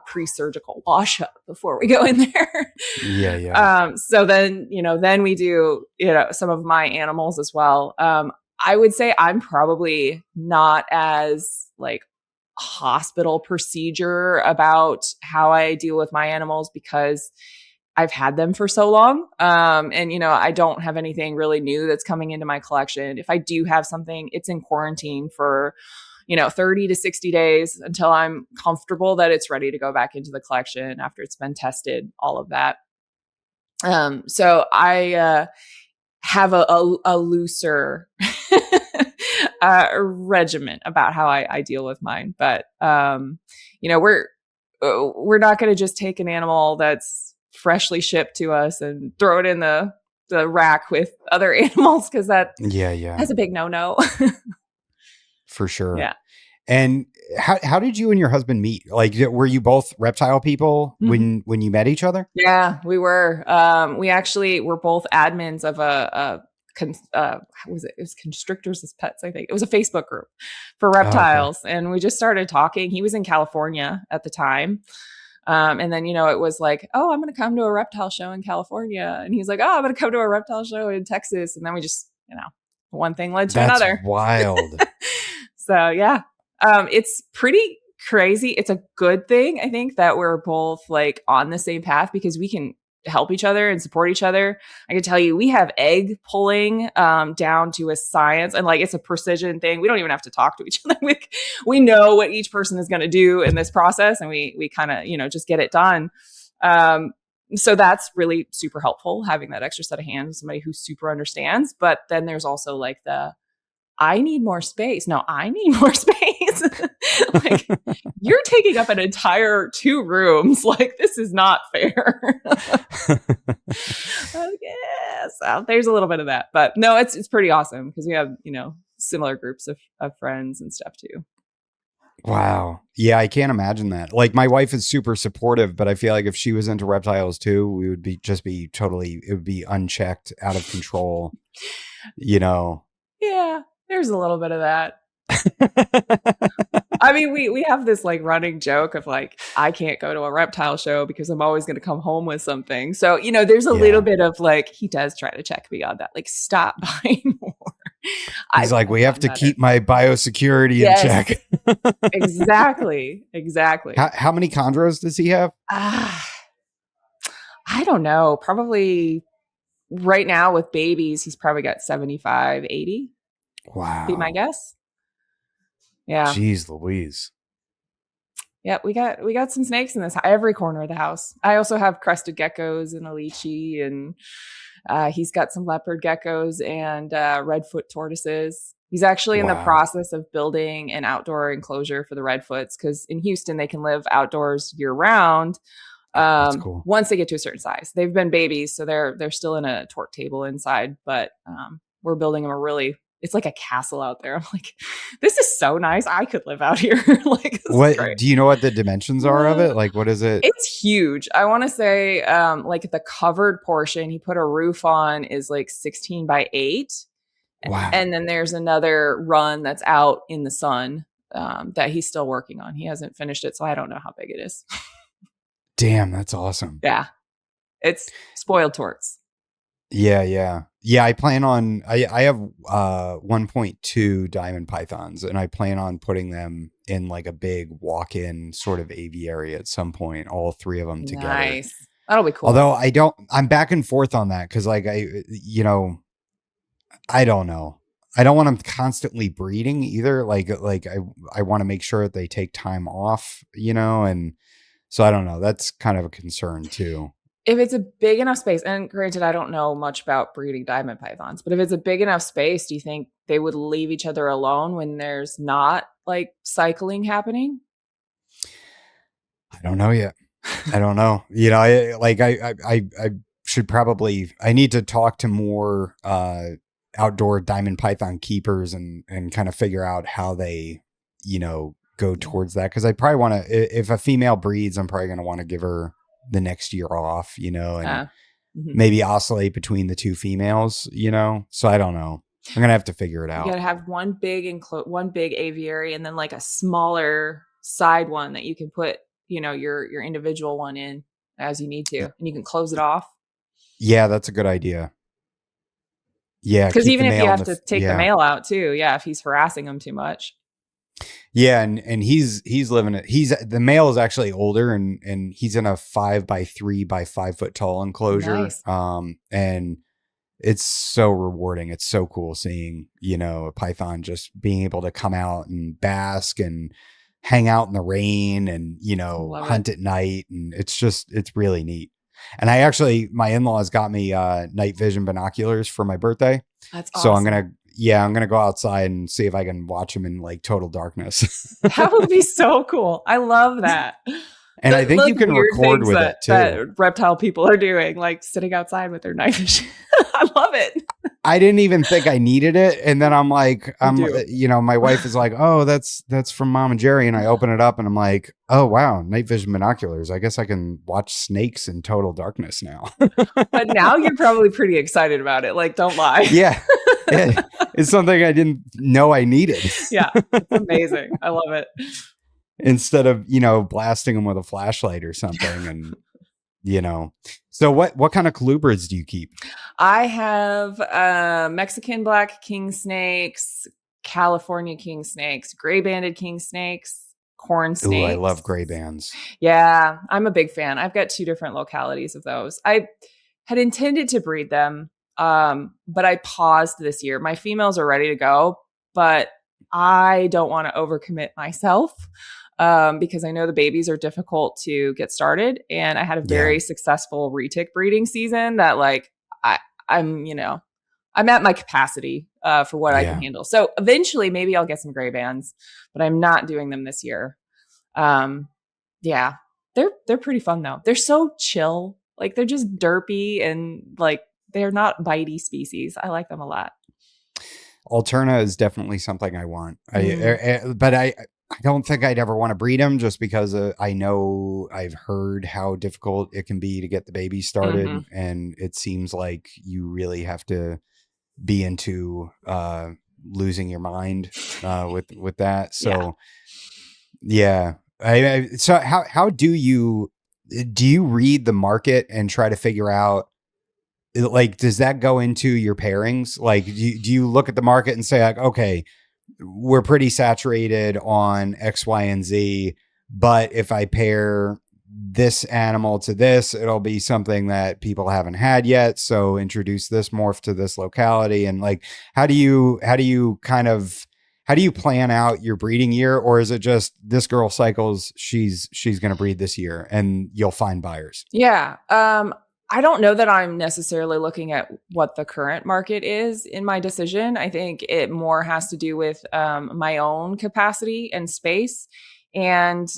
pre-surgical wash up before we go in there. Yeah, yeah. So then, then we do, some of my animals as well. I would say I'm probably not as like hospital procedure about how I deal with my animals because I've had them for so long. And, I don't have anything really new that's coming into my collection. If I do have something, it's in quarantine for, 30 to 60 days until I'm comfortable that it's ready to go back into the collection after it's been tested, all of that. So I have a looser regimen about how I deal with mine. But we're not going to just take an animal that's freshly shipped to us and throw it in the rack with other animals because that's Yeah. a big no. For sure. Yeah. And how did you and your husband meet? Like, were you both reptile people Mhm. when you met each other? Yeah, we were. We actually were both admins of what was it? It was Constrictors as Pets, I think. It was a Facebook group for Oh, okay. reptiles. And we just started talking. He was in California at the time. And then, it was like, oh, I'm going to come to a reptile show in California. And he's like, oh, I'm going to come to a reptile show in Texas. And then we just, one thing led to That's another. wild. So, yeah, it's pretty crazy. It's a good thing, I think, that we're both like on the same path because we can help each other and support each other. I can tell you, we have egg pulling down to a science, and like it's a precision thing. We don't even have to talk to each other. We know what each person is going to do in this process, and we kind of just get it done. So that's really super helpful, having that extra set of hands, somebody who super understands. But then there's also like I need more space. No, I need more space. Like, you're taking up an entire 2 rooms. Like, this is not fair. Yeah, so there's a little bit of that, but no, it's pretty awesome because we have, similar groups of friends and stuff too. Wow. Yeah, I can't imagine that. Like, my wife is super supportive, but I feel like if she was into reptiles too, we would be totally, it would be unchecked, out of control, Yeah, there's a little bit of that. I mean, we have this like running joke of like, I can't go to a reptile show because I'm always going to come home with something. So, there's a little Yeah. bit of like, he does try to check me on that. Like, stop buying more. He's like, I've we have gotten to better. keep my biosecurity in Yes, check. exactly. Exactly. How many chondros does he have? Ah, I don't know. Probably right now with babies, he's probably got 75, 80. Be my Wow. guess. Yeah. Jeez Louise. Yeah, we got some snakes in this every corner of the house. I also have crested geckos and a lychee, and he's got some leopard geckos and redfoot tortoises. He's actually in the Wow. process of building an outdoor enclosure for the redfoots because in Houston they can live outdoors year round. That's cool. Once they get to a certain size, they've been babies, so they're still in a tort table inside. But we're building them a really. It's like a castle out there. I'm like, this is so nice. I could live out here. Like, this is What great. do you know what the dimensions are of it? Like, what is it? It's huge. I want to say, like the covered portion he put a roof on is like 16 by 8. Wow. And then there's another run that's out in the sun that he's still working on. He hasn't finished it, so I don't know how big it is. Damn, that's awesome. Yeah. It's spoiled torts. Yeah. I plan on, I have 1.2 diamond pythons, and I plan on putting them in like a big walk-in sort of aviary at some point, all 3 of them together. Nice. That'll be cool. Although I'm back and forth on that. Cause like I don't know. I don't want them constantly breeding either. Like I want to make sure that they take time off, and so I don't know. That's kind of a concern too. If it's a big enough space, and granted, I don't know much about breeding diamond pythons, but if it's a big enough space, do you think they would leave each other alone when there's not like cycling happening? I don't know yet. I don't know. I should probably, I need to talk to more outdoor diamond python keepers and kind of figure out how they, go towards that. Cause I probably want to, if a female breeds, I'm probably going to want to give her the next year off, and maybe oscillate between the 2 females, so I don't know. I'm going to have to figure it out. You got to have one big aviary and then like a smaller side one that you can put, your individual one in as you need to, and you can close it off. Yeah, that's a good idea. Yeah. Because even if you have to take the male out too. Yeah. If he's harassing them too much. Yeah, and he's living it. The male is actually older, and he's in a 5 by 3 by 5 foot tall enclosure. Nice. And it's so rewarding. It's so cool seeing, a python just being able to come out and bask and hang out in the rain and, hunt at night. And it's really neat. And my in-laws got me night vision binoculars for my birthday. That's awesome. So I'm going to go outside and see if I can watch them in like total darkness. That would be so cool. I love that. And I think you can record with it too. That reptile people are doing, like sitting outside with their night vision. I love it. I didn't even think I needed it. And then I'm like, my wife is like, oh, that's from Mom and Jerry. And I open it up and I'm like, oh, wow, night vision binoculars. I guess I can watch snakes in total darkness now. But now you're probably pretty excited about it. Like, don't lie. Yeah. It's something I didn't know I needed. Yeah. It's amazing. I love it. Instead of, blasting them with a flashlight or something. And, so what kind of colubrids do you keep? I have Mexican black king snakes, California king snakes, gray banded king snakes, corn snakes. Ooh, I love gray bands. Yeah, I'm a big fan. I've got 2 different localities of those. I had intended to breed them, but I paused this year. My females are ready to go, but I don't want to overcommit myself. Because I know the babies are difficult to get started, and I had a very successful retic breeding season that like I'm at my capacity for what I can handle. So eventually maybe I'll get some gray bands, but I'm not doing them this year. They're pretty fun though. They're so chill. Like they're just derpy and like they're not bitey species. I like them a lot. Alterna is definitely something I want. But I don't think I'd ever want to breed them just because I know I've heard how difficult it can be to get the baby started. Mm-hmm. And it seems like you really have to be into losing your mind with that. So Yeah. So how do you read the market and try to figure out, like, does that go into your pairings? Like, do you look at the market and say, like, okay, we're pretty saturated on X, Y, and Z, but if I pair this animal to this, it'll be something that people haven't had yet. So introduce this morph to this locality. And like, how do you plan out your breeding year? Or is it just this girl cycles, she's going to breed this year and you'll find buyers? Yeah. I don't know that I'm necessarily looking at what the current market is in my decision. I think it more has to do with my own capacity and space and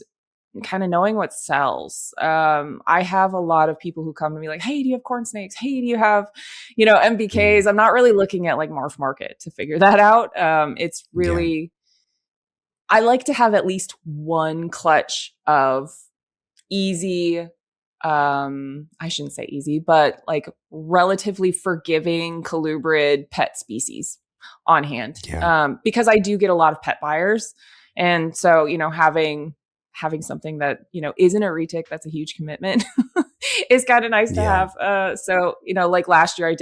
kind of knowing what sells. I have a lot of people who come to me like, hey, do you have corn snakes? Hey, do you have, MBKs? I'm not really looking at like morph market to figure that out. It's Yeah. really, I like to have at least one clutch of easy, I shouldn't say easy, but like relatively forgiving colubrid pet species on hand. Yeah. Because I do get a lot of pet buyers. And so, having something that, isn't a retic, that's a huge commitment, is kind of nice to Yeah. have. So, like last year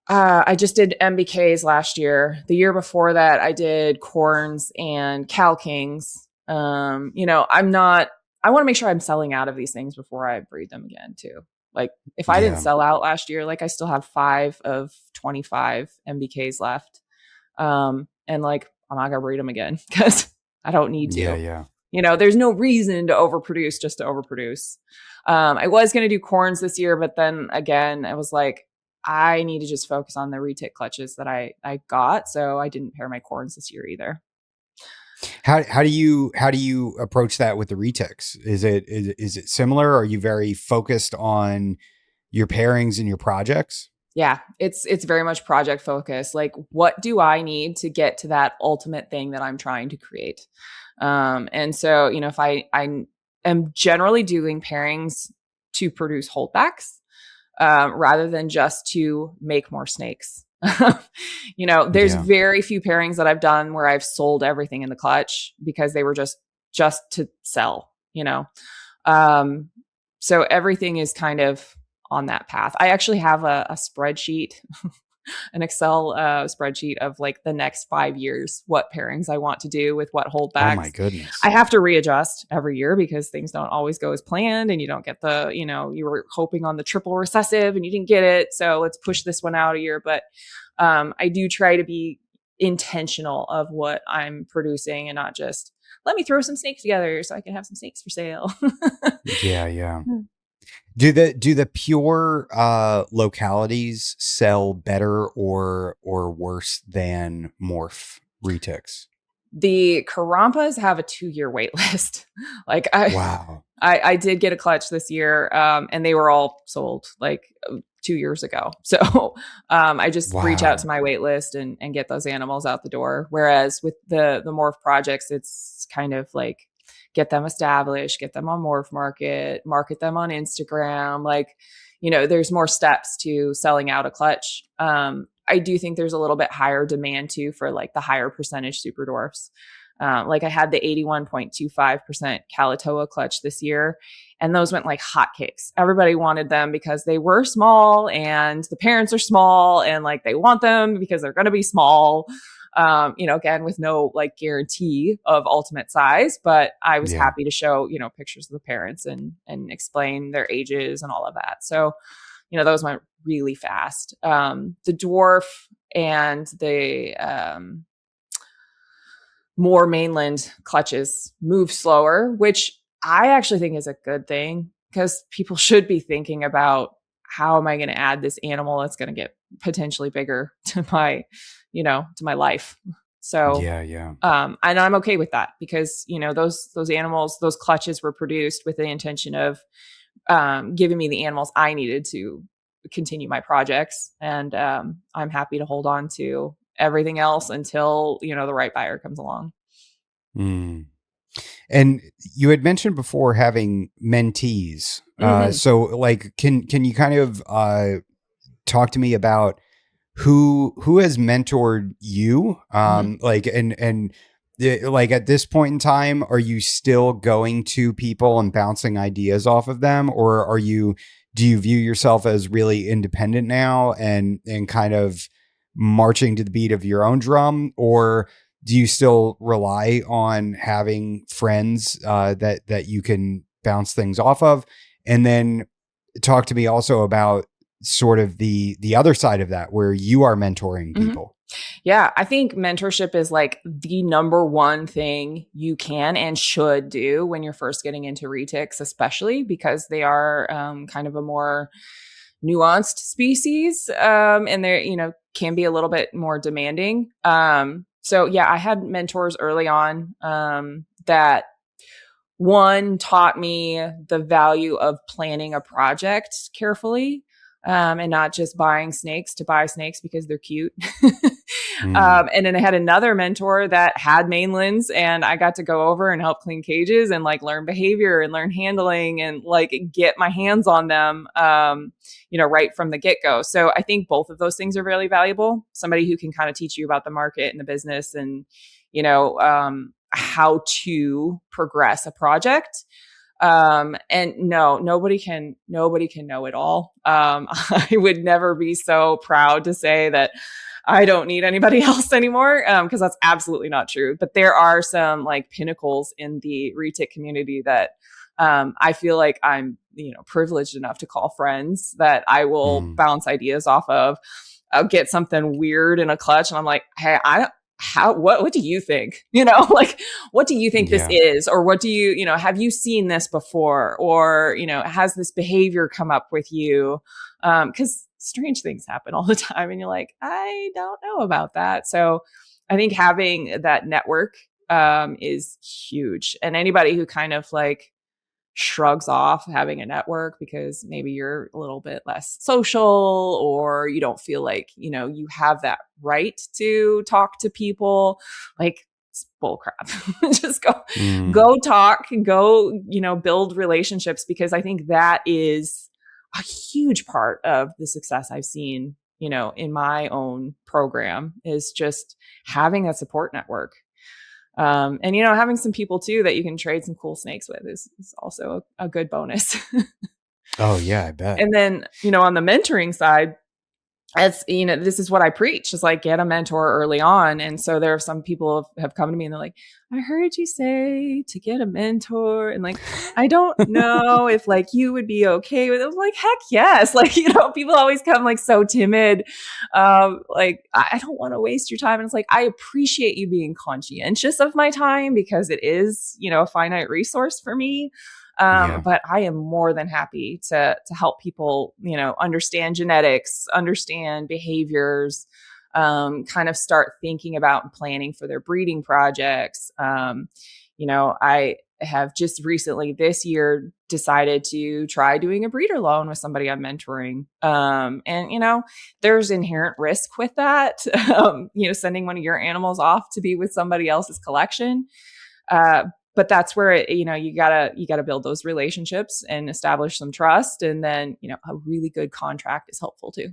I just did MBKs last year. The year before that, I did corns and Cal Kings. I want to make sure I'm selling out of these things before I breed them again too. Like if I didn't Yeah. sell out last year, like I still have 5 of 25 MBKs left. And like, I'm not gonna breed them again because I don't need Yeah. to. Yeah. There's no reason to overproduce just to overproduce. I was going to do corns this year, but then again, I was like, I need to just focus on the retic clutches that I got. So I didn't pair my corns this year either. How do you approach that with the retics? Is it similar? Are you very focused on your pairings and your projects? Yeah, it's very much project focused. Like, what do I need to get to that ultimate thing that I'm trying to create? And so, if I am generally doing pairings to produce holdbacks, rather than just to make more snakes. There's Yeah. very few pairings that I've done where I've sold everything in the clutch because they were just to sell, Um, so everything is kind of on that path. I actually have a spreadsheet, an Excel spreadsheet of like the next 5 years, what pairings I want to do with what Oh my holdbacks. I goodness. have to readjust every year because things don't always go as planned and you don't get you were hoping on the triple recessive and you didn't get it. So let's push this one out a year. But I do try to be intentional of what I'm producing and not just let me throw some snakes together so I can have some snakes for sale. Yeah. Yeah. Do the pure localities sell better or worse than morph retics? The Karampas have a 2-year wait list. like I, Wow. I did get a clutch this year, and they were all sold like 2 years ago. So I just reach out to Wow. my wait list and get those animals out the door. Whereas with the morph projects, it's kind of like get them established, get them on morph market them on Instagram. Like, there's more steps to selling out a clutch. I do think there's a little bit higher demand too for like the higher percentage super dwarfs. Like I had the 81.25% Kalatoa clutch this year, and those went like hotcakes. Everybody wanted them because they were small and the parents are small and like they want them because they're going to be small. Again, with no like guarantee of ultimate size, but I was Yeah. happy to show, pictures of the parents and explain their ages and all of that. So, those went really fast. The dwarf and the more mainland clutches move slower, which I actually think is a good thing because people should be thinking about how am I going to add this animal that's going to get potentially bigger to my life. So, Yeah. Yeah. and I'm okay with that because, those animals, those clutches were produced with the intention of giving me the animals I needed to continue my projects. And I'm happy to hold on to everything else until, the right buyer comes along. Mm. And you had mentioned before having mentees. Mm-hmm. So like, can you kind of talk to me about who has mentored you? Mm-hmm. Like, and like at this point in time, are you still going to people and bouncing ideas off of them, or do you view yourself as really independent now and kind of marching to the beat of your own drum, or do you still rely on having friends that you can bounce things off of? And then talk to me also about sort of the other side of that, where you are mentoring people. Yeah, I think mentorship is like the number one thing you can and should do when you're first getting into retics, especially because they are kind of a more nuanced species, and they're, can be a little bit more demanding. So yeah, I had mentors early on that one taught me the value of planning a project carefully, and not just buying snakes to buy snakes because they're cute. And then I had another mentor that had mainlands, and I got to go over and help clean cages and like learn behavior and learn handling and like get my hands on them, right from the get-go. So I think both of those things are really valuable. Somebody who can kind of teach you about the market and the business and, how to progress a project. And no, nobody can know it all. I would never be so proud to say that I don't need anybody else anymore. Cause that's absolutely not true, but there are some like pinnacles in the retic community that, I feel like I'm, privileged enough to call friends that I will bounce ideas off of. I'll get something weird in a clutch and I'm like, hey, what do you think? Like, what do you think this is? Or what do you, have you seen this before? Or, has this behavior come up with you? Cause strange things happen all the time. And you're like, I don't know about that. So I think having that network, is huge. And anybody who kind of like shrugs off having a network because maybe you're a little bit less social or you don't feel like, you have that right to talk to people, like it's bull crap. Just go talk, go, build relationships, because I think that is a huge part of the success I've seen, in my own program, is just having a support network. And having some people too that you can trade some cool snakes with is also a good bonus. Oh yeah, I bet. And then, on the mentoring side, as this is what I preach, is like get a mentor early on. And so there are some people have come to me and they're like, I heard you say to get a mentor. And like, I don't know if like you would be okay with it. I was like, heck yes. Like, people always come like so timid. Like, I don't want to waste your time. And it's like, I appreciate you being conscientious of my time because it is, a finite resource for me. But I am more than happy to help people, understand genetics, understand behaviors, kind of start thinking about and planning for their breeding projects. I have just recently this year decided to try doing a breeder loan with somebody I'm mentoring. And there's inherent risk with that. Sending one of your animals off to be with somebody else's collection. But that's where you gotta build those relationships and establish some trust, and then a really good contract is helpful too.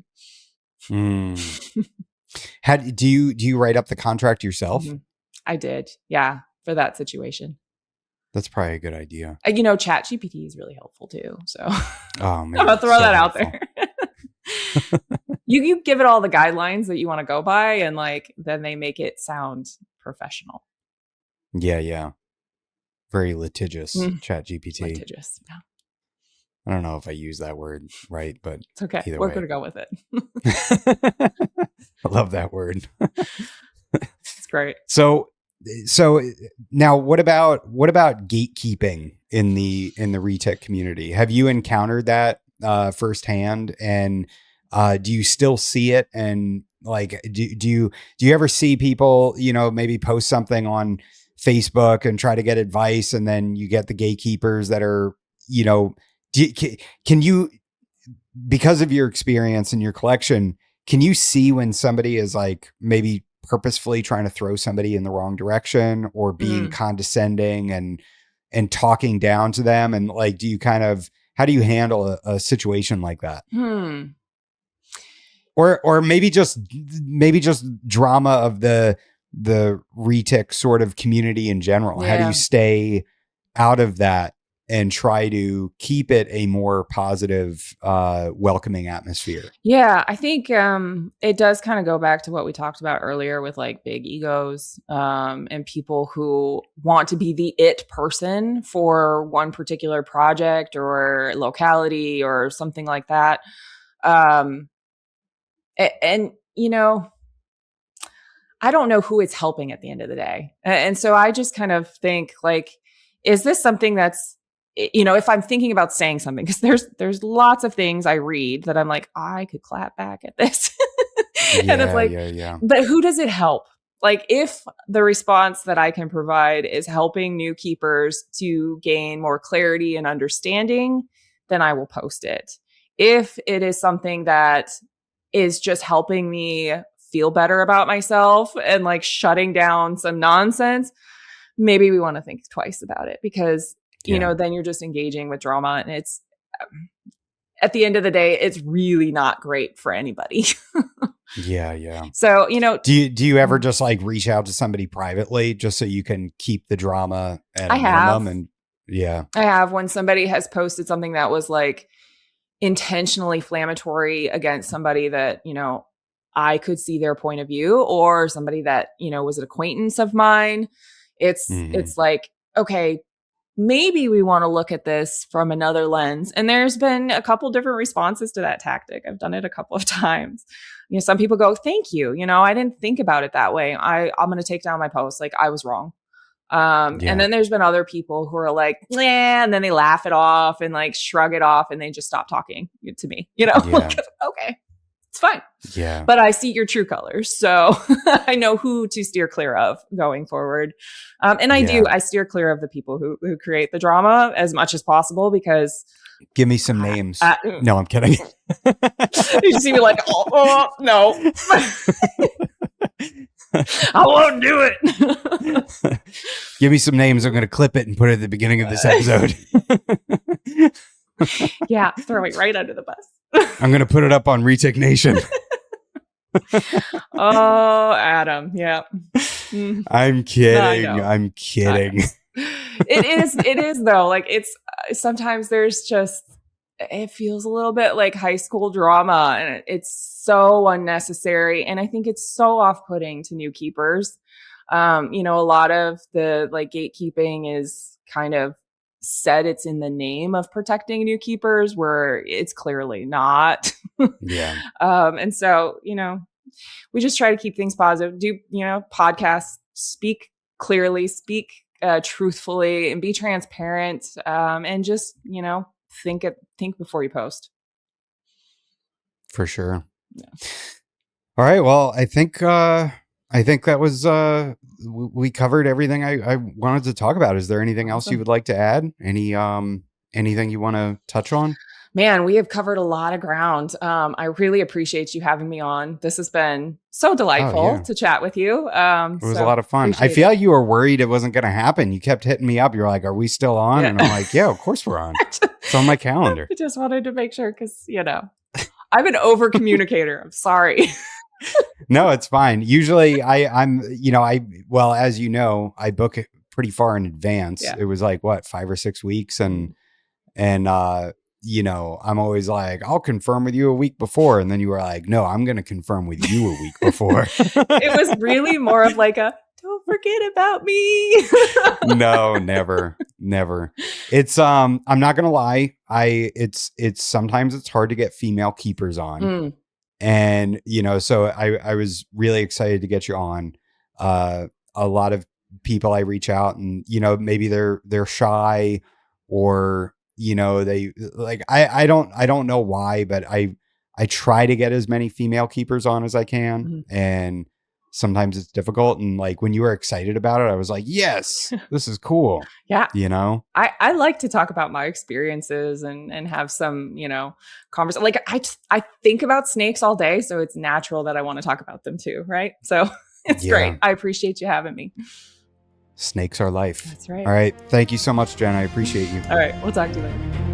How do you write up the contract yourself? I did, yeah, for that situation. That's probably a good idea. Chat GPT is really helpful too. So oh man, I'm gonna throw that out there. You give it all the guidelines that you want to go by, and like then they make it sound professional. Yeah. Very litigious, Chat GPT. Litigious, yeah. I don't know if I use that word right, but it's okay. We're going to go with it. I love that word. It's great. So now what about gatekeeping in the retic community? Have you encountered that firsthand, and do you still see it? And like, do you ever see people, maybe post something on Facebook and try to get advice, and then you get the gatekeepers that are, can you, because of your experience and your collection, can you see when somebody is like maybe purposefully trying to throw somebody in the wrong direction or being condescending and talking down to them? And like, how do you handle a situation like that? Or maybe just drama of the retic sort of community in general? How do you Yeah. stay out of that and try to keep it a more positive, welcoming atmosphere? Yeah, I think it does kind of go back to what we talked about earlier with like big egos and people who want to be the it person for one particular project or locality or something like that. Um, and, you know, I don't know who it's helping at the end of the day. And so I just kind of think like, is this something that's, you know, if I'm thinking about saying something, because there's lots of things I read that I'm like, I could clap back at this. And it's Yeah, like, yeah. but who does it help? Like if the response that I can provide is helping new keepers to gain more clarity and understanding, then I will post it. If it is something that is just helping me feel better about myself and like shutting down some nonsense, maybe we want to think twice about it because, you Yeah. know, then you're just engaging with drama and it's at the end of the day, it's really not great for anybody. Yeah. So, you know, Do you ever just like reach out to somebody privately just so you can keep the drama at a I minimum? have. And yeah. I have when somebody has posted something that was like intentionally inflammatory against somebody that, you know, I could see their point of view or somebody that, you know, was an acquaintance of mine. It's like, okay, maybe we want to look at this from another lens. And there's been a couple different responses to that tactic. I've done it a couple of times. You know, some people go, thank you. You know, I didn't think about it that way. I'm going to take down my post. Like I was wrong. And then there's been other people who are like, yeah, and then they laugh it off and like shrug it off and they just stop talking to me, you know, like, okay, it's fine. Yeah. But I see your true colors. So I know who to steer clear of going forward. And I steer clear of the people who create the drama as much as possible because give me some names. No, I'm kidding. You see me like, oh no. I won't do it. Give me some names. I'm going to clip it and put it at the beginning of this episode. Yeah, throw it right under the bus. I'm going to put it up on Retic Nation. Oh, Adam. Yeah. I'm kidding. I'm kidding. It is though. Like it's sometimes there's just, it feels a little bit like high school drama and it's so unnecessary. And I think it's so off-putting to new keepers. You know, a lot of the like gatekeeping is kind of said it's in the name of protecting new keepers where it's clearly not. Yeah. And so, you know, we just try to keep things positive, do, you know, podcasts, speak clearly, speak truthfully and be transparent. And just, you know, think before you post. For sure. Yeah. All right. Well, I think that was, we covered everything I wanted to talk about. Is there anything else you would like to add? Anything you want to touch on? Man, we have covered a lot of ground. I really appreciate you having me on. This has been so delightful to chat with you. It was a lot of fun. I feel like you were worried it wasn't going to happen. You kept hitting me up. You're like, are we still on? Yeah. And I'm like, yeah, of course we're on. It's on my calendar. I just wanted to make sure because, you know, I'm an over communicator. I'm sorry. No, it's fine. Usually well, as you know, I book it pretty far in advance. Yeah. It was like 5 or 6 weeks. And you know, I'm always like, I'll confirm with you a week before. And then you were like, no, I'm going to confirm with you a week before. It was really more of like a, don't forget about me. No, never. It's, I'm not going to lie. It's sometimes it's hard to get female keepers on. And, you know, so I was really excited to get you on. A lot of people I reach out and, you know, maybe they're shy or, you know, they like, I don't know why, but I try to get as many female keepers on as I can. And sometimes it's difficult. And like when you were excited about it, I was like, yes, this is cool. Yeah. You know, I like to talk about my experiences and have some, you know, conversation. Like I think about snakes all day. So it's natural that I want to talk about them too. Right. So it's great. I appreciate you having me. Snakes are life. That's right. All right. Thank you so much, Jen. I appreciate you. All right. We'll talk to you later.